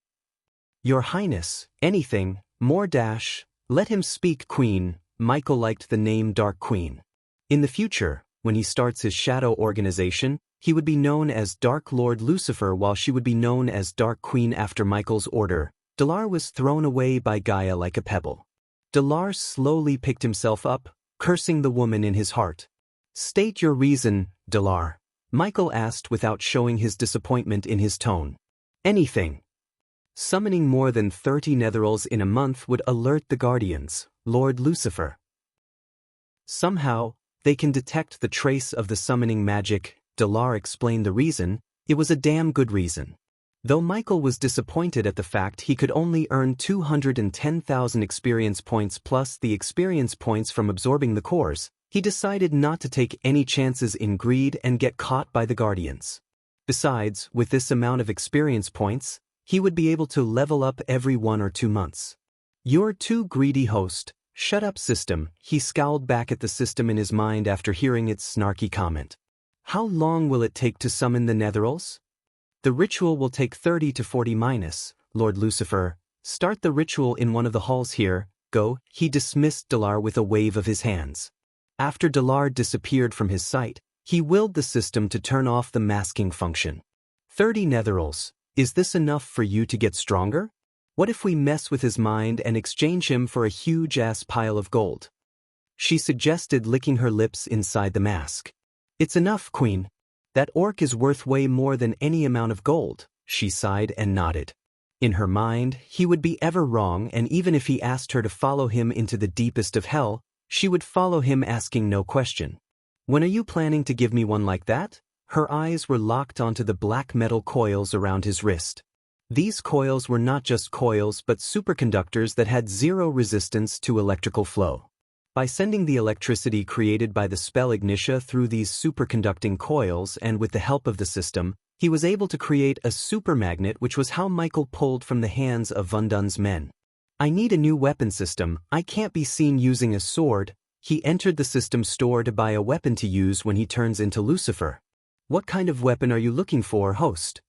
Highness, anything, more dash, let him speak. Queen. Michael liked the name Dark Queen. In the future, when he starts his shadow organization, he would be known as Dark Lord Lucifer while she would be known as Dark Queen after Michael's order. Dalar was thrown away by Gaia like a pebble. Dalar slowly picked himself up, cursing the woman in his heart. State your reason, Dalar. Michael asked without showing his disappointment in his tone. Anything. Summoning more than 30 netherals in a month would alert the Guardians, Lord Lucifer. Somehow, they can detect the trace of the summoning magic. Dalar explained the reason. It was a damn good reason. Though Michael was disappointed at the fact he could only earn 210,000 experience points plus the experience points from absorbing the cores, he decided not to take any chances in greed and get caught by the Guardians. Besides, with this amount of experience points, he would be able to level up every 1 or 2 months. You're too greedy, host. Shut up, system. He scowled back at the system in his mind after hearing its snarky comment. How long will it take to summon the netherals? The ritual will take 30 to 40 minutes, Lord Lucifer. Start the ritual in one of the halls here. Go. He dismissed Dalar with a wave of his hands. After Dalar disappeared from his sight, he willed the system to turn off the masking function. 30 netherals. Is this enough for you to get stronger? What if we mess with his mind and exchange him for a huge-ass pile of gold? She suggested, licking her lips inside the mask. It's enough, Queen. That orc is worth way more than any amount of gold, she sighed and nodded. In her mind, he would be ever wrong, and even if he asked her to follow him into the deepest of hell, she would follow him asking no question. When are you planning to give me one like that? Her eyes were locked onto the black metal coils around his wrist. These coils were not just coils but superconductors that had zero resistance to electrical flow. By sending the electricity created by the spell Ignitia through these superconducting coils and with the help of the system, he was able to create a supermagnet, which was how Michael pulled from the hands of Vundun's men. I need a new weapon system. I can't be seen using a sword. He entered the system store to buy a weapon to use when he turns into Lucifer. What kind of weapon are you looking for, host?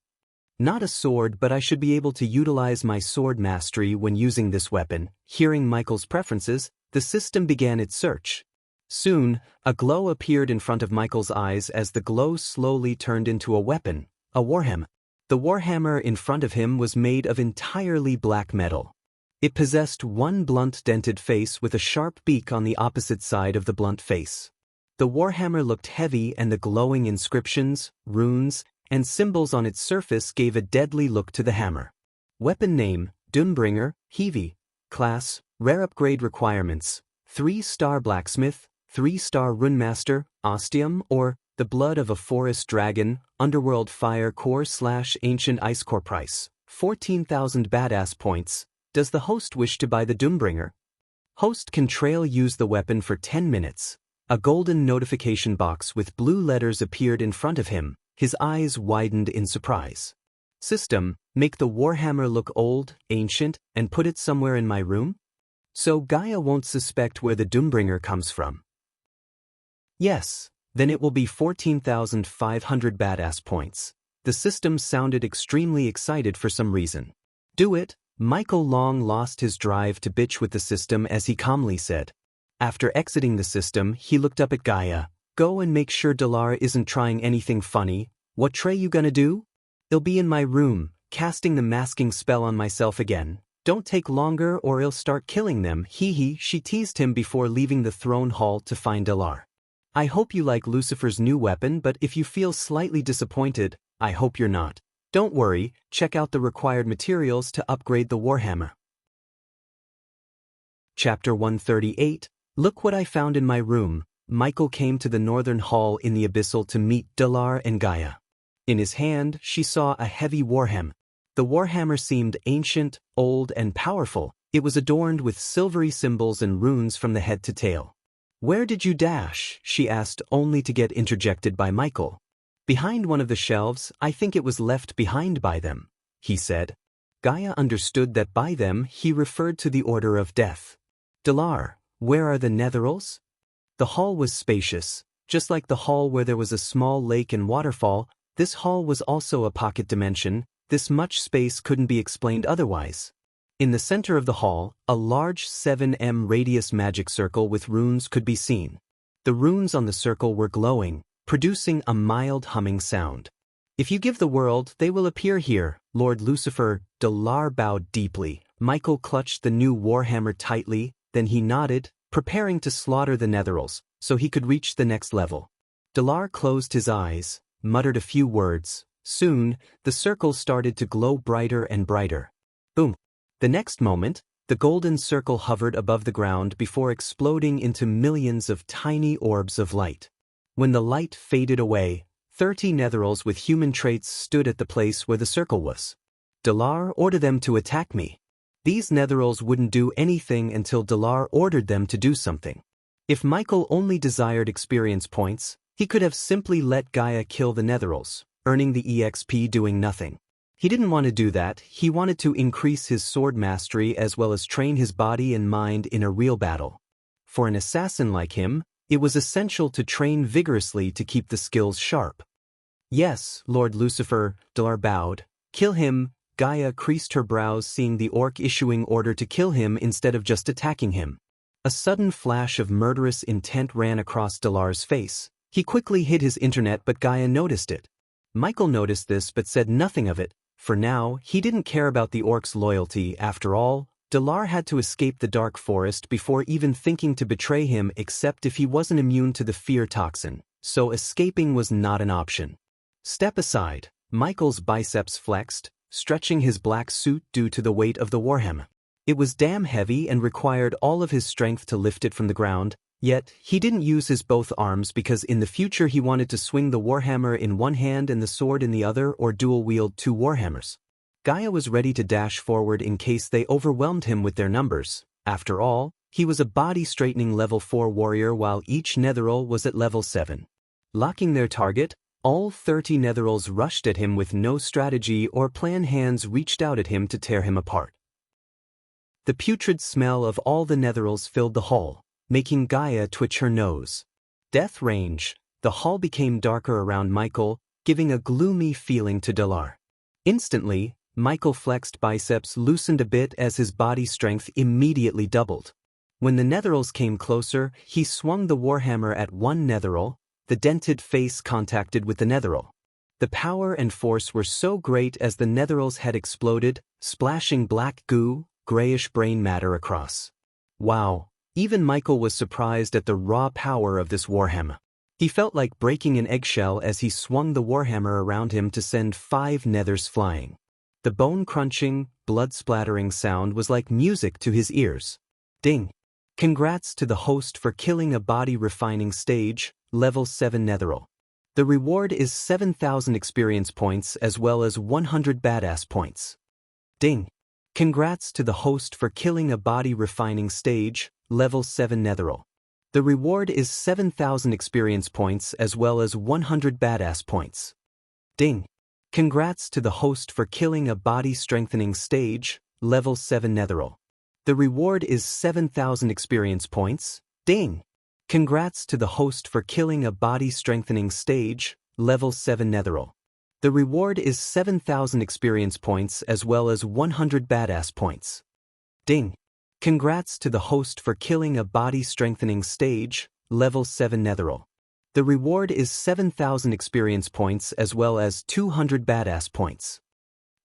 Not a sword, but I should be able to utilize my sword mastery when using this weapon. Hearing Michael's preferences, the system began its search. Soon, a glow appeared in front of Michael's eyes as the glow slowly turned into a weapon, a warhammer. The warhammer in front of him was made of entirely black metal. It possessed one blunt dented face with a sharp beak on the opposite side of the blunt face. The warhammer looked heavy, and the glowing inscriptions, runes, and symbols on its surface gave a deadly look to the hammer. Weapon name, Doombringer, Heavy. Class, Rare Upgrade Requirements, 3-star Blacksmith, 3-star Runemaster, Ostium, or the blood of a forest dragon, underworld fire core / ancient ice core price, 14,000 badass points. Does the host wish to buy the Doombringer? Host can trail use the weapon for 10 minutes. A golden notification box with blue letters appeared in front of him. His eyes widened in surprise. System, make the Warhammer look old, ancient, and put it somewhere in my room? So Gaia won't suspect where the Doombringer comes from. Yes, then it will be 14,500 badass points. The system sounded extremely excited for some reason. Do it. Michael long lost his drive to bitch with the system as he calmly said. After exiting the system, he looked up at Gaia. Go and make sure Dalar isn't trying anything funny. What tray you gonna do? It'll be in my room, casting the masking spell on myself again. Don't take longer or I'll start killing them, hee, she teased him before leaving the throne hall to find Dalar. I hope you like Lucifer's new weapon, but if you feel slightly disappointed, I hope you're not. Don't worry, check out the required materials to upgrade the Warhammer. Chapter 138, Look what I found in my room. Michael came to the northern hall in the Abyssal to meet Dalar and Gaia. In his hand, she saw a heavy warhammer. The warhammer seemed ancient, old, and powerful. It was adorned with silvery symbols and runes from the head to tail. Where did you dash? She asked, only to get interjected by Michael. Behind one of the shelves, I think it was left behind by them, he said. Gaia understood that by them he referred to the Order of Death. Dalar, where are the Netherals? The hall was spacious. Just like the hall where there was a small lake and waterfall, this hall was also a pocket dimension. This much space couldn't be explained otherwise. In the center of the hall, a large 7m radius magic circle with runes could be seen. The runes on the circle were glowing, producing a mild humming sound. If you give the world, they will appear here, Lord Lucifer. Dalar bowed deeply. Michael clutched the new warhammer tightly, then he nodded, preparing to slaughter the Netherals, so he could reach the next level. Dalar closed his eyes, muttered a few words. Soon, the circle started to glow brighter and brighter. Boom! The next moment, the golden circle hovered above the ground before exploding into millions of tiny orbs of light. When the light faded away, 30 Netherals with human traits stood at the place where the circle was. Dalar, order them to attack me. These Netherals wouldn't do anything until Dalar ordered them to do something. If Michael only desired experience points, he could have simply let Gaia kill the Netherals, earning the EXP doing nothing. He didn't want to do that. He wanted to increase his sword mastery as well as train his body and mind in a real battle. For an assassin like him, it was essential to train vigorously to keep the skills sharp. Yes, Lord Lucifer, Dalar bowed. Kill him. Gaia creased her brows seeing the orc issuing order to kill him instead of just attacking him. A sudden flash of murderous intent ran across Dalar's face. He quickly hid his internet, but Gaia noticed it. Michael noticed this but said nothing of it. For now, he didn't care about the orc's loyalty. After all, Dalar had to escape the dark forest before even thinking to betray him, except if he wasn't immune to the fear toxin, so escaping was not an option. Step aside. Michael's biceps flexed, stretching his black suit due to the weight of the warhammer. It was damn heavy and required all of his strength to lift it from the ground, yet he didn't use his both arms because in the future he wanted to swing the warhammer in one hand and the sword in the other, or dual-wield 2 warhammers. Gaia was ready to dash forward in case they overwhelmed him with their numbers. After all, he was a body-straightening level 4 warrior while each Netheral was at level 7. Locking their target, all 30 Netherals rushed at him with no strategy or plan. Hands reached out at him to tear him apart. The putrid smell of all the Netherals filled the hall, making Gaia twitch her nose. Death range. The hall became darker around Michael, giving a gloomy feeling to Dalar. Instantly, Michael flexed biceps loosened a bit as his body strength immediately doubled. When the Netherals came closer, he swung the warhammer at one Netheral. The dented face contacted with the Netheral. The power and force were so great as the Netheral's head exploded, splashing black goo, grayish brain matter across. Wow! Even Michael was surprised at the raw power of this warhammer. He felt like breaking an eggshell as he swung the warhammer around him to send 5 Nethers flying. The bone-crunching, blood-splattering sound was like music to his ears. Ding! Congrats to the host for killing a body-refining stage, level 7 Netheral. The reward is 7,000 experience points as well as 100 badass points. Ding! Congrats to the host for killing a body refining stage, level 7 netheril. The reward is 7,000 experience points as well as 100 badass points. Ding! Congrats to the host for killing a body strengthening stage, level 7 netheril. The reward is 7,000 experience points. Ding! Congrats to the host for killing a body strengthening stage, level 7 netheril. The reward is 7,000 experience points as well as 100 badass points. Ding! Congrats to the host for killing a body strengthening stage, level 7 netheril. The reward is 7,000 experience points as well as 200 badass points.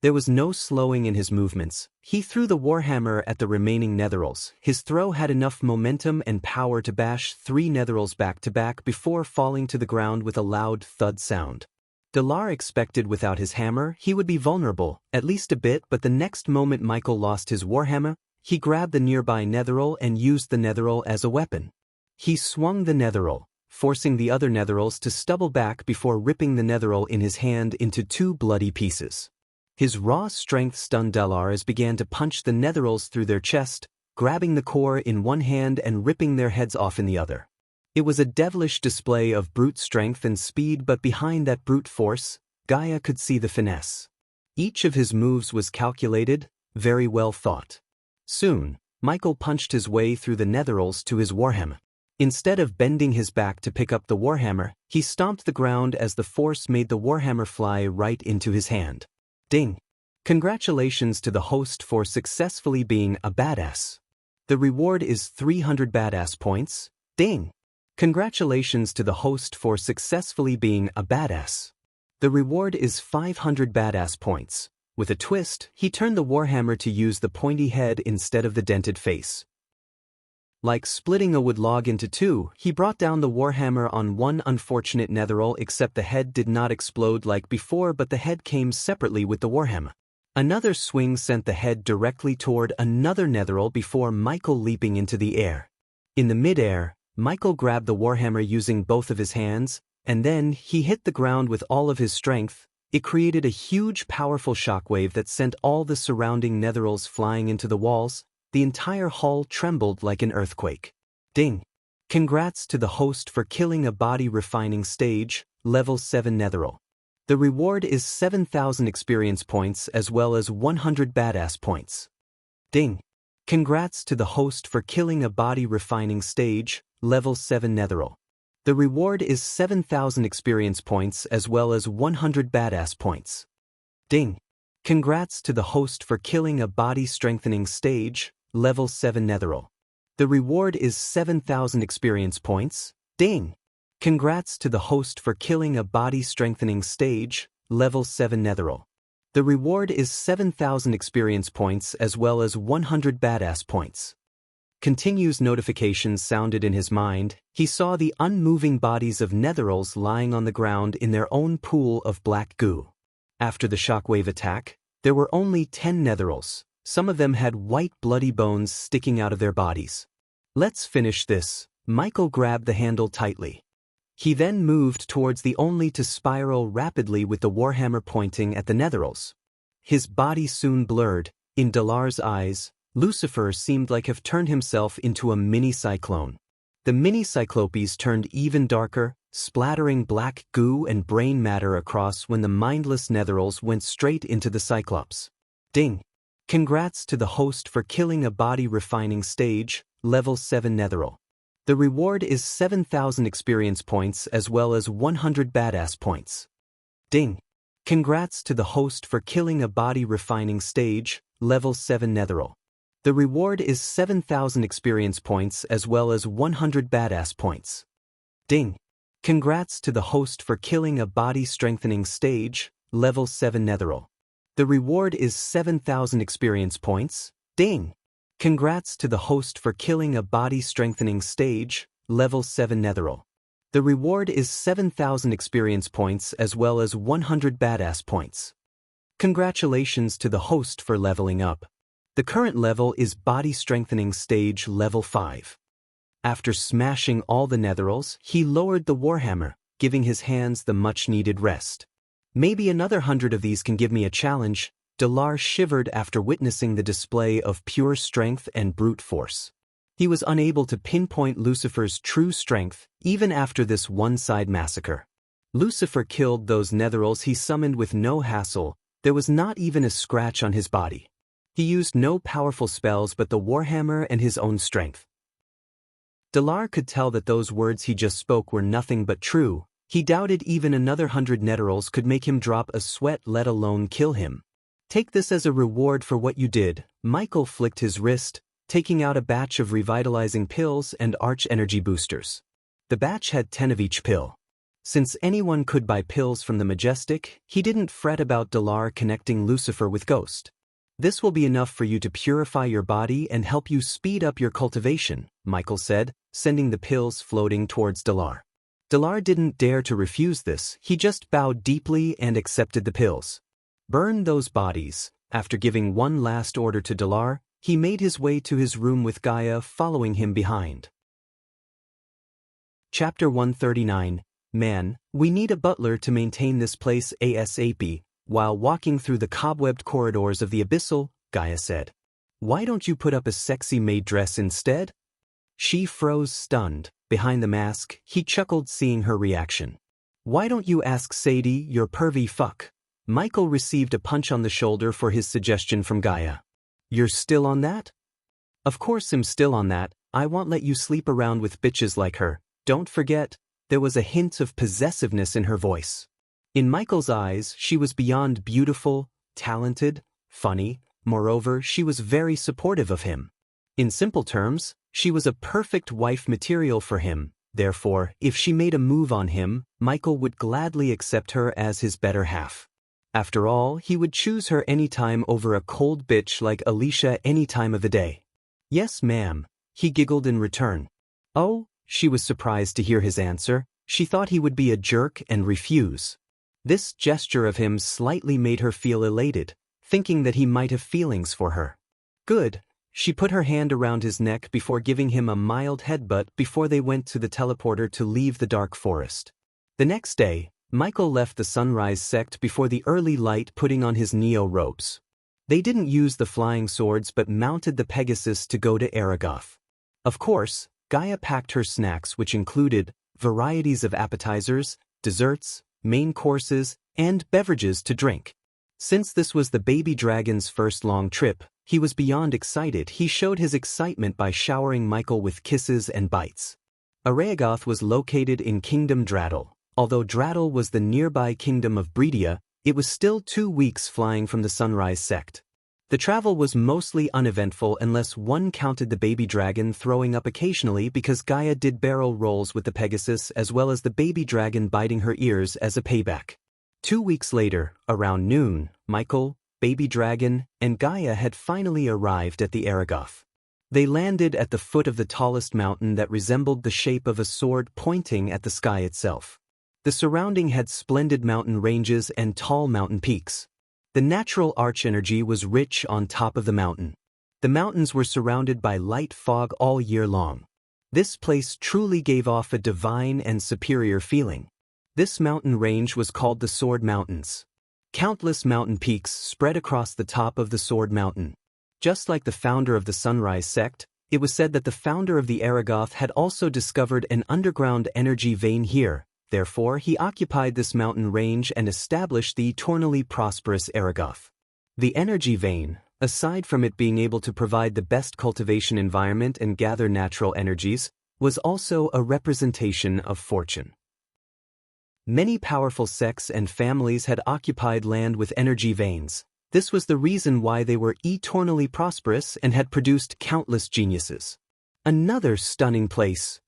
There was no slowing in his movements. He threw the warhammer at the remaining netherils. His throw had enough momentum and power to bash 3 netherils back to back before falling to the ground with a loud thud sound. Dalar expected without his hammer he would be vulnerable, at least a bit, but the next moment Michael lost his warhammer, he grabbed the nearby netheril and used the netheril as a weapon. He swung the netheril, forcing the other netherils to stumble back before ripping the netheril in his hand into 2 bloody pieces. His raw strength stunned Dalar as began to punch the netherils through their chest, grabbing the core in one hand and ripping their heads off in the other. It was a devilish display of brute strength and speed, but behind that brute force, Gaia could see the finesse. Each of his moves was calculated, very well thought. Soon, Michael punched his way through the netherils to his warhammer. Instead of bending his back to pick up the warhammer, he stomped the ground as the force made the warhammer fly right into his hand. Ding! Congratulations to the host for successfully being a badass. The reward is 300 badass points. Ding! Congratulations to the host for successfully being a badass. The reward is 500 badass points. With a twist, he turned the warhammer to use the pointy head instead of the dented face. Like splitting a wood log into 2, he brought down the warhammer on one unfortunate netheril, except the head did not explode like before, but the head came separately with the warhammer. Another swing sent the head directly toward another netheril before Michael leaping into the air. In the mid-air, Michael grabbed the warhammer using both of his hands, and then he hit the ground with all of his strength. It created a huge powerful shockwave that sent all the surrounding netherils flying into the walls. The entire hall trembled like an earthquake. Ding! Congrats to the host for killing a body refining stage, level 7 netheril. The reward is 7,000 experience points as well as 100 badass points. Ding! Congrats to the host for killing a body refining stage, level 7 netheril. The reward is 7,000 experience points as well as 100 badass points. Ding! Congrats to the host for killing a body strengthening stage, level 7 netheril. The reward is 7,000 experience points. Ding! Congrats to the host for killing a body strengthening stage, level 7 netheril. The reward is 7,000 experience points as well as 100 badass points. Continuous notifications sounded in his mind. He saw the unmoving bodies of netherils lying on the ground in their own pool of black goo. After the shockwave attack, there were only 10 netherils. Some of them had white bloody bones sticking out of their bodies. Let's finish this. Michael grabbed the handle tightly. He then moved towards the only to spiral rapidly with the warhammer pointing at the netherils. His body soon blurred. In Dalar's eyes, Lucifer seemed like have turned himself into a mini-cyclone. The mini-cyclopes turned even darker, splattering black goo and brain matter across when the mindless netherils went straight into the cyclops. Ding! Congrats to the host for killing a body refining stage, level 7 netheril. The reward is 7,000 experience points as well as 100 badass points. Ding! Congrats to the host for killing a body refining stage, level 7 netheril. The reward is 7,000 experience points as well as 100 badass points. Ding! Congrats to the host for killing a body strengthening stage, level 7 netheril. The reward is 7,000 experience points. Ding! Congrats to the host for killing a body strengthening stage, level 7 netheril. The reward is 7,000 experience points as well as 100 badass points. Congratulations to the host for leveling up. The current level is body strengthening stage level 5. After smashing all the netherils, he lowered the warhammer, giving his hands the much-needed rest. Maybe another 100 of these can give me a challenge. Dalar shivered after witnessing the display of pure strength and brute force. He was unable to pinpoint Lucifer's true strength, even after this one-side massacre. Lucifer killed those netherils he summoned with no hassle. There was not even a scratch on his body. He used no powerful spells but the warhammer and his own strength. Dalar could tell that those words he just spoke were nothing but true. He doubted even another 100 netherils could make him drop a sweat, let alone kill him. Take this as a reward for what you did. Michael flicked his wrist, taking out a batch of revitalizing pills and arch energy boosters. The batch had 10 of each pill. Since anyone could buy pills from the Majestic, he didn't fret about Dalar connecting Lucifer with Ghost. This will be enough for you to purify your body and help you speed up your cultivation, Michael said, sending the pills floating towards Dalar. Dalar didn't dare to refuse this. He just bowed deeply and accepted the pills. Burn those bodies. After giving one last order to Dalar, he made his way to his room with Gaia following him behind. Chapter 139. Man, we need a butler to maintain this place ASAP. While walking through the cobwebbed corridors of the Abyssal, Gaia said, "Why don't you put up a sexy maid dress instead?" She froze stunned. Behind the mask, he chuckled seeing her reaction. "Why don't you ask Sadie, your pervy fuck?" Michael received a punch on the shoulder for his suggestion from Gaia. "You're still on that?" "Of course I'm still on that. I won't let you sleep around with bitches like her. Don't forget." There was a hint of possessiveness in her voice. In Michael's eyes, she was beyond beautiful, talented, funny. Moreover, she was very supportive of him. In simple terms, she was a perfect wife material for him. Therefore, if she made a move on him, Michael would gladly accept her as his better half. After all, he would choose her any time over a cold bitch like Alicia any time of the day. "Yes, ma'am," he giggled in return. "Oh?" She was surprised to hear his answer. She thought he would be a jerk and refuse. This gesture of him slightly made her feel elated, thinking that he might have feelings for her. "Good." She put her hand around his neck before giving him a mild headbutt before they went to the teleporter to leave the dark forest. The next day, Michael left the Sunrise sect before the early light, putting on his Neo robes. They didn't use the flying swords but mounted the Pegasus to go to Aragoth. Of course, Gaia packed her snacks, which included varieties of appetizers, desserts, main courses, and beverages to drink. Since this was the baby dragon's first long trip, he was beyond excited. He showed his excitement by showering Michael with kisses and bites. Aragoth was located in Kingdom Draddle. Although Draddle was the nearby kingdom of Breedia, it was still 2 weeks flying from the Sunrise sect. The travel was mostly uneventful unless one counted the baby dragon throwing up occasionally because Gaia did barrel rolls with the Pegasus as well as the baby dragon biting her ears as a payback. 2 weeks later, around noon, Michael, baby dragon, and Gaia had finally arrived at the Aragoth. They landed at the foot of the tallest mountain that resembled the shape of a sword pointing at the sky itself. The surrounding had splendid mountain ranges and tall mountain peaks. The natural arch energy was rich on top of the mountain. The mountains were surrounded by light fog all year long. This place truly gave off a divine and superior feeling. This mountain range was called the Sword Mountains. Countless mountain peaks spread across the top of the Sword Mountain. Just like the founder of the Sunrise sect, it was said that the founder of the Aragoth had also discovered an underground energy vein here. Therefore, he occupied this mountain range and established the eternally prosperous Aragoth. The energy vein, aside from it being able to provide the best cultivation environment and gather natural energies, was also a representation of fortune. Many powerful sects and families had occupied land with energy veins. This was the reason why they were eternally prosperous and had produced countless geniuses. Another stunning place.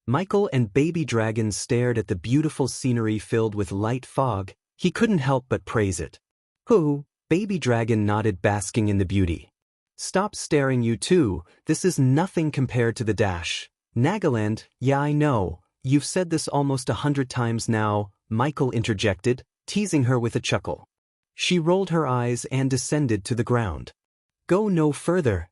Michael and baby dragon stared at the beautiful scenery filled with light fog. He couldn't help but praise it. "Hoo," baby dragon nodded, basking in the beauty. "Stop staring, you two. This is nothing compared to the Dash. Nagaland, yeah, I know. You've said this almost 100 times now," Michael interjected, teasing her with a chuckle. She rolled her eyes and descended to the ground. "Go no further."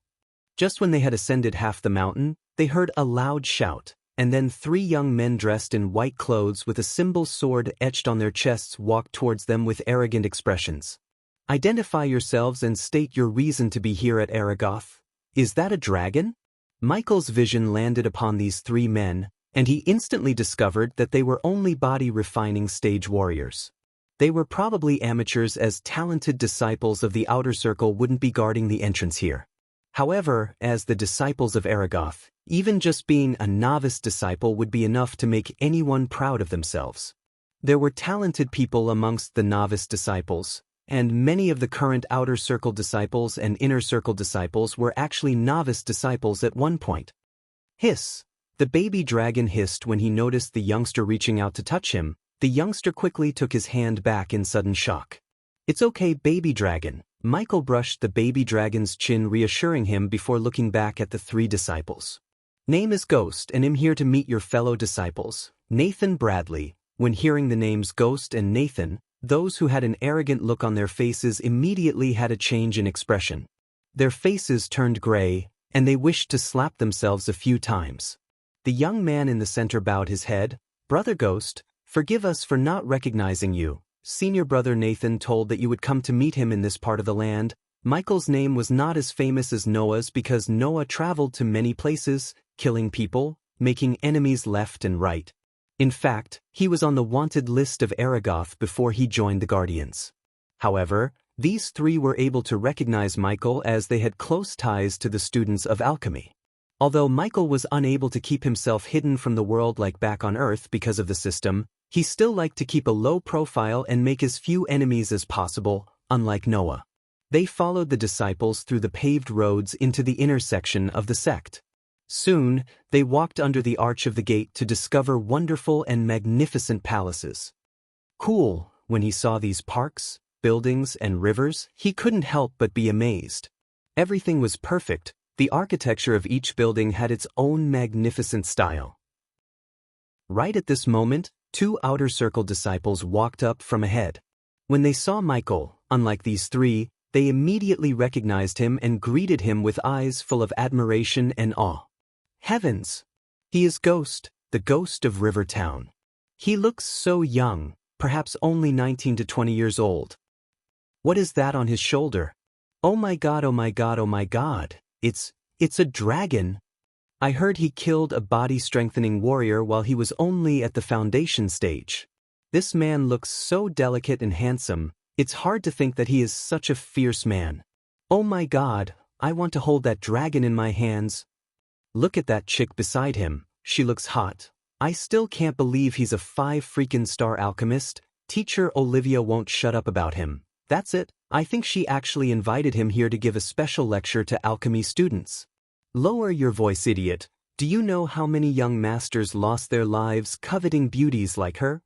Just when they had ascended half the mountain, they heard a loud shout. and then 3 young men dressed in white clothes with a symbol sword etched on their chests walked towards them with arrogant expressions. Identify yourselves and state your reason to be here at Aragoth. Is that a dragon? Michael's vision landed upon these 3 men, and he instantly discovered that they were only body-refining stage warriors. They were probably amateurs, as talented disciples of the Outer Circle wouldn't be guarding the entrance here. However, as the disciples of Aragoth, even just being a novice disciple would be enough to make anyone proud of themselves. There were talented people amongst the novice disciples, and many of the current Outer Circle disciples and Inner Circle disciples were actually novice disciples at one point. Hiss! The baby dragon hissed when he noticed the youngster reaching out to touch him. The youngster quickly took his hand back in sudden shock. It's okay, baby dragon. Michael brushed the baby dragon's chin, reassuring him before looking back at the 3 disciples. Name is Ghost, and I'm here to meet your fellow disciples, Nathan Bradley. When hearing the names Ghost and Nathan, those who had an arrogant look on their faces immediately had a change in expression. Their faces turned gray, and they wished to slap themselves a few times. The young man in the center bowed his head. Brother Ghost, forgive us for not recognizing you. Senior brother Nathan told that you would come to meet him in this part of the land. Michael's name was not as famous as Noah's because Noah traveled to many places, killing people, making enemies left and right. In fact, he was on the wanted list of Aragoth before he joined the Guardians. However, these 3 were able to recognize Michael as they had close ties to the students of alchemy. Although Michael was unable to keep himself hidden from the world like back on Earth because of the system, he still liked to keep a low profile and make as few enemies as possible, unlike Noah. They followed the disciples through the paved roads into the intersection of the sect. Soon, they walked under the arch of the gate to discover wonderful and magnificent palaces. Cool, when he saw these parks, buildings, and rivers, he couldn't help but be amazed. Everything was perfect. The architecture of each building had its own magnificent style. Right at this moment, 2 Outer Circle disciples walked up from ahead. When they saw Michael, unlike these 3, they immediately recognized him and greeted him with eyes full of admiration and awe. Heavens! He is Ghost, the ghost of River Town. He looks so young, perhaps only 19 to 20 years old. What is that on his shoulder? Oh my god, oh my god, oh my god! It's a dragon! I heard he killed a body-strengthening warrior while he was only at the foundation stage. This man looks so delicate and handsome, it's hard to think that he is such a fierce man. Oh my god, I want to hold that dragon in my hands. Look at that chick beside him, she looks hot. I still can't believe he's a 5-freaking-star alchemist. Teacher Olivia won't shut up about him. That's it, I think she actually invited him here to give a special lecture to alchemy students. Lower your voice, idiot. Do you know how many young masters lost their lives coveting beauties like her?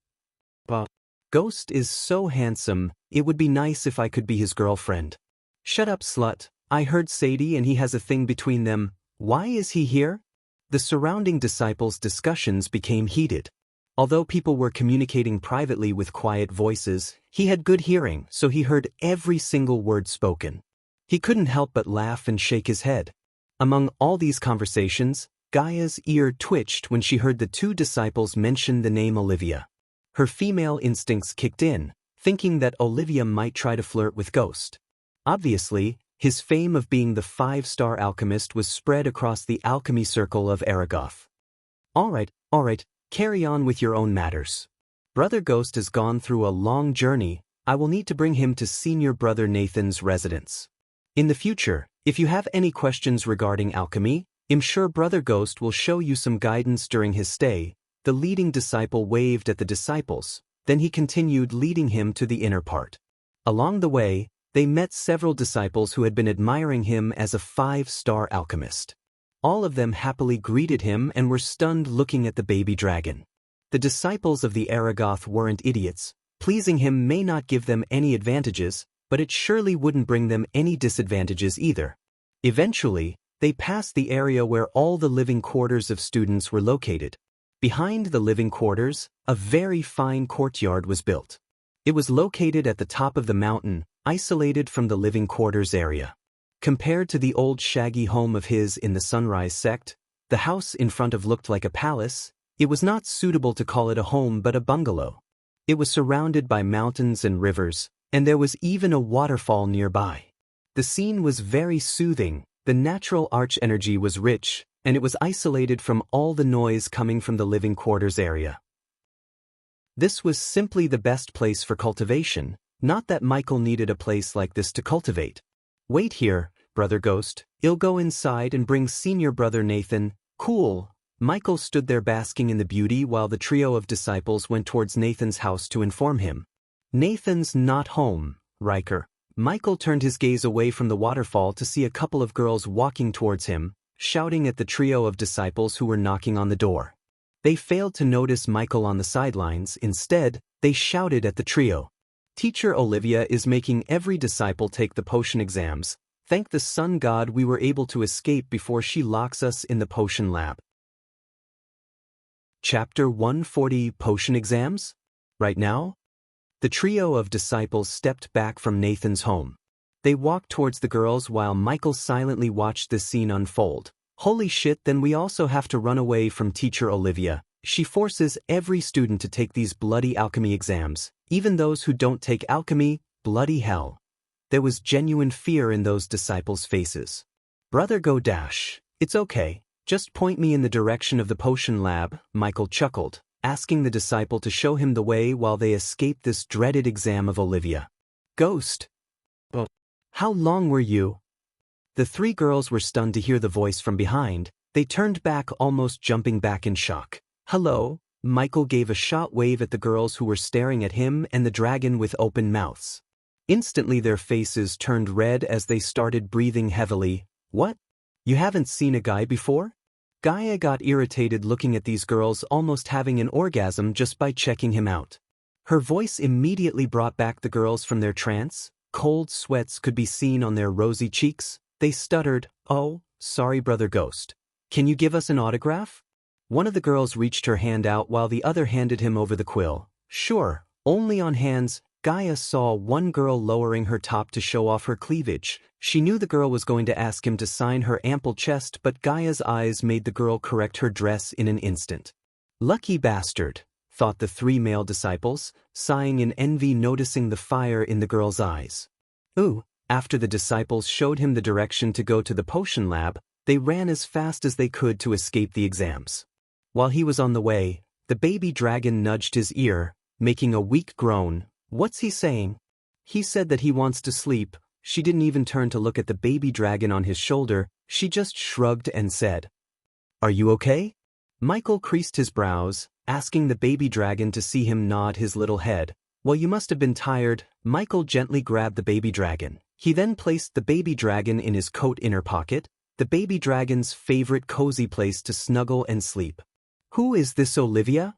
Ghost is so handsome, it would be nice if I could be his girlfriend. Shut up, slut. I heard Sadie and he has a thing between them. Why is he here? The surrounding disciples' discussions became heated. Although people were communicating privately with quiet voices, he had good hearing, so he heard every single word spoken. He couldn't help but laugh and shake his head. Among all these conversations, Gaia's ear twitched when she heard the 2 disciples mention the name Olivia. Her female instincts kicked in, thinking that Olivia might try to flirt with Ghost. Obviously, his fame of being the 5-star alchemist was spread across the alchemy circle of Aragoth. All right, carry on with your own matters. Brother Ghost has gone through a long journey. I will need to bring him to senior brother Nathan's residence. In the future, if you have any questions regarding alchemy, I'm sure Brother Ghost will show you some guidance during his stay. The leading disciple waved at the disciples, then he continued leading him to the inner part. Along the way, they met several disciples who had been admiring him as a 5-star alchemist. All of them happily greeted him and were stunned looking at the baby dragon. The disciples of the Aragoth weren't idiots. Pleasing him may not give them any advantages, but it surely wouldn't bring them any disadvantages either. Eventually, they passed the area where all the living quarters of students were located. Behind the living quarters, a very fine courtyard was built. It was located at the top of the mountain, isolated from the living quarters area. Compared to the old shaggy home of his in the Sunrise sect, The house in front of looked like a palace. It was not suitable to call it a home but a bungalow. It was surrounded by mountains and rivers, and there was even a waterfall nearby. The scene was very soothing, the natural arch energy was rich, and it was isolated from all the noise coming from the living quarters area. This was simply the best place for cultivation, not that Michael needed a place like this to cultivate. Wait here, Brother Ghost, I'll go inside and bring Senior Brother Nathan. Cool. Michael stood there basking in the beauty while the trio of disciples went towards Nathan's house to inform him. Nathan's not home, Riker. Michael turned his gaze away from the waterfall to see a couple of girls walking towards him, shouting at the trio of disciples who were knocking on the door. They failed to notice Michael on the sidelines. Instead, they shouted at the trio. Teacher Olivia is making every disciple take the potion exams. Thank the sun god we were able to escape before she locks us in the potion lab. Chapter 140 Potion Exams? Right now? The trio of disciples stepped back from Nathan's home. They walked towards the girls while Michael silently watched this scene unfold. Holy shit, then we also have to run away from Teacher Olivia. She forces every student to take these bloody alchemy exams, even those who don't take alchemy. Bloody hell. There was genuine fear in those disciples' faces. Brother Go Dash, it's okay. Just point me in the direction of the potion lab, Michael chuckled, asking the disciple to show him the way while they escaped this dreaded exam of Olivia. Ghost. How long were you? The three girls were stunned to hear the voice from behind. They turned back, almost jumping back in shock. Hello, Michael gave a short wave at the girls who were staring at him and the dragon with open mouths. Instantly their faces turned red as they started breathing heavily. What? You haven't seen a guy before? Gaia got irritated looking at these girls almost having an orgasm just by checking him out. Her voice immediately brought back the girls from their trance. Cold sweats could be seen on their rosy cheeks. They stuttered, "Oh, sorry Brother Ghost. Can you give us an autograph?" One of the girls reached her hand out while the other handed him over the quill. Sure, only on hands. Gaia saw one girl lowering her top to show off her cleavage. She knew the girl was going to ask him to sign her ample chest, but Gaia's eyes made the girl correct her dress in an instant. Lucky bastard, thought the three male disciples, sighing in envy noticing the fire in the girl's eyes. Ooh. After the disciples showed him the direction to go to the potion lab, they ran as fast as they could to escape the exams. While he was on the way, the baby dragon nudged his ear, making a weak groan. What's he saying? He said that he wants to sleep. She didn't even turn to look at the baby dragon on his shoulder, she just shrugged and said, "Are you okay?" Michael creased his brows, asking the baby dragon to see him nod his little head. Well, you must have been tired. Michael gently grabbed the baby dragon. He then placed the baby dragon in his coat inner pocket, the baby dragon's favorite cozy place to snuggle and sleep. Who is this Olivia?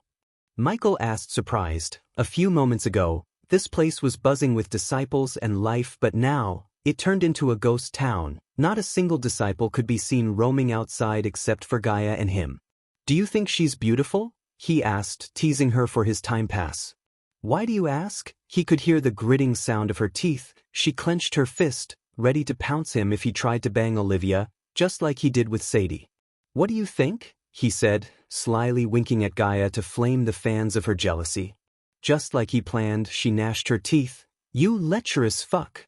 Michael asked surprised. A few moments ago, this place was buzzing with disciples and life, but now, it turned into a ghost town. Not a single disciple could be seen roaming outside except for Gaia and him. Do you think she's beautiful? He asked, teasing her for his time pass. Why do you ask? He could hear the gritting sound of her teeth. She clenched her fist, ready to pounce him if he tried to bang Olivia, just like he did with Sadie. What do you think? He said, slyly winking at Gaia to flame the fans of her jealousy. Just like he planned, she gnashed her teeth. You lecherous fuck.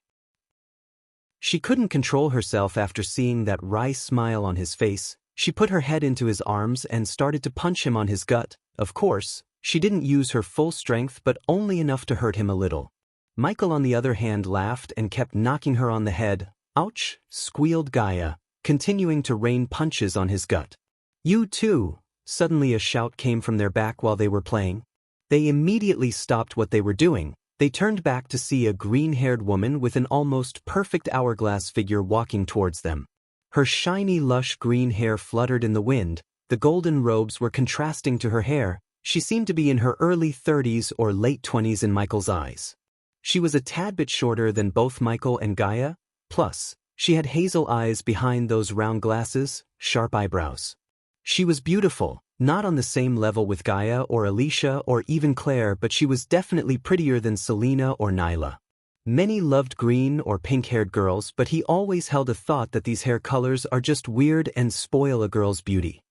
She couldn't control herself after seeing that wry smile on his face. She put her head into his arms and started to punch him on his gut. Of course, she didn't use her full strength but only enough to hurt him a little. Michael on the other hand laughed and kept knocking her on the head. Ouch, squealed Gaia, continuing to rain punches on his gut. You too. Suddenly a shout came from their back while they were playing. They immediately stopped what they were doing. They turned back to see a green-haired woman with an almost perfect hourglass figure walking towards them. Her shiny lush green hair fluttered in the wind. The golden robes were contrasting to her hair. She seemed to be in her early 30s or late 20s in Michael's eyes. She was a tad bit shorter than both Michael and Gaia, plus, she had hazel eyes behind those round glasses, sharp eyebrows. She was beautiful, not on the same level with Gaia or Alicia or even Claire, but she was definitely prettier than Selena or Nyla. Many loved green or pink-haired girls, but he always held a thought that these hair colors are just weird and spoil a girl's beauty.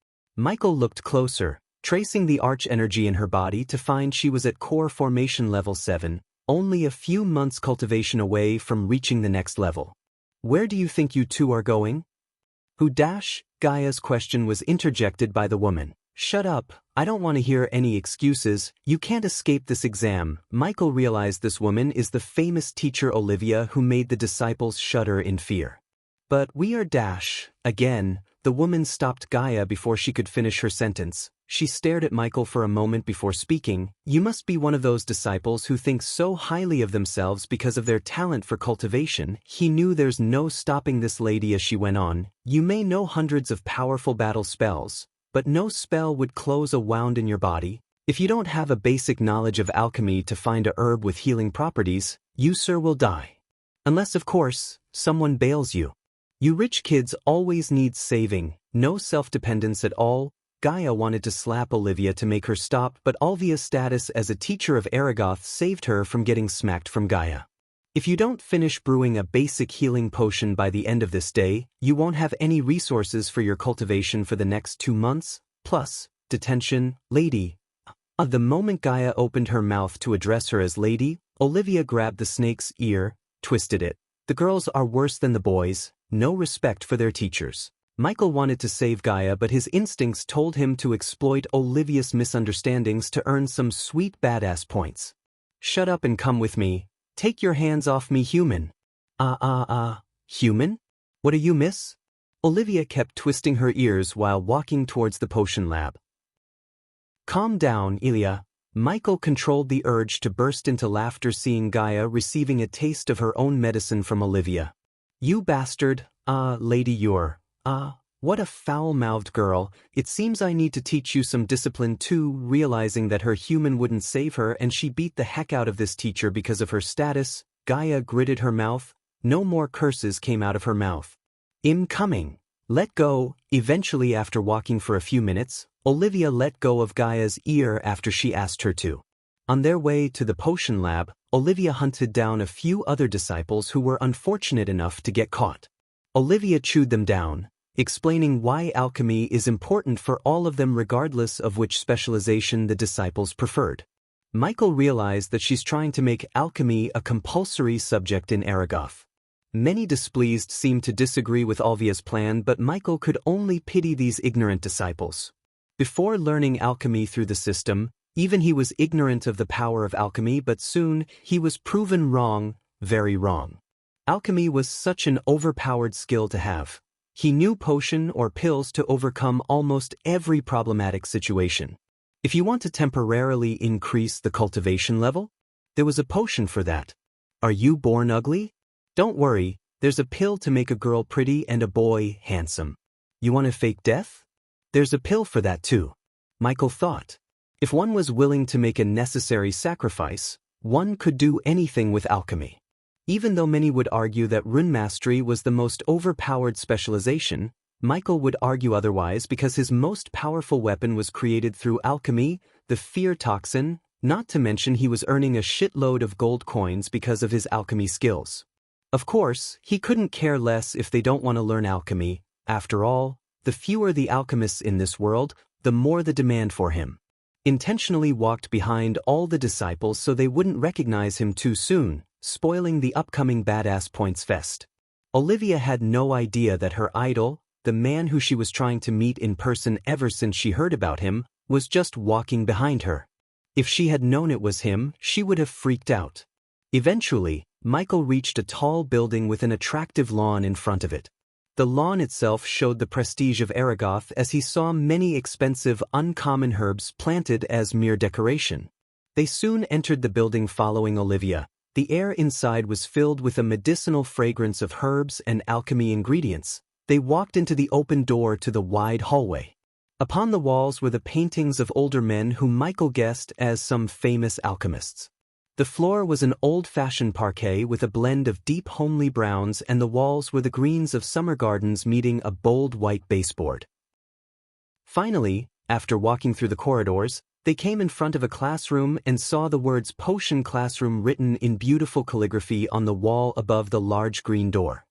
Michael looked closer, tracing the arch energy in her body to find she was at core formation level 7, only a few months cultivation away from reaching the next level. Where do you think you two are going? Who dash? Gaia's question was interjected by the woman. Shut up, I don't want to hear any excuses, you can't escape this exam. Michael realized this woman is the famous teacher Olivia who made the disciples shudder in fear. But we are dash. Again, the woman stopped Gaia before she could finish her sentence. She stared at Michael for a moment before speaking. You must be one of those disciples who think so highly of themselves because of their talent for cultivation. He knew there's no stopping this lady as she went on. You may know hundreds of powerful battle spells, but no spell would close a wound in your body. If you don't have a basic knowledge of alchemy to find a herb with healing properties, you sir will die. Unless, of course, someone bails you. You rich kids always need saving, no self-dependence at all. Gaia wanted to slap Olivia to make her stop, but Olvia's status as a teacher of Aragoth saved her from getting smacked from Gaia. If you don't finish brewing a basic healing potion by the end of this day, you won't have any resources for your cultivation for the next 2 months, plus, detention, lady. The moment Gaia opened her mouth to address her as lady, Olivia grabbed the snake's ear, twisted it. The girls are worse than the boys, no respect for their teachers. Michael wanted to save Gaia, but his instincts told him to exploit Olivia's misunderstandings to earn some sweet badass points. Shut up and come with me. Take your hands off me, human. Human? What are you, miss? Olivia kept twisting her ears while walking towards the potion lab. Calm down, Ilya. Michael controlled the urge to burst into laughter seeing Gaia receiving a taste of her own medicine from Olivia. You bastard, lady you're. What a foul-mouthed girl. It seems I need to teach you some discipline too. Realizing that her human wouldn't save her and she beat the heck out of this teacher because of her status, Gaia gritted her mouth. No more curses came out of her mouth. I'm coming. Let go. Eventually, after walking for a few minutes, Olivia let go of Gaia's ear after she asked her to. On their way to the potion lab, Olivia hunted down a few other disciples who were unfortunate enough to get caught. Olivia chewed them down, explaining why alchemy is important for all of them regardless of which specialization the disciples preferred. Michael realized that she's trying to make alchemy a compulsory subject in Aragoth. Many displeased seemed to disagree with Olvia's plan, but Michael could only pity these ignorant disciples. Before learning alchemy through the system, even he was ignorant of the power of alchemy, but soon he was proven wrong, very wrong. Alchemy was such an overpowered skill to have. He knew potion or pills to overcome almost every problematic situation. If you want to temporarily increase the cultivation level, there was a potion for that. Are you born ugly? Don't worry, there's a pill to make a girl pretty and a boy handsome. You want to fake death? There's a pill for that too. Michael thought. If one was willing to make a necessary sacrifice, one could do anything with alchemy. Even though many would argue that rune mastery was the most overpowered specialization, Michael would argue otherwise because his most powerful weapon was created through alchemy, the fear toxin, not to mention he was earning a shitload of gold coins because of his alchemy skills. Of course, he couldn't care less if they don't want to learn alchemy. After all, the fewer the alchemists in this world, the more the demand for him. Intentionally walked behind all the disciples so they wouldn't recognize him too soon, spoiling the upcoming badass points fest. Olivia had no idea that her idol, the man who she was trying to meet in person ever since she heard about him, was just walking behind her. If she had known it was him, she would have freaked out. Eventually, Michael reached a tall building with an attractive lawn in front of it. The lawn itself showed the prestige of Aragoth as he saw many expensive, uncommon herbs planted as mere decoration. They soon entered the building following Olivia. The air inside was filled with a medicinal fragrance of herbs and alchemy ingredients. They walked into the open door to the wide hallway. Upon the walls were the paintings of older men whom Michael guessed as some famous alchemists. The floor was an old-fashioned parquet with a blend of deep homely browns, and the walls were the greens of summer gardens meeting a bold white baseboard. Finally, after walking through the corridors, they came in front of a classroom and saw the words Potion Classroom written in beautiful calligraphy on the wall above the large green door.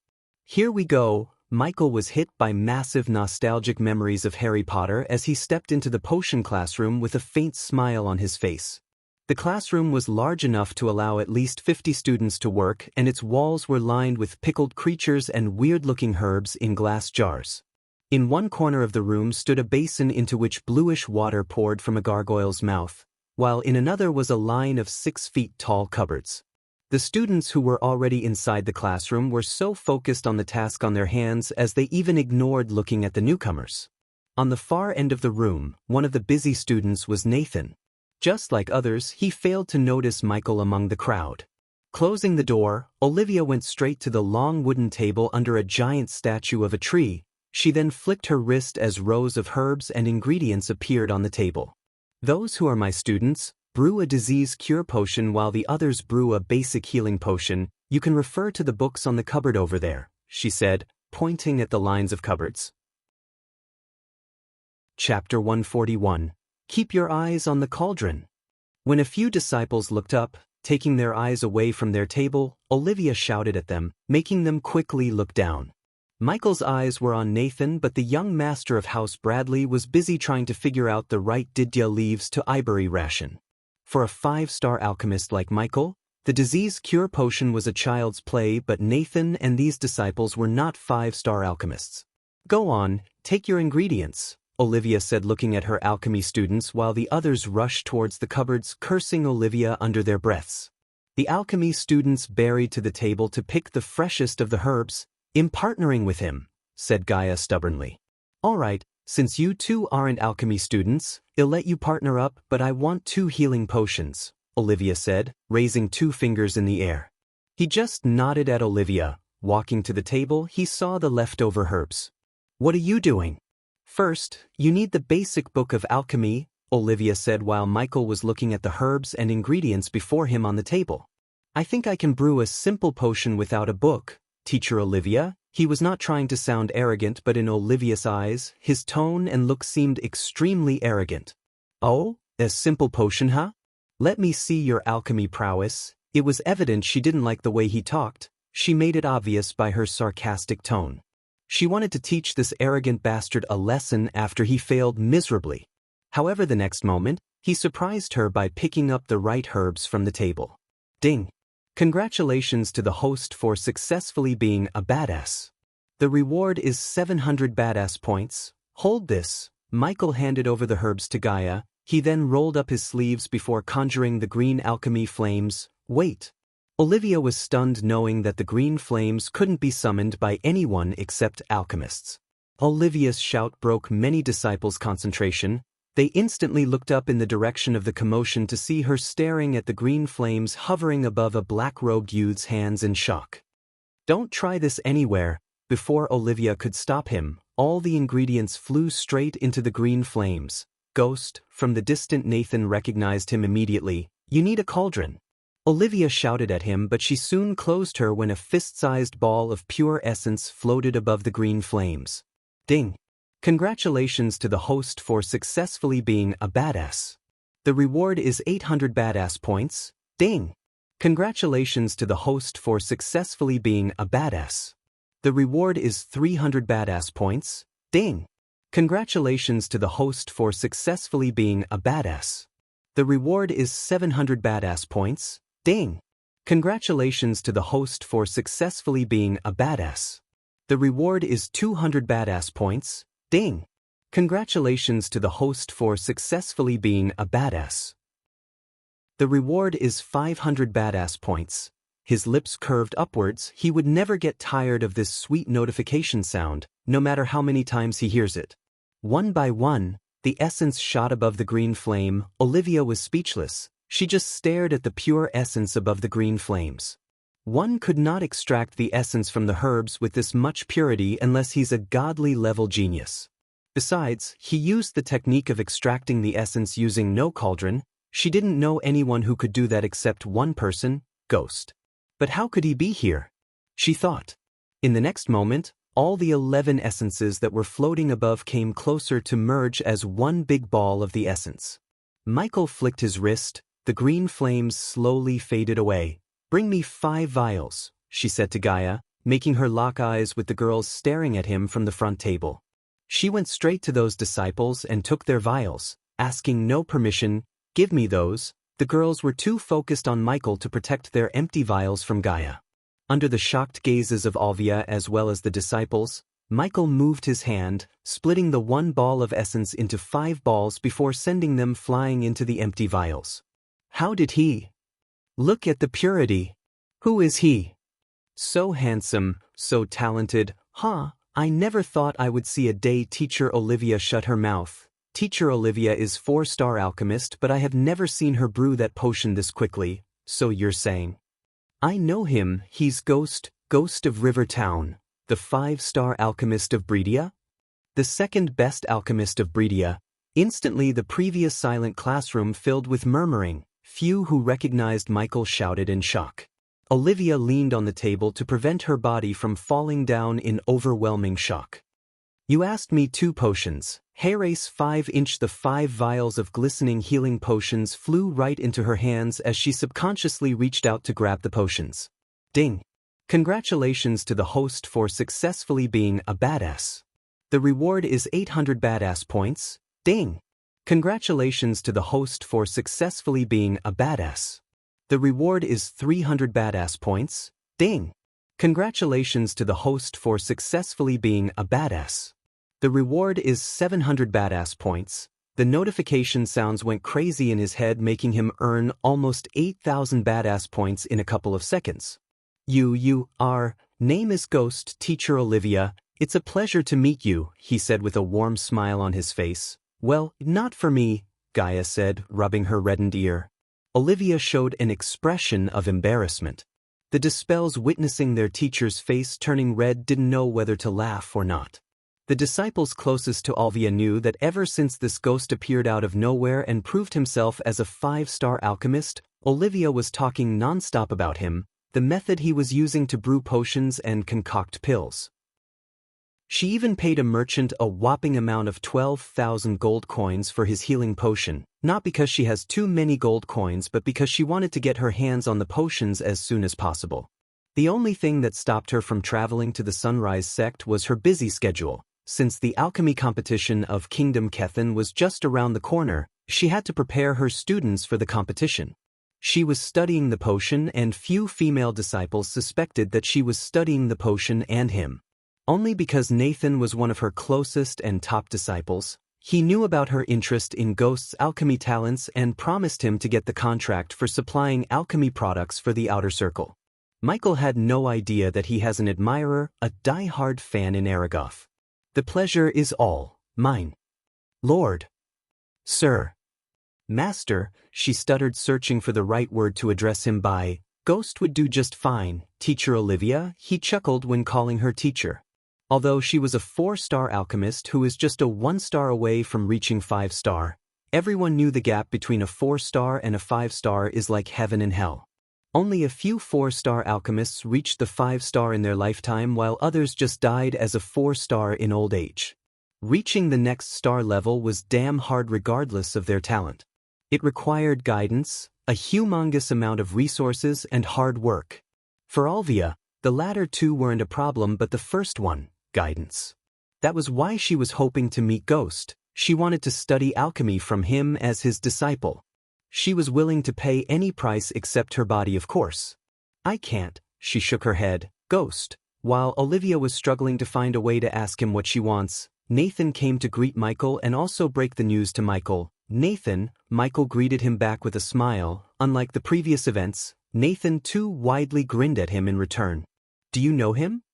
Here we go, Michael was hit by massive nostalgic memories of Harry Potter as he stepped into the potion classroom with a faint smile on his face. The classroom was large enough to allow at least 50 students to work, and its walls were lined with pickled creatures and weird-looking herbs in glass jars. In one corner of the room stood a basin into which bluish water poured from a gargoyle's mouth, while in another was a line of 6-feet-tall cupboards. The students who were already inside the classroom were so focused on the task on their hands as they even ignored looking at the newcomers. On the far end of the room, one of the busy students was Nathan. Just like others, he failed to notice Michael among the crowd. Closing the door, Olivia went straight to the long wooden table under a giant statue of a tree. She then flicked her wrist as rows of herbs and ingredients appeared on the table. "Those who are my students, brew a disease cure potion while the others brew a basic healing potion. You can refer to the books on the cupboard over there," she said, pointing at the lines of cupboards. Chapter 141. Keep your eyes on the cauldron. When a few disciples looked up, taking their eyes away from their table, Olivia shouted at them, making them quickly look down. Michael's eyes were on Nathan, but the young master of House Bradley was busy trying to figure out the right Didya leaves to Ivory ration. For a 5-star alchemist like Michael, the disease cure potion was a child's play, but Nathan and these disciples were not 5-star alchemists. "Go on, take your ingredients," Olivia said, looking at her alchemy students while the others rushed towards the cupboards, cursing Olivia under their breaths. The alchemy students buried to the table to pick the freshest of the herbs. "I'm partnering with him," said Gaia stubbornly. "All right, since you two aren't alchemy students, I'll let you partner up, but I want 2 healing potions," Olivia said, raising 2 fingers in the air. He just nodded at Olivia. Walking to the table, he saw the leftover herbs. "What are you doing?" "First, you need the basic book of alchemy," Olivia said while Michael was looking at the herbs and ingredients before him on the table. "I think I can brew a simple potion without a book, Teacher Olivia." He was not trying to sound arrogant, but in Olivia's eyes, his tone and look seemed extremely arrogant. "Oh, a simple potion, huh? Let me see your alchemy prowess." It was evident she didn't like the way he talked. She made it obvious by her sarcastic tone. She wanted to teach this arrogant bastard a lesson after he failed miserably. However, the next moment, he surprised her by picking up the right herbs from the table. Ding! Congratulations to the host for successfully being a badass. The reward is 700 badass points. Hold this. Michael handed over the herbs to Gaia. He then rolled up his sleeves before conjuring the green alchemy flames. Wait. Olivia was stunned knowing that the green flames couldn't be summoned by anyone except alchemists. Olivia's shout broke many disciples' concentration. They instantly looked up in the direction of the commotion to see her staring at the green flames hovering above a black-robed youth's hands in shock. "Don't try this anywhere." Before Olivia could stop him, all the ingredients flew straight into the green flames. "Ghost," from the distant Nathan recognized him immediately. "You need a cauldron." Olivia shouted at him, but she soon closed her when a fist-sized ball of pure essence floated above the green flames. Ding! Congratulations to the host for successfully being a badass. The reward is 800 badass points. Ding! Congratulations to the host for successfully being a badass. The reward is 300 badass points. Ding! Congratulations to the host for successfully being a badass. The reward is 700 badass points. Ding! Congratulations to the host for successfully being a badass. The reward is 200 badass points. Ding! Congratulations to the host for successfully being a badass. The reward is 500 badass points. His lips curved upwards. He would never get tired of this sweet notification sound, no matter how many times he hears it. One by one, the essence shot above the green flame. Olivia was speechless. She just stared at the pure essence above the green flames. One could not extract the essence from the herbs with this much purity unless he's a godly-level genius. Besides, he used the technique of extracting the essence using no cauldron. She didn't know anyone who could do that except one person, Ghost. But how could he be here? She thought. In the next moment, all the 11 essences that were floating above came closer to merge as one big ball of the essence. Michael flicked his wrist. The green flames slowly faded away. "Bring me 5 vials," she said to Gaia. making her lock eyes with the girls staring at him from the front table. She went straight to those disciples and took their vials, asking no permission. "Give me those." The girls were too focused on Michael to protect their empty vials from Gaia. Under the shocked gazes of Olivia as well as the disciples, Michael moved his hand, splitting the one ball of essence into 5 balls before sending them flying into the empty vials. How did he? Look at the purity. Who is he? So handsome, so talented, huh? I never thought I would see a day. Teacher Olivia shut her mouth. Teacher Olivia is 4-star alchemist, but I have never seen her brew that potion this quickly. So you're saying? I know him. He's Ghost of River Town, the 5-star alchemist of Breedia? The second best alchemist of Breedia. Instantly the previous silent classroom filled with murmuring. Few who recognized Michael shouted in shock. Olivia leaned on the table to prevent her body from falling down in overwhelming shock. You asked me 2 potions. Herace 5-inch. The 5 vials of glistening healing potions flew right into her hands as she subconsciously reached out to grab the potions. Ding! Congratulations to the host for successfully being a badass. The reward is 800 badass points. Ding! Congratulations to the host for successfully being a badass. The reward is 300 badass points. Ding! Congratulations to the host for successfully being a badass. The reward is 700 badass points. The notification sounds went crazy in his head, making him earn almost 8,000 badass points in a couple of seconds. Our name is Ghost. Teacher Olivia, it's a pleasure to meet you, he said with a warm smile on his face. Well, not for me, Gaia said, rubbing her reddened ear. Olivia showed an expression of embarrassment. The Dispels, witnessing their teacher's face turning red, didn't know whether to laugh or not. The disciples closest to Olivia knew that ever since this ghost appeared out of nowhere and proved himself as a 5-star alchemist, Olivia was talking non-stop about him, the method he was using to brew potions and concoct pills. She even paid a merchant a whopping amount of 12,000 gold coins for his healing potion, not because she has too many gold coins but because she wanted to get her hands on the potions as soon as possible. The only thing that stopped her from traveling to the Sunrise sect was her busy schedule. Since the alchemy competition of Kingdom Kethan was just around the corner, she had to prepare her students for the competition. She was studying the potion, and few female disciples suspected that she was studying the potion and him. Only because Nathan was one of her closest and top disciples, he knew about her interest in Ghost's alchemy talents and promised him to get the contract for supplying alchemy products for the outer circle. Michael had no idea that he has an admirer, a die-hard fan in Aragoth. The pleasure is all mine. Lord. Sir. Master, she stuttered, searching for the right word to address him by. Ghost would do just fine, Teacher Olivia, he chuckled when calling her teacher. Although she was a 4-star alchemist who is just a 1-star away from reaching 5-star, everyone knew the gap between a 4-star and a 5-star is like heaven and hell. Only a few 4-star alchemists reached the 5-star in their lifetime, while others just died as a 4-star in old age. Reaching the next star level was damn hard regardless of their talent. It required guidance, a humongous amount of resources, and hard work. For Olivia, the latter two weren't a problem, but the first one, guidance. That was why she was hoping to meet Ghost. She wanted to study alchemy from him as his disciple. She was willing to pay any price except her body, of course. I can't, she shook her head. Ghost. While Olivia was struggling to find a way to ask him what she wants, Nathan came to greet Michael and also break the news to Michael. Michael greeted him back with a smile. Unlike the previous events, Nathan too widely grinned at him in return. Do you know him?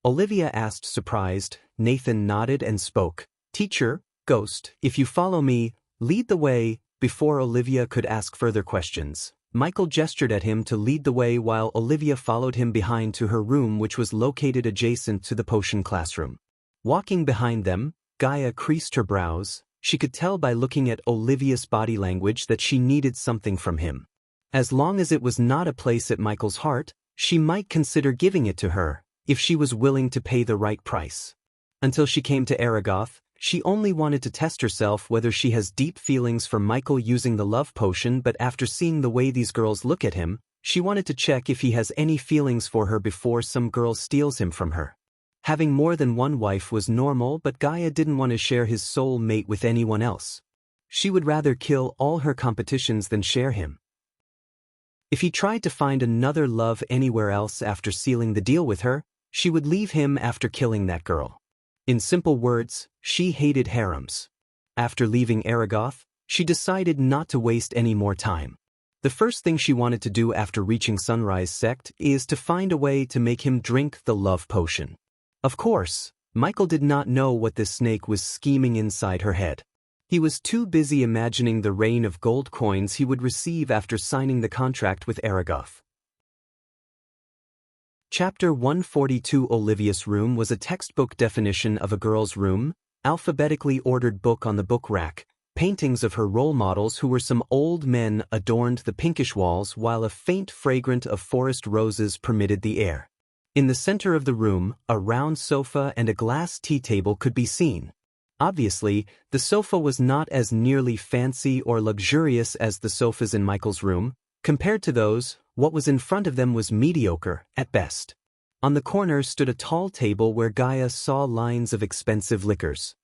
Olivia asked, surprised. Nathan nodded and spoke. Teacher, Ghost, if you follow me, lead the way. Before Olivia could ask further questions, Michael gestured at him to lead the way while Olivia followed him behind to her room, which was located adjacent to the potion classroom. Walking behind them, Gaia creased her brows. She could tell by looking at Olivia's body language that she needed something from him. As long as it was not a place at Michael's heart, she might consider giving it to her, if she was willing to pay the right price. Until she came to Aragoth, she only wanted to test herself whether she has deep feelings for Michael using the love potion, but after seeing the way these girls look at him, She wanted to check if he has any feelings for her before some girl steals him from her. Having more than one wife was normal, but Gaia didn't want to share his soul mate with anyone else. She would rather kill all her competitions than share him. If he tried to find another love anywhere else after sealing the deal with her, she would leave him after killing that girl. In simple words, she hated harems. After leaving Aragoth, she decided not to waste any more time. The first thing she wanted to do after reaching Sunrise Sect is to find a way to make him drink the love potion. Of course, Michael did not know what this snake was scheming inside her head. He was too busy imagining the rain of gold coins he would receive after signing the contract with Aragoth. Chapter 142. Olivia's room was a textbook definition of a girl's room, alphabetically ordered book on the book rack. Paintings of her role models who were some old men adorned the pinkish walls while a faint fragrance of forest roses permitted the air. In the center of the room, a round sofa and a glass tea table could be seen. Obviously, the sofa was not as nearly fancy or luxurious as the sofas in Michael's room. Compared to those, what was in front of them was mediocre, at best. On the corner stood a tall table where Gaia saw lines of expensive liquors.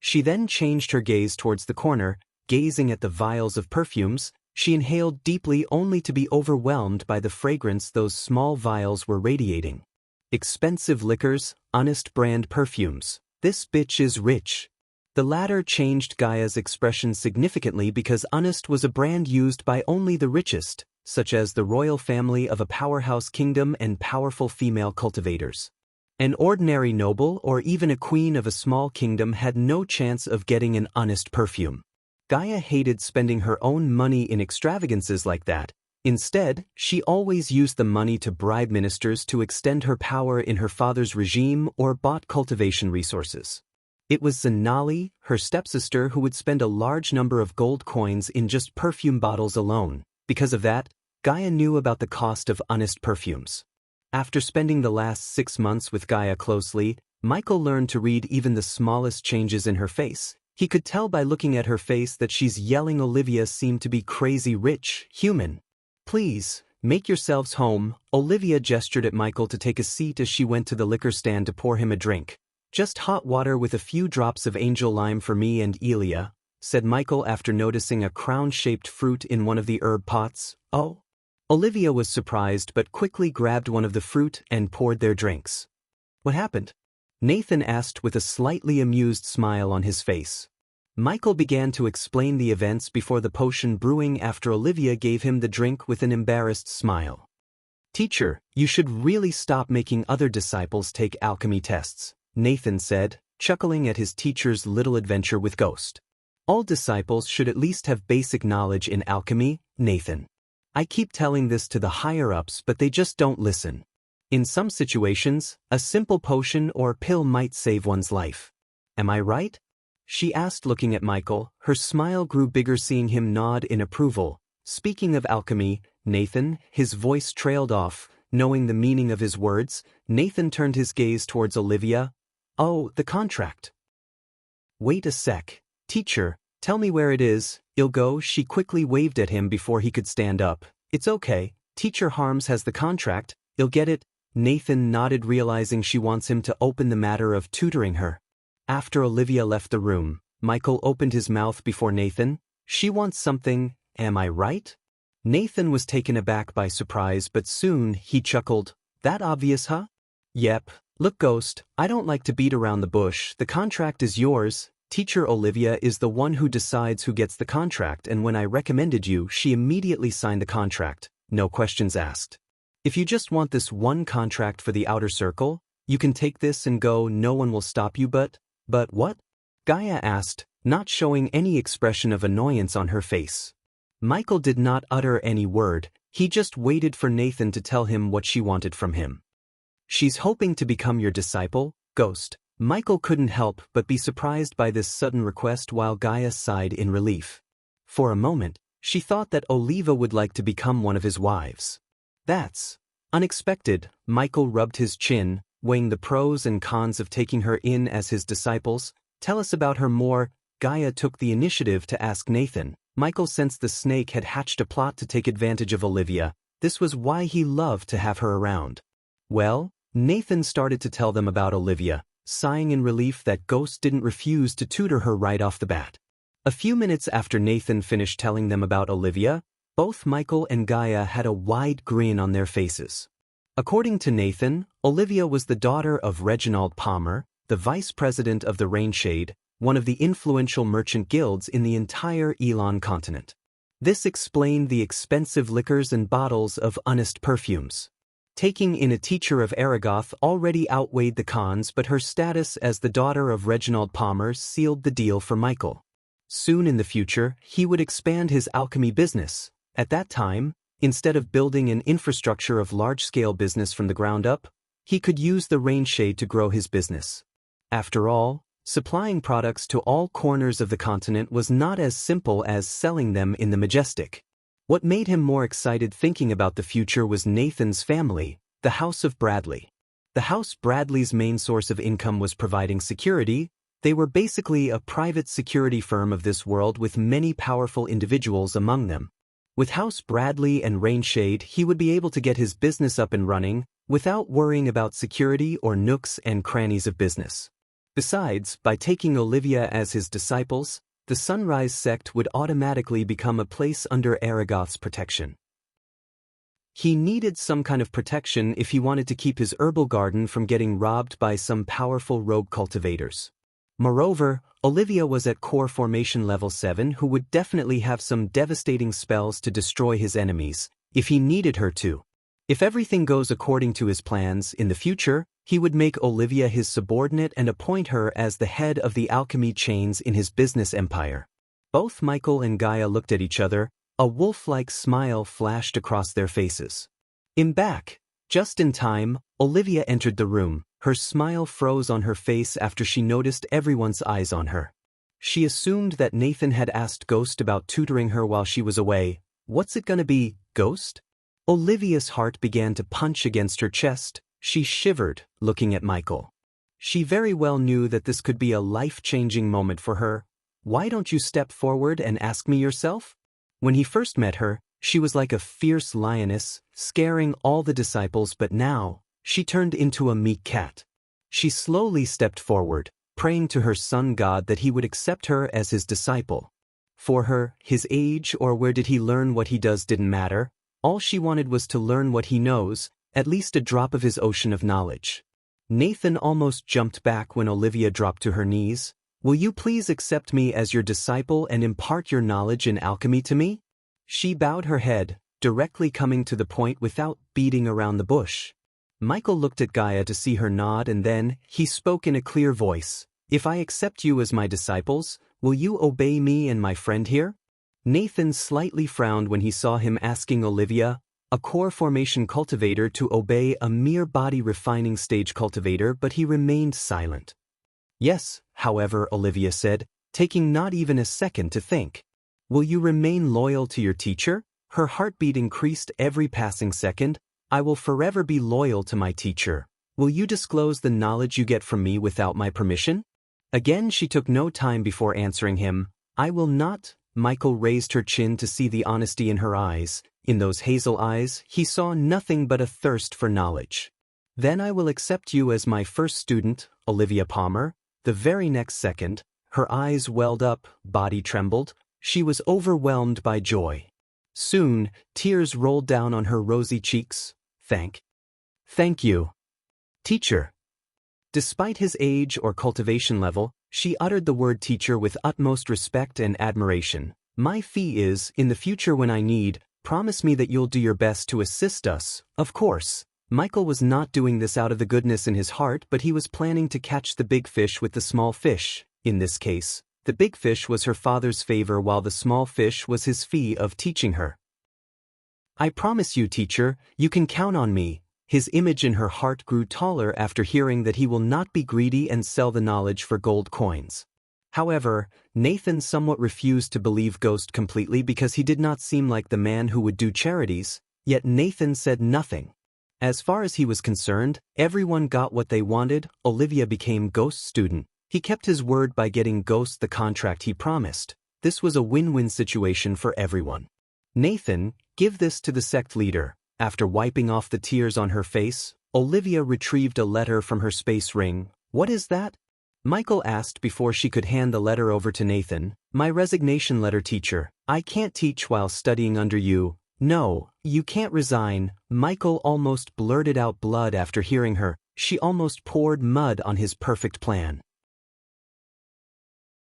She then changed her gaze towards the corner, gazing at the vials of perfumes. She inhaled deeply only to be overwhelmed by the fragrance those small vials were radiating. Expensive liquors, honest brand perfumes. This bitch is rich. The latter changed Gaia's expression significantly because honest was a brand used by only the richest, such as the royal family of a powerhouse kingdom and powerful female cultivators. An ordinary noble or even a queen of a small kingdom had no chance of getting an honest perfume. Gaia hated spending her own money in extravagances like that. Instead, she always used the money to bribe ministers to extend her power in her father's regime or bought cultivation resources. It was Zanali, her stepsister, who would spend a large number of gold coins in just perfume bottles alone. Because of that, Gaia knew about the cost of honest perfumes. After spending the last 6 months with Gaia closely, Michael learned to read even the smallest changes in her face. He could tell by looking at her face that she's yelling Olivia seemed to be crazy rich, human. Please, make yourselves home. Olivia gestured at Michael to take a seat as she went to the liquor stand to pour him a drink. Just hot water with a few drops of angel lime for me and Elia, said Michael after noticing a crown-shaped fruit in one of the herb pots. Oh. Olivia was surprised but quickly grabbed one of the fruit and poured their drinks. What happened? Nathan asked with a slightly amused smile on his face. Michael began to explain the events before the potion brewing after Olivia gave him the drink with an embarrassed smile. Teacher, you should really stop making other disciples take alchemy tests, Nathan said, chuckling at his teacher's little adventure with Ghost. All disciples should at least have basic knowledge in alchemy, Nathan. I keep telling this to the higher-ups but they just don't listen. In some situations, a simple potion or pill might save one's life. Am I right? She asked looking at Michael. Her smile grew bigger seeing him nod in approval. Speaking of alchemy, Nathan, his voice trailed off. Knowing the meaning of his words, Nathan turned his gaze towards Olivia. Oh, the contract. Wait a sec. Teacher, tell me where it is. Ilgo, she quickly waved at him before he could stand up. It's okay. Teacher Harms has the contract. You'll get it. Nathan nodded, realizing she wants him to open the matter of tutoring her. After Olivia left the room, Michael opened his mouth before Nathan. She wants something, am I right? Nathan was taken aback by surprise, but soon he chuckled. That obvious, huh? Yep. Look, Ghost, I don't like to beat around the bush. The contract is yours. Teacher Olivia is the one who decides who gets the contract, and when I recommended you, she immediately signed the contract, no questions asked. If you just want this one contract for the outer circle, you can take this and go, no one will stop you, but what? Gaia asked, not showing any expression of annoyance on her face. Michael did not utter any word, he just waited for Nathan to tell him what she wanted from him. She's hoping to become your disciple, Ghost. Michael couldn't help but be surprised by this sudden request while Gaia sighed in relief. For a moment, she thought that Oliva would like to become one of his wives. That's unexpected. Michael rubbed his chin, weighing the pros and cons of taking her in as his disciples. Tell us about her more. Gaia took the initiative to ask Nathan. Michael sensed the snake had hatched a plot to take advantage of Olivia. This was why he loved to have her around. Well, Nathan started to tell them about Olivia, sighing in relief that Ghost didn't refuse to tutor her right off the bat. A few minutes after Nathan finished telling them about Olivia, both Michael and Gaia had a wide grin on their faces. According to Nathan, Olivia was the daughter of Reginald Palmer, the vice president of the Rainshade, one of the influential merchant guilds in the entire Elon continent. This explained the expensive liquors and bottles of honest perfumes. Taking in a teacher of Aragoth already outweighed the cons, but her status as the daughter of Reginald Palmer sealed the deal for Michael. Soon in the future, he would expand his alchemy business. At that time, instead of building an infrastructure of large-scale business from the ground up, he could use the Rainshade to grow his business. After all, supplying products to all corners of the continent was not as simple as selling them in the Majestic. What made him more excited thinking about the future was Nathan's family, the House of Bradley. The House Bradley's main source of income was providing security. They were basically a private security firm of this world with many powerful individuals among them. With House Bradley and Rainshade, he would be able to get his business up and running without worrying about security or nooks and crannies of business. Besides, by taking Olivia as his disciples, the Sunrise sect would automatically become a place under Aragoth's protection. He needed some kind of protection if he wanted to keep his herbal garden from getting robbed by some powerful rogue cultivators. Moreover, Olivia was at core formation level 7, who would definitely have some devastating spells to destroy his enemies, if he needed her to. If everything goes according to his plans, in the future, he would make Olivia his subordinate and appoint her as the head of the alchemy chains in his business empire. Both Michael and Gaia looked at each other. A wolf-like smile flashed across their faces. Back, just in time, Olivia entered the room. Her smile froze on her face after she noticed everyone's eyes on her. She assumed that Nathan had asked Ghost about tutoring her while she was away. What's it gonna be, Ghost? Olivia's heart began to punch against her chest. She shivered, looking at Michael. She very well knew that this could be a life-changing moment for her. Why don't you step forward and ask me yourself? When he first met her, she was like a fierce lioness, scaring all the disciples, but now, she turned into a meek cat. She slowly stepped forward, praying to her sun god that he would accept her as his disciple. For her, his age or where did he learn what he does didn't matter. All she wanted was to learn what he knows, at least a drop of his ocean of knowledge. Nathan almost jumped back when Olivia dropped to her knees. Will you please accept me as your disciple and impart your knowledge in alchemy to me? She bowed her head, directly coming to the point without beating around the bush. Michael looked at Gaia to see her nod, and then he spoke in a clear voice. If I accept you as my disciples, will you obey me and my friend here? Nathan slightly frowned when he saw him asking Olivia, a core formation cultivator, to obey a mere body refining stage cultivator, but he remained silent. Yes, however, Olivia said, taking not even a second to think. Will you remain loyal to your teacher? Her heartbeat increased every passing second. I will forever be loyal to my teacher. Will you disclose the knowledge you get from me without my permission? Again she took no time before answering him. I will not. Michael raised her chin to see the honesty in her eyes. In those hazel eyes, he saw nothing but a thirst for knowledge. Then I will accept you as my first student, Olivia Palmer. The very next second, her eyes welled up, body trembled. She was overwhelmed by joy. Soon, tears rolled down on her rosy cheeks. Thank you, teacher. Despite his age or cultivation level, she uttered the word teacher with utmost respect and admiration. My fee is, in the future when I need, promise me that you'll do your best to assist us. Of course, Michael was not doing this out of the goodness in his heart, but he was planning to catch the big fish with the small fish. In this case, the big fish was her father's favor while the small fish was his fee of teaching her. I promise you, teacher, you can count on me. His image in her heart grew taller after hearing that he will not be greedy and sell the knowledge for gold coins. However, Nathan somewhat refused to believe Ghost completely because he did not seem like the man who would do charities, yet Nathan said nothing. As far as he was concerned, everyone got what they wanted. Olivia became Ghost's student. He kept his word by getting Ghost the contract he promised. This was a win-win situation for everyone. Nathan, give this to the sect leader. After wiping off the tears on her face, Olivia retrieved a letter from her space ring. "What is that?" Michael asked before she could hand the letter over to Nathan. "My resignation letter, teacher. I can't teach while studying under you." "No, you can't resign." Michael almost blurted out blood after hearing her. She almost poured mud on his perfect plan.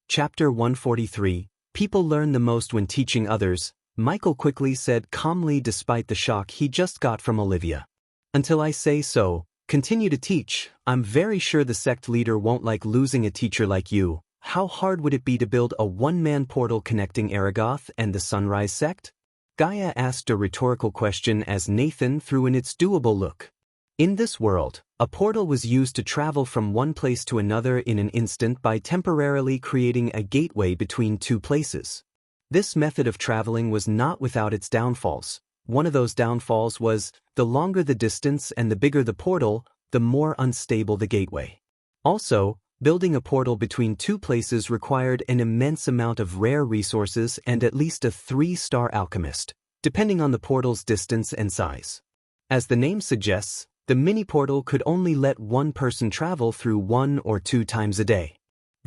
Chapter 143. People learn the most when teaching others, Michael quickly said calmly despite the shock he just got from Olivia. "Until I say so, continue to teach. I'm very sure the sect leader won't like losing a teacher like you." How hard would it be to build a one-man portal connecting Aragoth and the Sunrise sect? Gaia asked a rhetorical question as Nathan threw in its doable look. In this world, a portal was used to travel from one place to another in an instant by temporarily creating a gateway between two places. This method of traveling was not without its downfalls. One of those downfalls was, the longer the distance and the bigger the portal, the more unstable the gateway. Also, building a portal between two places required an immense amount of rare resources and at least a 3-star alchemist, depending on the portal's distance and size. As the name suggests, the mini-portal could only let one person travel through 1 or 2 times a day.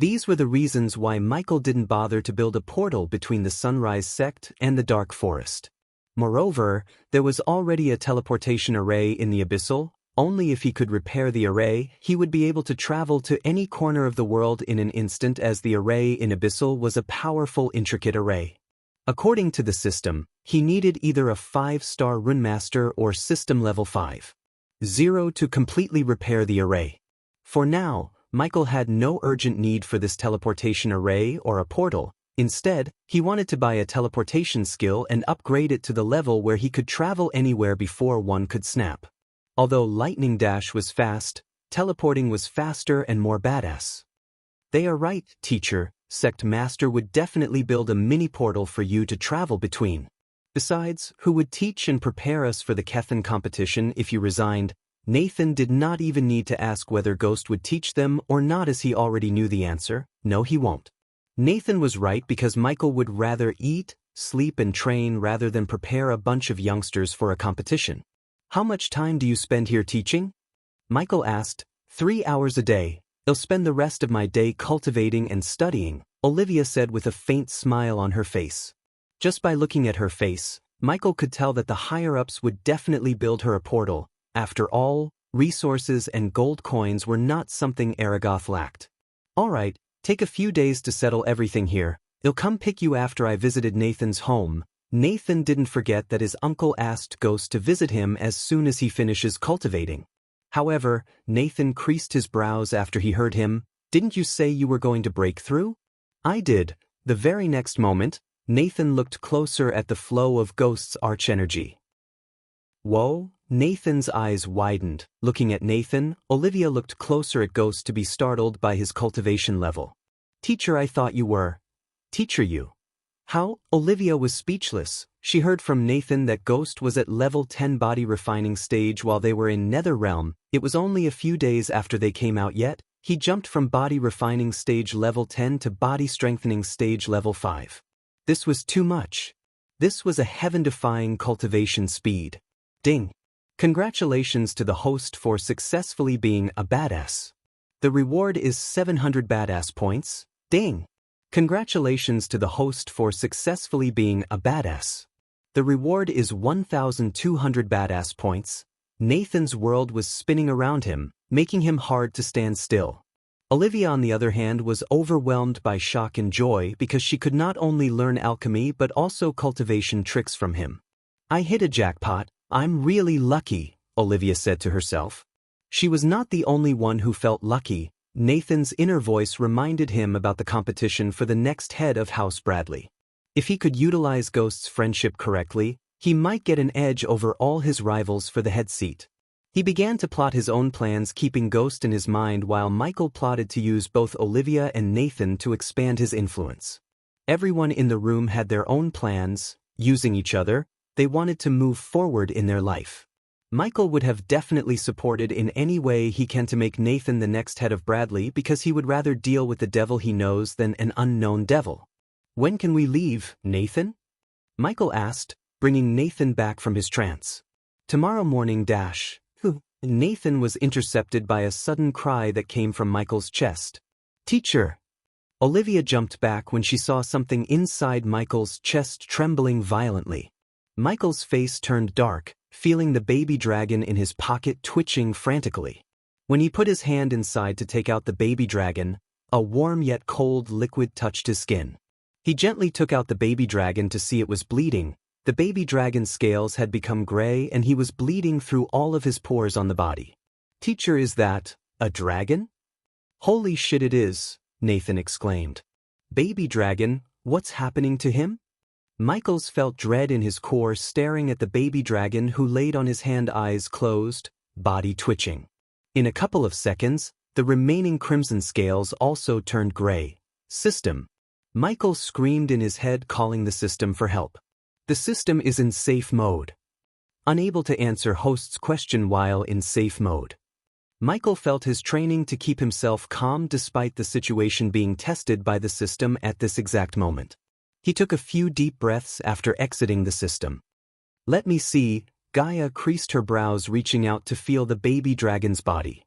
These were the reasons why Michael didn't bother to build a portal between the Sunrise sect and the Dark Forest. Moreover, there was already a teleportation array in the Abyssal. Only if he could repair the array, he would be able to travel to any corner of the world in an instant, as the array in Abyssal was a powerful, intricate array. According to the system, he needed either a 5-star runemaster or system level 5.0 to completely repair the array. For now, Michael had no urgent need for this teleportation array or a portal. Instead, he wanted to buy a teleportation skill and upgrade it to the level where he could travel anywhere before one could snap. Although lightning dash was fast, teleporting was faster and more badass. "They are right, teacher. Sect Master would definitely build a mini-portal for you to travel between. Besides, who would teach and prepare us for the Kethan competition if you resigned?" Nathan did not even need to ask whether Ghost would teach them or not, as he already knew the answer. No, he won't. Nathan was right, because Michael would rather eat, sleep and train rather than prepare a bunch of youngsters for a competition. "How much time do you spend here teaching?" Michael asked. 3 hours a day. "I'll spend the rest of my day cultivating and studying," Olivia said with a faint smile on her face. Just by looking at her face, Michael could tell that the higher-ups would definitely build her a portal. After all, resources and gold coins were not something Aragoth lacked. "All right, take a few days to settle everything here. I'll come pick you after I visited Nathan's home." Nathan didn't forget that his uncle asked Ghost to visit him as soon as he finishes cultivating. However, Nathan creased his brows after he heard him. "Didn't you say you were going to break through?" "I did." The very next moment, Nathan looked closer at the flow of Ghost's arch-energy. Whoa! Nathan's eyes widened. Looking at Nathan, Olivia looked closer at Ghost to be startled by his cultivation level. "Teacher, I thought you were." "Teacher, you? How?" Olivia was speechless. She heard from Nathan that Ghost was at level 10 body refining stage while they were in Nether Realm. It was only a few days after they came out, yet he jumped from body refining stage level 10 to body strengthening stage level 5. This was too much. This was a heaven-defying cultivation speed. Ding! Congratulations to the host for successfully being a badass. The reward is 700 badass points. Ding! Congratulations to the host for successfully being a badass. The reward is 1,200 badass points. Nathan's world was spinning around him, making him hard to stand still. Olivia, on the other hand, was overwhelmed by shock and joy because she could not only learn alchemy but also cultivation tricks from him. "I hit a jackpot. I'm really lucky," Olivia said to herself. She was not the only one who felt lucky. Nathan's inner voice reminded him about the competition for the next head of House Bradley. If he could utilize Ghost's friendship correctly, he might get an edge over all his rivals for the head seat. He began to plot his own plans, keeping Ghost in his mind while Michael plotted to use both Olivia and Nathan to expand his influence. Everyone in the room had their own plans. Using each other, they wanted to move forward in their life. Michael would have definitely supported in any way he can to make Nathan the next head of Bradley, because he would rather deal with the devil he knows than an unknown devil. "When can we leave, Nathan?" Michael asked, bringing Nathan back from his trance. Tomorrow morning dash. Nathan was intercepted by a sudden cry that came from Michael's chest. Teacher! Olivia jumped back when she saw something inside Michael's chest trembling violently. Michael's face turned dark, feeling the baby dragon in his pocket twitching frantically. When he put his hand inside to take out the baby dragon, a warm yet cold liquid touched his skin. He gently took out the baby dragon to see it was bleeding. The baby dragon's scales had become gray and he was bleeding through all of his pores on the body. Teacher, is that a dragon? Holy shit it is, Nathan exclaimed. Baby dragon, what's happening to him? Michaels felt dread in his core staring at the baby dragon who laid on his hand, eyes closed, body twitching. In a couple of seconds, the remaining crimson scales also turned gray. System. Michael screamed in his head, calling the system for help. The system is in safe mode. Unable to answer host's question while in safe mode. Michael felt his training to keep himself calm despite the situation being tested by the system at this exact moment. He took a few deep breaths after exiting the system. Let me see, Gaia creased her brows, reaching out to feel the baby dragon's body.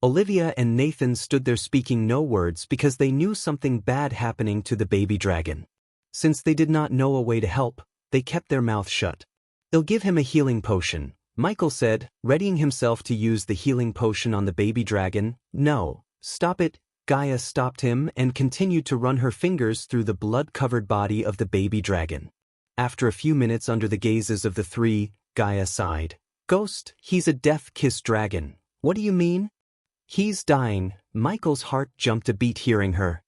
Olivia and Nathan stood there speaking no words because they knew something bad happening to the baby dragon. Since they did not know a way to help, they kept their mouth shut. They'll give him a healing potion, Michael said, readying himself to use the healing potion on the baby dragon. No, stop it. Gaia stopped him and continued to run her fingers through the blood-covered body of the baby dragon. After a few minutes under the gazes of the three, Gaia sighed. Ghost, he's a death-kissed dragon. What do you mean? He's dying. Michael's heart jumped a beat hearing her.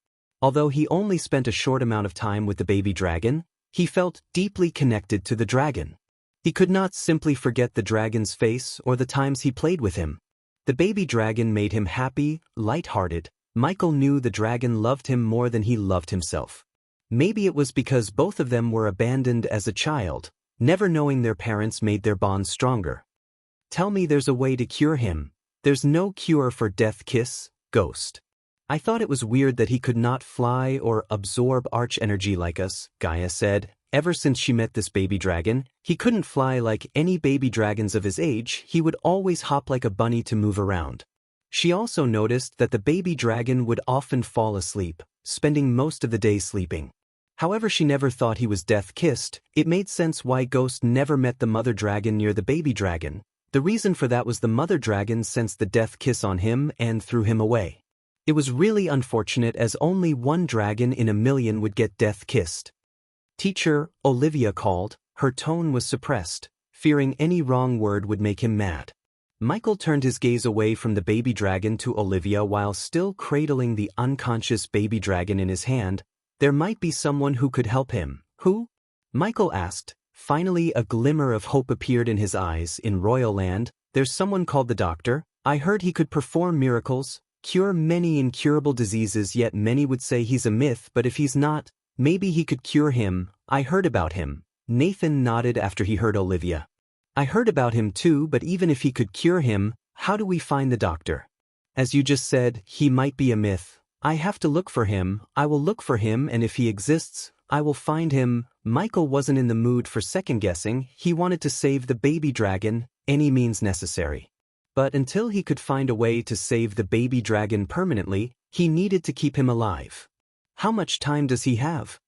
Although he only spent a short amount of time with the baby dragon, he felt deeply connected to the dragon. He could not simply forget the dragon's face or the times he played with him. The baby dragon made him happy, light-hearted. Michael knew the dragon loved him more than he loved himself. Maybe it was because both of them were abandoned as a child, never knowing their parents made their bond stronger. Tell me there's a way to cure him. There's no cure for death kiss, ghost. I thought it was weird that he could not fly or absorb arch energy like us, Gaia said. Ever since she met this baby dragon, he couldn't fly like any baby dragons of his age. He would always hop like a bunny to move around. She also noticed that the baby dragon would often fall asleep, spending most of the day sleeping. However, she never thought he was death-kissed. It made sense why Ghost never met the mother dragon near the baby dragon. The reason for that was the mother dragon sensed the death kiss on him and threw him away. It was really unfortunate as only one dragon in a million would get death-kissed. Teacher, Olivia called. Her tone was suppressed, fearing any wrong word would make him mad. Michael turned his gaze away from the baby dragon to Olivia while still cradling the unconscious baby dragon in his hand. There might be someone who could help him. Who? Michael asked. Finally, a glimmer of hope appeared in his eyes. In Royal Land, there's someone called the Doctor. I heard he could perform miracles, cure many incurable diseases, yet many would say he's a myth, but if he's not, maybe he could cure him. I heard about him. Nathan nodded after he heard Olivia. I heard about him too, but even if he could cure him, how do we find the doctor? As you just said, he might be a myth. I have to look for him. I will look for him, and if he exists, I will find him. Michael wasn't in the mood for second-guessing. He wanted to save the baby dragon, any means necessary. But until he could find a way to save the baby dragon permanently, he needed to keep him alive. How much time does he have?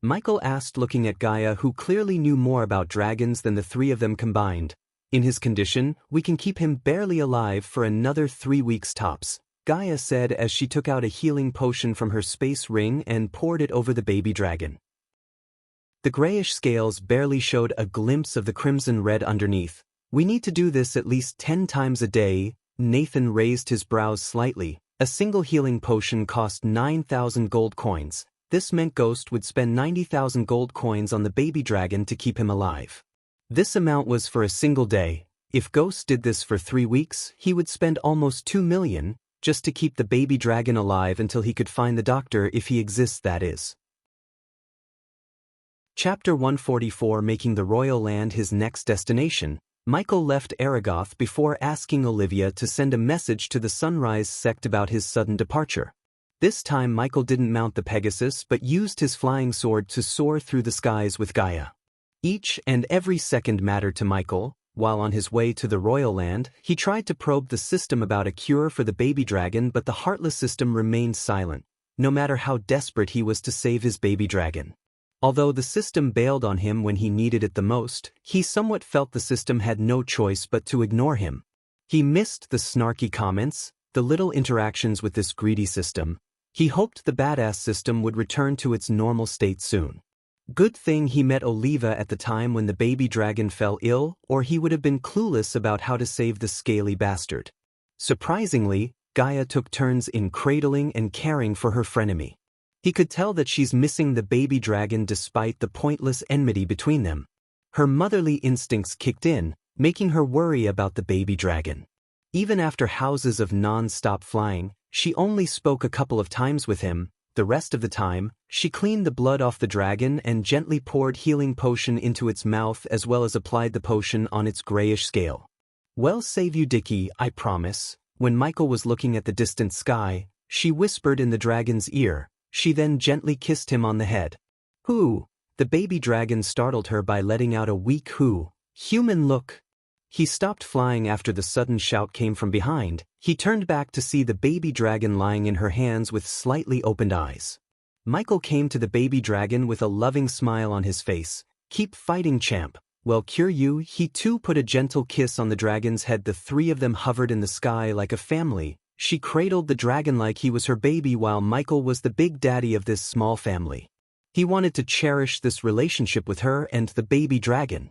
Michael asked, looking at Gaia, who clearly knew more about dragons than the three of them combined. In his condition, we can keep him barely alive for another 3 weeks tops, Gaia said as she took out a healing potion from her space ring and poured it over the baby dragon. The grayish scales barely showed a glimpse of the crimson red underneath. We need to do this at least 10 times a day. Nathan raised his brows slightly. A single healing potion cost 9,000 gold coins. This meant Ghost would spend 90,000 gold coins on the baby dragon to keep him alive. This amount was for a single day. If Ghost did this for 3 weeks, he would spend almost 2 million just to keep the baby dragon alive until he could find the doctor, if he exists, that is. Chapter 144. Making the Royal Land his next destination. Michael left Aragoth before asking Olivia to send a message to the Sunrise sect about his sudden departure. This time Michael didn't mount the Pegasus but used his flying sword to soar through the skies with Gaia. Each and every second mattered to Michael. While on his way to the royal land, he tried to probe the system about a cure for the baby dragon, but the heartless system remained silent, no matter how desperate he was to save his baby dragon. Although the system bailed on him when he needed it the most, he somewhat felt the system had no choice but to ignore him. He missed the snarky comments, the little interactions with this greedy system. He hoped the badass system would return to its normal state soon. Good thing he met Oliva at the time when the baby dragon fell ill, or he would have been clueless about how to save the scaly bastard. Surprisingly, Gaia took turns in cradling and caring for her frenemy. He could tell that she's missing the baby dragon despite the pointless enmity between them. Her motherly instincts kicked in, making her worry about the baby dragon. Even after houses of non-stop flying, she only spoke a couple of times with him. The rest of the time, she cleaned the blood off the dragon and gently poured healing potion into its mouth as well as applied the potion on its grayish scale. "Well, save you, Dickie, I promise." When Michael was looking at the distant sky, she whispered in the dragon's ear. She then gently kissed him on the head. "Hoo!" The baby dragon startled her by letting out a weak hoo. "Human, look!" He stopped flying after the sudden shout came from behind. He turned back to see the baby dragon lying in her hands with slightly opened eyes. Michael came to the baby dragon with a loving smile on his face. "Keep fighting, champ. Well, cure you." He too put a gentle kiss on the dragon's head. The three of them hovered in the sky like a family. She cradled the dragon like he was her baby while Michael was the big daddy of this small family. He wanted to cherish this relationship with her and the baby dragon.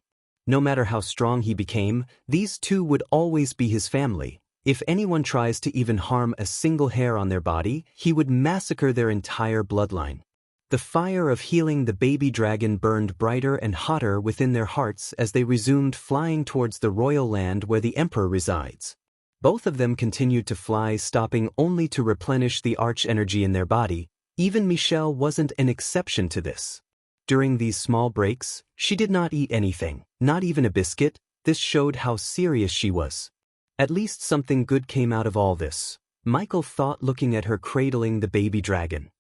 No matter how strong he became, these two would always be his family. If anyone tries to even harm a single hair on their body, he would massacre their entire bloodline. The fire of healing the baby dragon burned brighter and hotter within their hearts as they resumed flying towards the royal land where the emperor resides. Both of them continued to fly, stopping only to replenish the arch-energy in their body. Even Michelle wasn't an exception to this. During these small breaks, she did not eat anything, not even a biscuit. This showed how serious she was. At least something good came out of all this, Michael thought, looking at her cradling the baby dragon.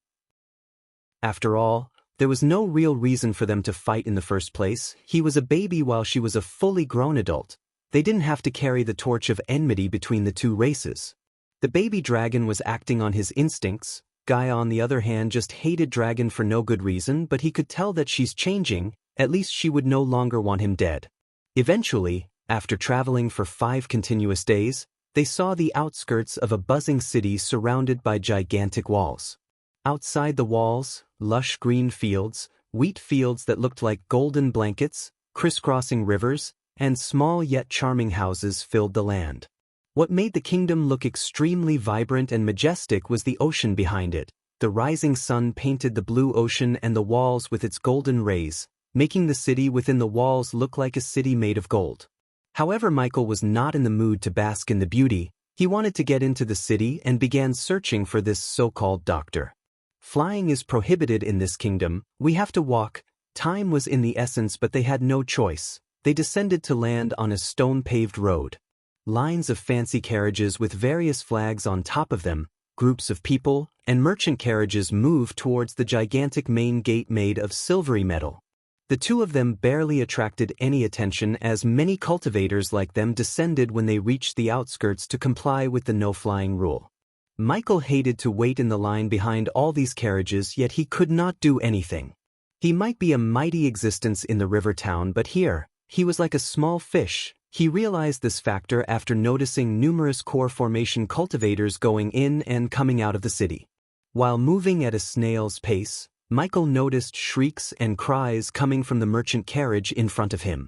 After all, there was no real reason for them to fight in the first place. He was a baby while she was a fully grown adult. They didn't have to carry the torch of enmity between the two races. The baby dragon was acting on his instincts. Gaia, on the other hand, just hated Dragon for no good reason, but he could tell that she's changing. At least she would no longer want him dead. Eventually, after traveling for 5 continuous days, they saw the outskirts of a buzzing city surrounded by gigantic walls. Outside the walls, lush green fields, wheat fields that looked like golden blankets, crisscrossing rivers, and small yet charming houses filled the land. What made the kingdom look extremely vibrant and majestic was the ocean behind it. The rising sun painted the blue ocean and the walls with its golden rays, making the city within the walls look like a city made of gold. However, Michael was not in the mood to bask in the beauty. He wanted to get into the city and began searching for this so-called doctor. Flying is prohibited in this kingdom. We have to walk. Time was in the essence, but they had no choice. They descended to land on a stone-paved road. Lines of fancy carriages with various flags on top of them, groups of people, and merchant carriages moved towards the gigantic main gate made of silvery metal. The two of them barely attracted any attention, as many cultivators like them descended when they reached the outskirts to comply with the no-flying rule. Michael hated to wait in the line behind all these carriages, yet he could not do anything. He might be a mighty existence in the river town, but here, he was like a small fish. He realized this factor after noticing numerous core formation cultivators going in and coming out of the city. While moving at a snail's pace, Michael noticed shrieks and cries coming from the merchant carriage in front of him.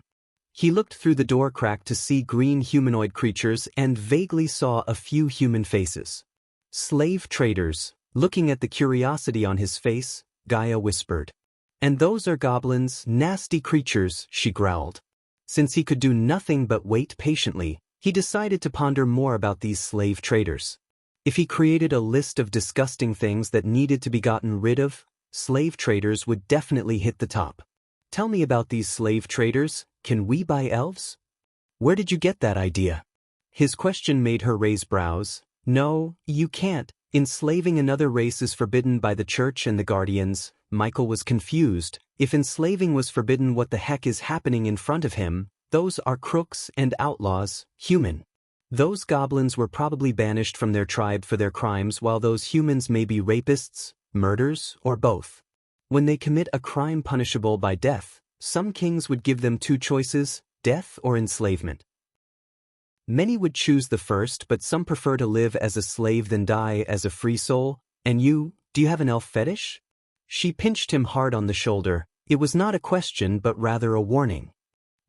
He looked through the door crack to see green humanoid creatures and vaguely saw a few human faces. "Slave traders." Looking at the curiosity on his face, Gaia whispered. "And those are goblins, nasty creatures," she growled. Since he could do nothing but wait patiently, he decided to ponder more about these slave traders. If he created a list of disgusting things that needed to be gotten rid of, slave traders would definitely hit the top. "Tell me about these slave traders. Can we buy elves?" "Where did you get that idea?" His question made her raise brows. "No, you can't. Enslaving another race is forbidden by the church and the guardians." Michael was confused. If enslaving was forbidden, what the heck is happening in front of him? Those are crooks and outlaws, human. Those goblins were probably banished from their tribe for their crimes, while those humans may be rapists, murderers, or both. When they commit a crime punishable by death, some kings would give them two choices: death or enslavement. Many would choose the first, but some prefer to live as a slave than die as a free soul. And you, do you have an elf fetish? She pinched him hard on the shoulder. It was not a question but rather a warning.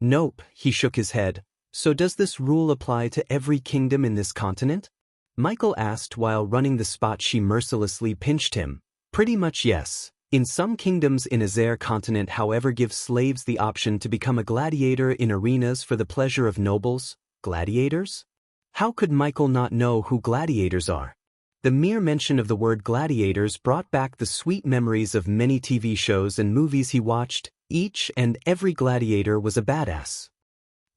Nope, he shook his head. So does this rule apply to every kingdom in this continent? Michael asked while running the spot she mercilessly pinched him. Pretty much yes. In some kingdoms in Azer continent, however, give slaves the option to become a gladiator in arenas for the pleasure of nobles. Gladiators? How could Michael not know who gladiators are? The mere mention of the word gladiators brought back the sweet memories of many TV shows and movies he watched. Each and every gladiator was a badass.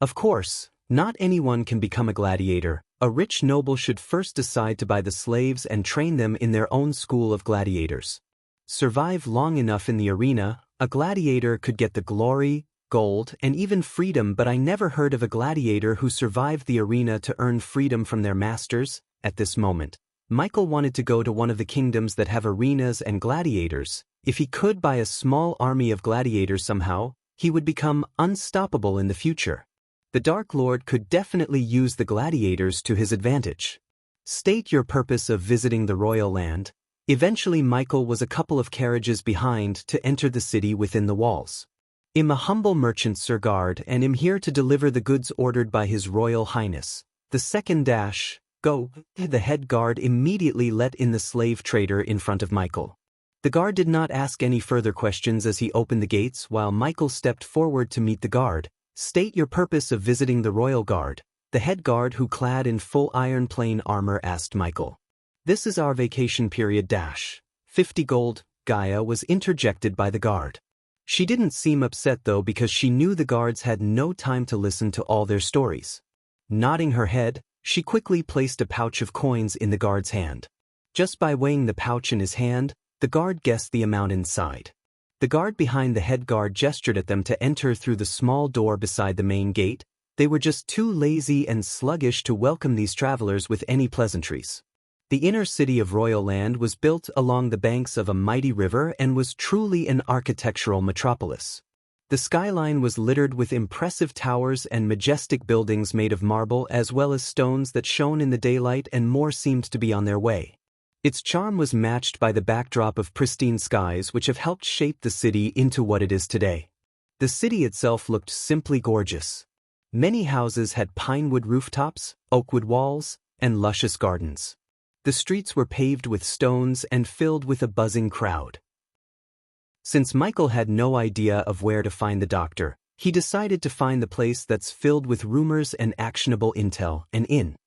Of course, not anyone can become a gladiator. A rich noble should first decide to buy the slaves and train them in their own school of gladiators. Survive long enough in the arena, a gladiator could get the glory, gold, and even freedom, but I never heard of a gladiator who survived the arena to earn freedom from their masters. At this moment, Michael wanted to go to one of the kingdoms that have arenas and gladiators. If he could buy a small army of gladiators somehow, he would become unstoppable in the future. The Dark Lord could definitely use the gladiators to his advantage. State your purpose of visiting the royal land. Eventually Michael was a couple of carriages behind to enter the city within the walls. I'm a humble merchant, Sir Guard, and am here to deliver the goods ordered by His Royal Highness. The second dash, go. The head guard immediately let in the slave trader in front of Michael. The guard did not ask any further questions as he opened the gates while Michael stepped forward to meet the guard. State your purpose of visiting the royal guard. The head guard, who clad in full iron plane armor, asked Michael. This is our vacation period. 50 gold. Gaia was interjected by the guard. She didn't seem upset though, because she knew the guards had no time to listen to all their stories. Nodding her head, she quickly placed a pouch of coins in the guard's hand. Just by weighing the pouch in his hand, the guard guessed the amount inside. The guard behind the head guard gestured at them to enter through the small door beside the main gate. They were just too lazy and sluggish to welcome these travelers with any pleasantries. The inner city of Royal Land was built along the banks of a mighty river and was truly an architectural metropolis. The skyline was littered with impressive towers and majestic buildings made of marble, as well as stones that shone in the daylight, and more seemed to be on their way. Its charm was matched by the backdrop of pristine skies which have helped shape the city into what it is today. The city itself looked simply gorgeous. Many houses had pinewood rooftops, oakwood walls, and luscious gardens. The streets were paved with stones and filled with a buzzing crowd. Since Michael had no idea of where to find the doctor, he decided to find the place that's filled with rumors and actionable intel, an inn.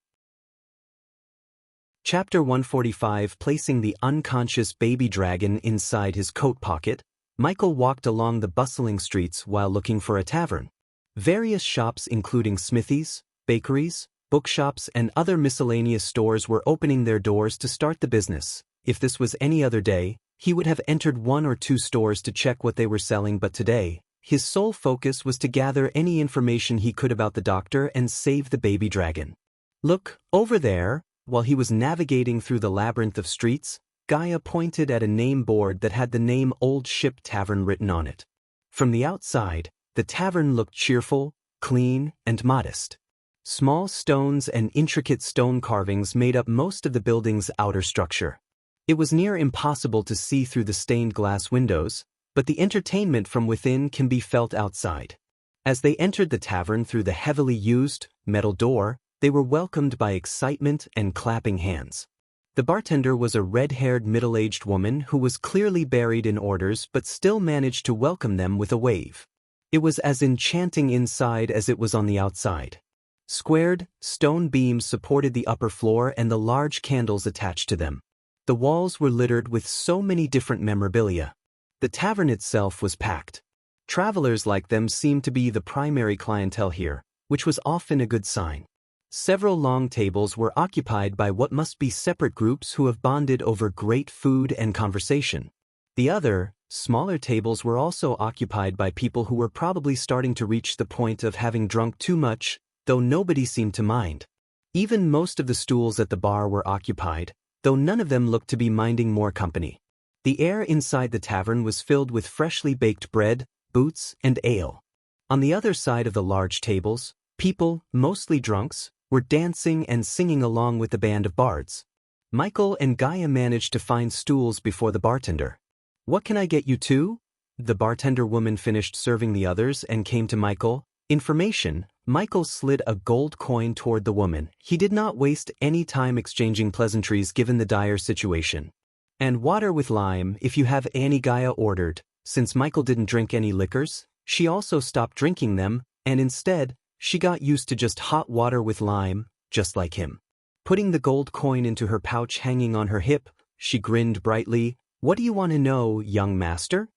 Chapter 145. Placing the unconscious baby dragon inside his coat pocket, Michael walked along the bustling streets while looking for a tavern. Various shops including smithies, bakeries, bookshops, and other miscellaneous stores were opening their doors to start the business. If this was any other day, he would have entered one or two stores to check what they were selling, but today, his sole focus was to gather any information he could about the doctor and save the baby dragon. Look, over there. While he was navigating through the labyrinth of streets, Gaia pointed at a name board that had the name Old Ship Tavern written on it. From the outside, the tavern looked cheerful, clean, and modest. Small stones and intricate stone carvings made up most of the building's outer structure. It was near impossible to see through the stained glass windows, but the entertainment from within can be felt outside. As they entered the tavern through the heavily used metal door, they were welcomed by excitement and clapping hands. The bartender was a red-haired middle-aged woman who was clearly buried in orders but still managed to welcome them with a wave. It was as enchanting inside as it was on the outside. Squared, stone beams supported the upper floor and the large candles attached to them. The walls were littered with so many different memorabilia. The tavern itself was packed. Travelers like them seemed to be the primary clientele here, which was often a good sign. Several long tables were occupied by what must be separate groups who have bonded over great food and conversation. The other, Smaller tables were also occupied by people who were probably starting to reach the point of having drunk too much, though nobody seemed to mind. Even most of the stools at the bar were occupied, though none of them looked to be minding more company. The air inside the tavern was filled with freshly baked bread, boots, and ale. On the other side of the large tables, people, mostly drunks, were dancing and singing along with the band of bards. Michael and Gaia managed to find stools before the bartender. "What can I get you too?" The bartender woman finished serving the others and came to Michael. Information. Michael slid a gold coin toward the woman. He did not waste any time exchanging pleasantries given the dire situation. "And water with lime if you have any," Gaia ordered. Since Michael didn't drink any liquors, she also stopped drinking them, and instead, she got used to just hot water with lime, just like him. Putting the gold coin into her pouch hanging on her hip, she grinned brightly. "What do you want to know, young master?"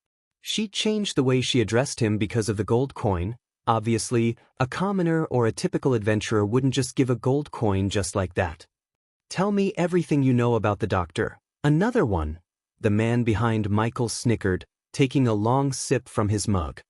She changed the way she addressed him because of the gold coin. Obviously, a commoner or a typical adventurer wouldn't just give a gold coin just like that. "Tell me everything you know about the doctor." "Another one." The man behind Michael snickered, taking a long sip from his mug.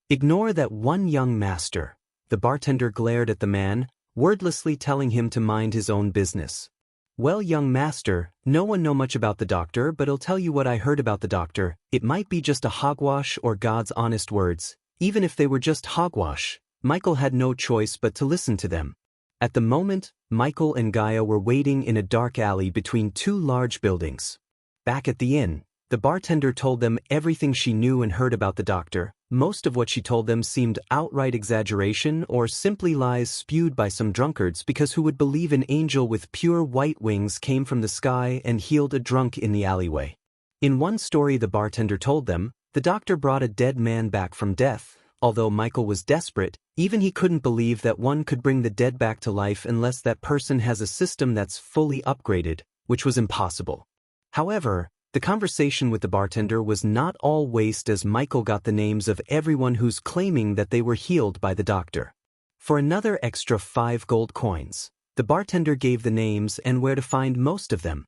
"Ignore that one, young master." The bartender glared at the man, wordlessly telling him to mind his own business. "Well, young master, no one know much about the doctor, but I'll tell you what I heard about the doctor. It might be just a hogwash or God's honest words. Even if they were just hogwash, Michael had no choice but to listen to them. At the moment, Michael and Gaia were waiting in a dark alley between two large buildings. Back at the inn, the bartender told them everything she knew and heard about the doctor. Most of what she told them seemed outright exaggeration or simply lies spewed by some drunkards, because who would believe an angel with pure white wings came from the sky and healed a drunk in the alleyway? In one story the bartender told them, the doctor brought a dead man back from death. Although Michael was desperate, even he couldn't believe that one could bring the dead back to life unless that person has a system that's fully upgraded, which was impossible. However, the conversation with the bartender was not all waste, as Michael got the names of everyone who's claiming that they were healed by the doctor. For another extra 5 gold coins, the bartender gave the names and where to find most of them.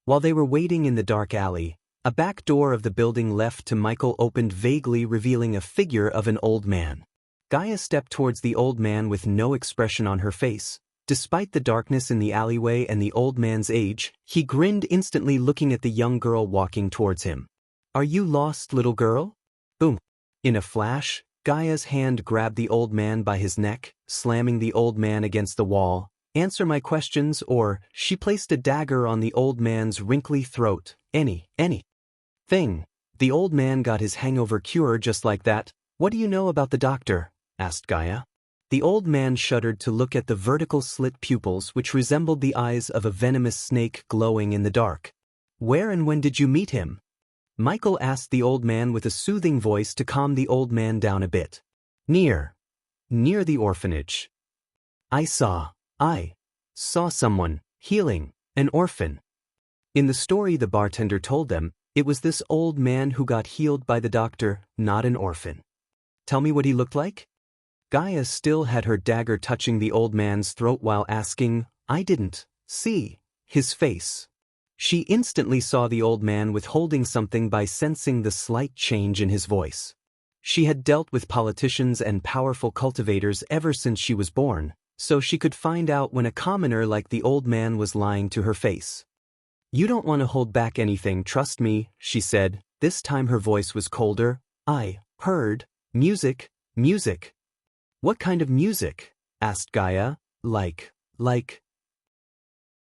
While they were waiting in the dark alley, a back door of the building left to Michael opened vaguely, revealing a figure of an old man. Gaia stepped towards the old man with no expression on her face. Despite the darkness in the alleyway and the old man's age, he grinned instantly, looking at the young girl walking towards him. "Are you lost, little girl?" Boom. In a flash, Gaia's hand grabbed the old man by his neck, slamming the old man against the wall. "Answer my questions," or she placed a dagger on the old man's wrinkly throat. Anything. The old man got his hangover cure just like that. "What do you know about the doctor?" asked Gaia. The old man shuddered to look at the vertical slit pupils which resembled the eyes of a venomous snake glowing in the dark. "Where and when did you meet him?" Michael asked the old man with a soothing voice to calm the old man down a bit. Near the orphanage. I saw someone healing an orphan." In the story the bartender told them, it was this old man who got healed by the doctor, not an orphan. "Tell me what he looked like?" Gaia still had her dagger touching the old man's throat while asking. "I didn't see his face." She instantly saw the old man withholding something by sensing the slight change in his voice. She had dealt with politicians and powerful cultivators ever since she was born, so she could find out when a commoner like the old man was lying to her face. "You don't want to hold back anything, trust me," she said. This time her voice was colder. "I heard music." "What kind of music?" asked Gaia. Like.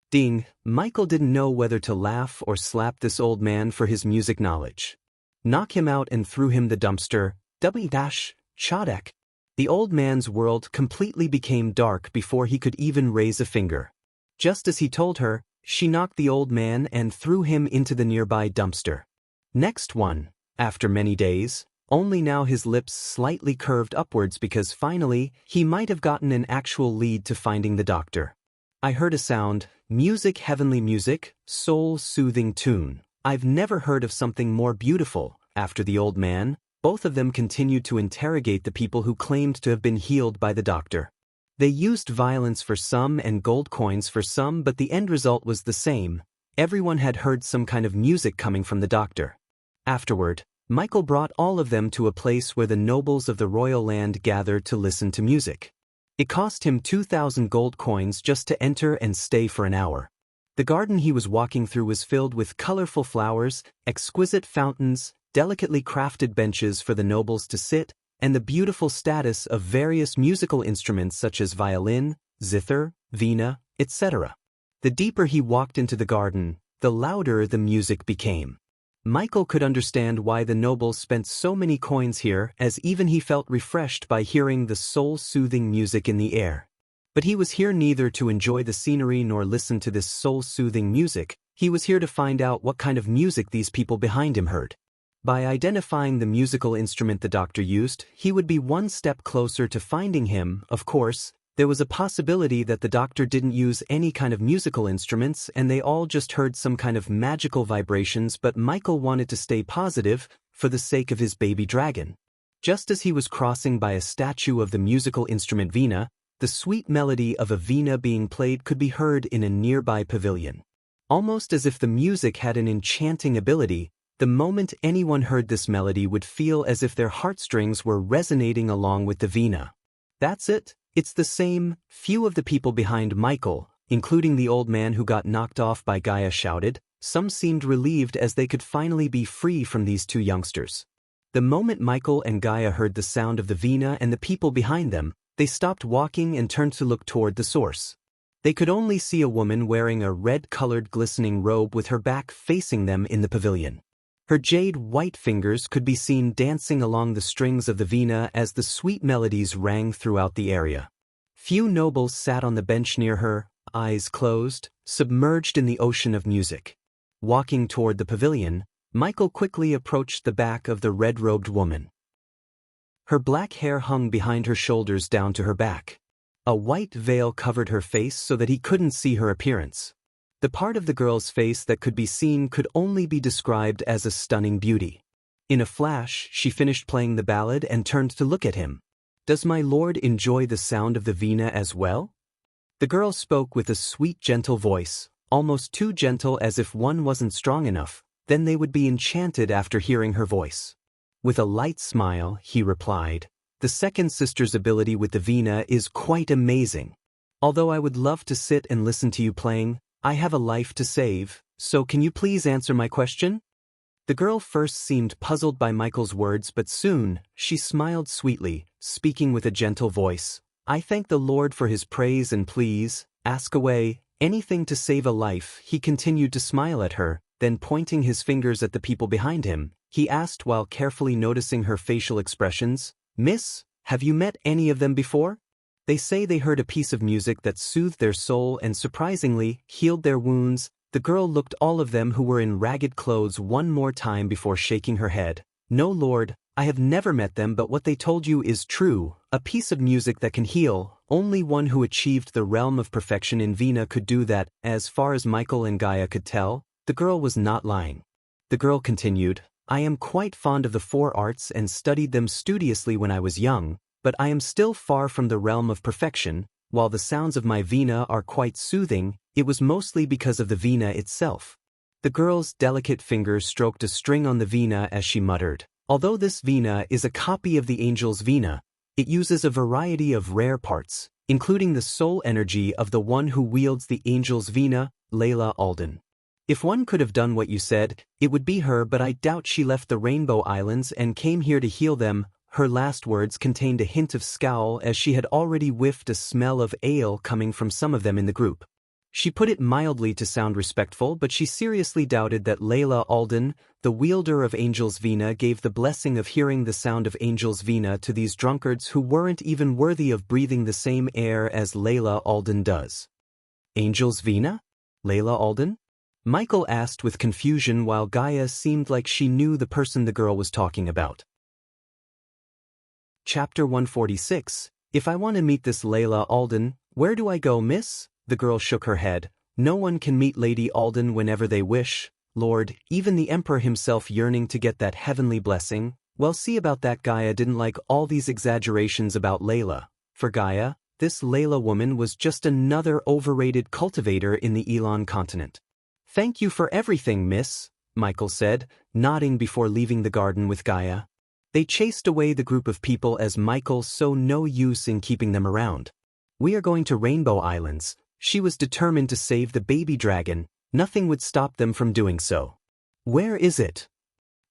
Ding. Michael didn't know whether to laugh or slap this old man for his music knowledge. Knock him out and threw him the dumpster. Chodek. The old man's world completely became dark before he could even raise a finger. Just as he told her, she knocked the old man and threw him into the nearby dumpster. Next one, after many days, only now his lips slightly curved upwards because finally he might have gotten an actual lead to finding the doctor. "I heard a sound, music, heavenly music, soul-soothing tune. I've never heard of something more beautiful." After the old man, both of them continued to interrogate the people who claimed to have been healed by the doctor. They used violence for some and gold coins for some, but the end result was the same. Everyone had heard some kind of music coming from the doctor. Afterward, Michael brought all of them to a place where the nobles of the royal land gathered to listen to music. It cost him 2,000 gold coins just to enter and stay for an hour. The garden he was walking through was filled with colorful flowers, exquisite fountains, delicately crafted benches for the nobles to sit, and the beautiful status of various musical instruments such as violin, zither, veena, etc. The deeper he walked into the garden, the louder the music became. Michael could understand why the nobles spent so many coins here, as even he felt refreshed by hearing the soul-soothing music in the air. But he was here neither to enjoy the scenery nor listen to this soul-soothing music. He was here to find out what kind of music these people behind him heard. By identifying the musical instrument the doctor used, he would be one step closer to finding him. Of course, there was a possibility that the doctor didn't use any kind of musical instruments and they all just heard some kind of magical vibrations, but Michael wanted to stay positive for the sake of his baby dragon. Just as he was crossing by a statue of the musical instrument veena, the sweet melody of a veena being played could be heard in a nearby pavilion. Almost as if the music had an enchanting ability, the moment anyone heard this melody would feel as if their heartstrings were resonating along with the veena. That's it. It's the same. Few of the people behind Michael, including the old man who got knocked off by Gaia, shouted. Some seemed relieved as they could finally be free from these two youngsters. The moment Michael and Gaia heard the sound of the veena and the people behind them, they stopped walking and turned to look toward the source. They could only see a woman wearing a red-colored glistening robe with her back facing them in the pavilion. Her jade-white fingers could be seen dancing along the strings of the veena as the sweet melodies rang throughout the area. Few nobles sat on the bench near her, eyes closed, submerged in the ocean of music. Walking toward the pavilion, Michael quickly approached the back of the red-robed woman. Her black hair hung behind her shoulders down to her back. A white veil covered her face so that he couldn't see her appearance. The part of the girl's face that could be seen could only be described as a stunning beauty. In a flash, she finished playing the ballad and turned to look at him. "Does my lord enjoy the sound of the veena as well?" The girl spoke with a sweet, gentle voice, almost too gentle as if one wasn't strong enough, then they would be enchanted after hearing her voice. With a light smile, he replied, "The second sister's ability with the veena is quite amazing. Although I would love to sit and listen to you playing, I have a life to save, so can you please answer my question?" The girl first seemed puzzled by Michael's words, but soon, she smiled sweetly, speaking with a gentle voice. "I thank the Lord for his praise and please, ask away, anything to save a life." He continued to smile at her, then pointing his fingers at the people behind him, he asked while carefully noticing her facial expressions, "Miss, have you met any of them before? They say they heard a piece of music that soothed their soul and surprisingly healed their wounds." The girl looked all of them who were in ragged clothes one more time before shaking her head. "No, Lord, I have never met them, but what they told you is true. A piece of music that can heal. Only one who achieved the realm of perfection in veena could do that." As far as Michael and Gaia could tell, the girl was not lying. The girl continued, "I am quite fond of the four arts and studied them studiously when I was young, but I am still far from the realm of perfection. While the sounds of my veena are quite soothing, it was mostly because of the veena itself." The girl's delicate fingers stroked a string on the veena as she muttered, "Although this veena is a copy of the angel's veena, it uses a variety of rare parts, including the soul energy of the one who wields the angel's veena, Layla Alden. If one could have done what you said, it would be her, but I doubt she left the Rainbow Islands and came here to heal them." Her last words contained a hint of scowl as she had already whiffed a smell of ale coming from some of them in the group. She put it mildly to sound respectful, but she seriously doubted that Layla Alden, the wielder of Angel's veena, gave the blessing of hearing the sound of Angel's veena to these drunkards who weren't even worthy of breathing the same air as Layla Alden does. "Angel's veena? Layla Alden?" Michael asked with confusion while Gaia seemed like she knew the person the girl was talking about. Chapter 146, If I want to meet this Layla Alden, where do I go, miss? The girl shook her head. No one can meet Lady Alden whenever they wish, Lord, even the Emperor himself yearning to get that heavenly blessing. Well, see about that. Gaia didn't like all these exaggerations about Layla. For Gaia, this Layla woman was just another overrated cultivator in the Elon continent. Thank you for everything, miss. Michael said, nodding before leaving the garden with Gaia. They chased away the group of people as Michael saw no use in keeping them around. We are going to Rainbow Islands. She was determined to save the baby dragon. Nothing would stop them from doing so. Where is it?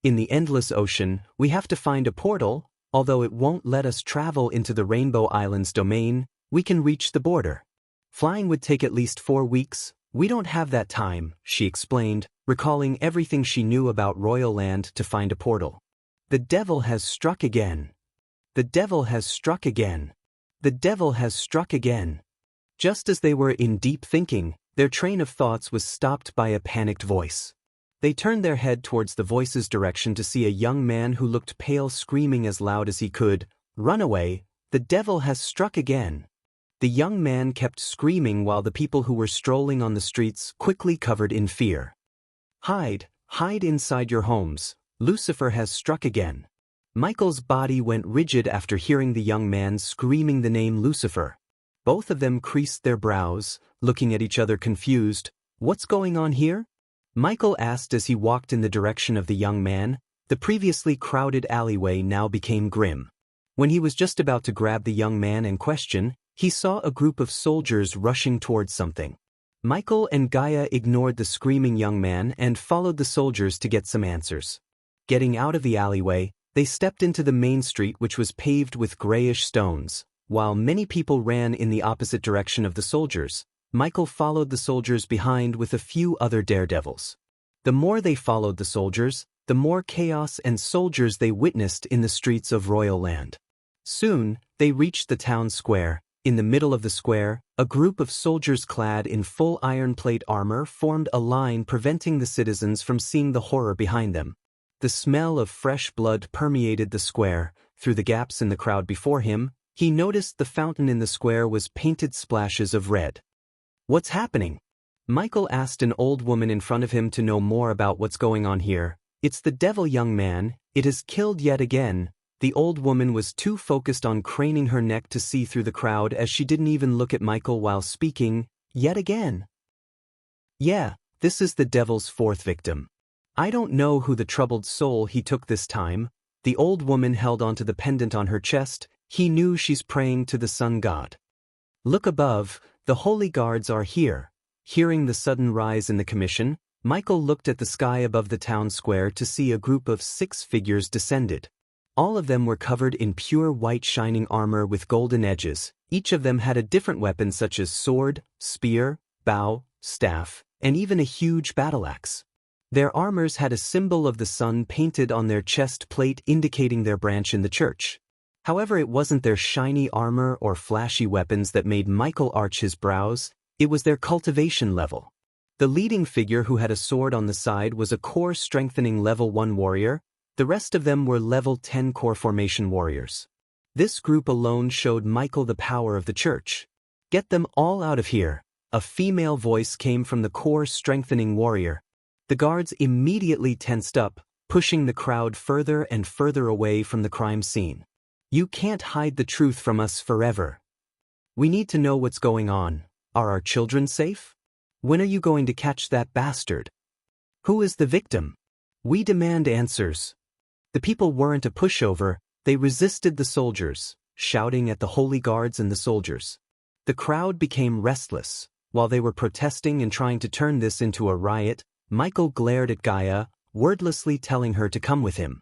In the endless ocean. We have to find a portal. Although it won't let us travel into the Rainbow Islands domain, we can reach the border. Flying would take at least 4 weeks. We don't have that time, she explained, recalling everything she knew about Royal Land to find a portal. The devil has struck again. The devil has struck again. The devil has struck again. Just as they were in deep thinking, their train of thoughts was stopped by a panicked voice. They turned their head towards the voice's direction to see a young man who looked pale screaming as loud as he could, "Run away! The devil has struck again!" The young man kept screaming while the people who were strolling on the streets quickly covered in fear. "Hide! Hide inside your homes! Lucifer has struck again!" Michael's body went rigid after hearing the young man screaming the name Lucifer. Both of them creased their brows, looking at each other confused. "What's going on here?" Michael asked as he walked in the direction of the young man. The previously crowded alleyway now became grim. When he was just about to grab the young man in question, he saw a group of soldiers rushing towards something. Michael and Gaia ignored the screaming young man and followed the soldiers to get some answers. Getting out of the alleyway, they stepped into the main street, which was paved with grayish stones. While many people ran in the opposite direction of the soldiers, Michael followed the soldiers behind with a few other daredevils. The more they followed the soldiers, the more chaos and soldiers they witnessed in the streets of Royal Land. Soon, they reached the town square. In the middle of the square, a group of soldiers clad in full iron plate armor formed a line, preventing the citizens from seeing the horror behind them. The smell of fresh blood permeated the square. Through the gaps in the crowd before him, he noticed the fountain in the square was painted splashes of red. "What's happening?" Michael asked an old woman in front of him to know more about what's going on here. "It's the devil, young man. It has killed yet again." The old woman was too focused on craning her neck to see through the crowd as she didn't even look at Michael while speaking. "Yet again?" "Yeah, this is the devil's 4th victim. I don't know who the troubled soul he took this time." The old woman held onto the pendant on her chest. "He knew she's praying to the sun god. Look above, the holy guards are here." Hearing the sudden rise in the commission, Michael looked at the sky above the town square to see a group of 6 figures descended. All of them were covered in pure white shining armor with golden edges. Each of them had a different weapon such as sword, spear, bow, staff, and even a huge battle axe. Their armors had a symbol of the sun painted on their chest plate, indicating their branch in the church. However, it wasn't their shiny armor or flashy weapons that made Michael arch his brows. It was their cultivation level. The leading figure, who had a sword on the side, was a core strengthening level 1 warrior. The rest of them were level 10 core formation warriors. This group alone showed Michael the power of the church. "Get them all out of here," a female voice came from the core strengthening warrior. The guards immediately tensed up, pushing the crowd further and further away from the crime scene. "You can't hide the truth from us forever. We need to know what's going on. Are our children safe? When are you going to catch that bastard? Who is the victim? We demand answers." The people weren't a pushover. They resisted the soldiers, shouting at the holy guards and the soldiers. The crowd became restless. While they were protesting and trying to turn this into a riot, Michael glared at Gaia, wordlessly telling her to come with him.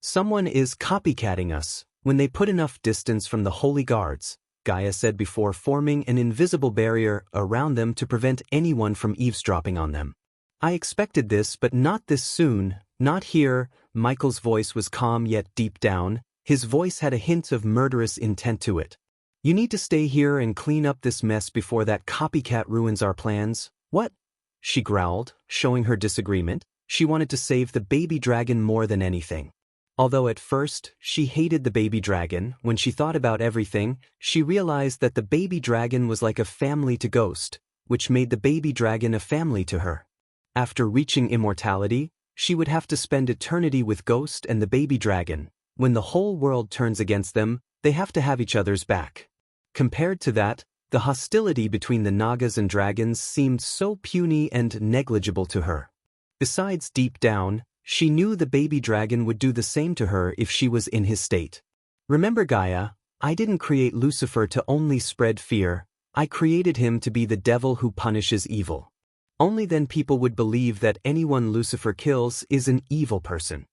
"Someone is copycatting us." When they put enough distance from the holy guards, Gaia said, before forming an invisible barrier around them to prevent anyone from eavesdropping on them. "I expected this, but not this soon. Not here." Michael's voice was calm, yet deep down, his voice had a hint of murderous intent to it. "You need to stay here and clean up this mess before that copycat ruins our plans." "What?" she growled, showing her disagreement. She wanted to save the baby dragon more than anything. Although at first, she hated the baby dragon, when she thought about everything, she realized that the baby dragon was like a family to Ghost, which made the baby dragon a family to her. After reaching immortality, she would have to spend eternity with Ghost and the baby dragon. When the whole world turns against them, they have to have each other's back. Compared to that, the hostility between the Nagas and dragons seemed so puny and negligible to her. Besides, deep down, she knew the baby dragon would do the same to her if she was in his state. Remember, Gaia, I didn't create Lucifer to only spread fear, I created him to be the devil who punishes evil. Only then people would believe that anyone Lucifer kills is an evil person.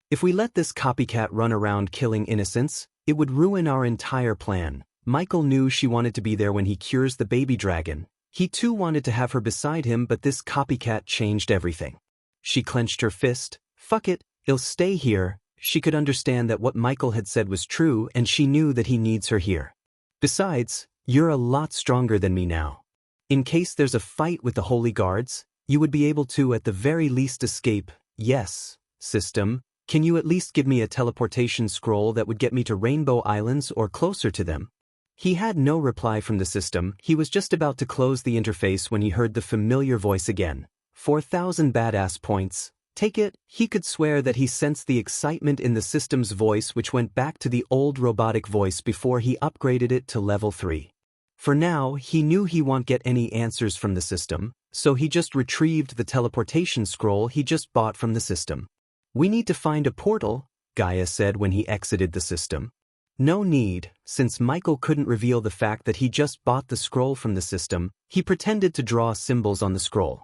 If we let this copycat run around killing innocents, it would ruin our entire plan. Michael knew she wanted to be there when he cures the baby dragon. He too wanted to have her beside him, but this copycat changed everything. She clenched her fist. Fuck it, he'll stay here. She could understand that what Michael had said was true, and she knew that he needs her here. Besides, you're a lot stronger than me now. In case there's a fight with the Holy Guards, you would be able to at the very least escape. Yes, system, can you at least give me a teleportation scroll that would get me to Rainbow Islands or closer to them? He had no reply from the system. He was just about to close the interface when he heard the familiar voice again. 4,000 badass points. Take it. He could swear that he sensed the excitement in the system's voice, which went back to the old robotic voice before he upgraded it to level 3. For now, he knew he won't get any answers from the system, so he just retrieved the teleportation scroll he just bought from the system. We need to find a portal, Gaia said when he exited the system. No need, since Michael couldn't reveal the fact that he just bought the scroll from the system, he pretended to draw symbols on the scroll.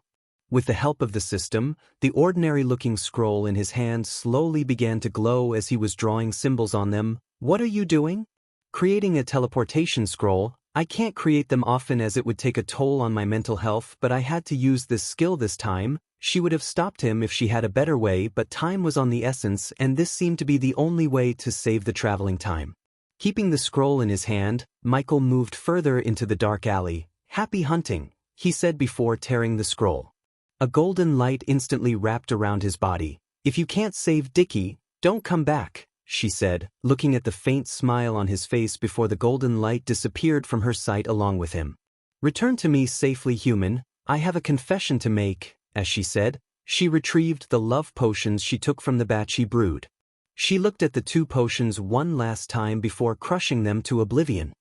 With the help of the system, the ordinary-looking scroll in his hand slowly began to glow as he was drawing symbols on them. What are you doing? Creating a teleportation scroll. I can't create them often as it would take a toll on my mental health, but I had to use this skill this time. She would have stopped him if she had a better way, but time was on the essence, and this seemed to be the only way to save the traveling time. Keeping the scroll in his hand, Michael moved further into the dark alley. Happy hunting, he said before tearing the scroll. A golden light instantly wrapped around his body. If you can't save Dickie, don't come back, she said, looking at the faint smile on his face before the golden light disappeared from her sight along with him. Return to me safely, human. I have a confession to make, as she said. She retrieved the love potions she took from the batch he brewed. She looked at the 2 potions one last time before crushing them to oblivion.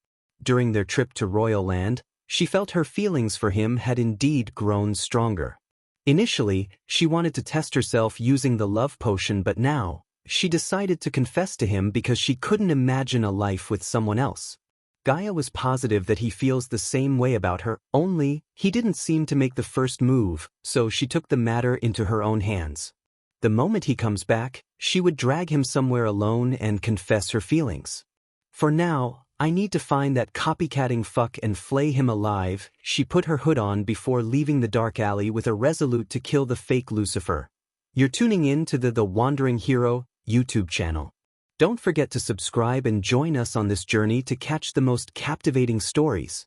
During their trip to Royal Land, she felt her feelings for him had indeed grown stronger. Initially, she wanted to test herself using the love potion, but now, she decided to confess to him because she couldn't imagine a life with someone else. Gaia was positive that he feels the same way about her, only, he didn't seem to make the first move, so she took the matter into her own hands. The moment he comes back, she would drag him somewhere alone and confess her feelings. For now, I need to find that copycatting fuck and flay him alive. She put her hood on before leaving the dark alley with a resolute to kill the fake Lucifer. You're tuning in to the Wandering Hero YouTube channel. Don't forget to subscribe and join us on this journey to catch the most captivating stories.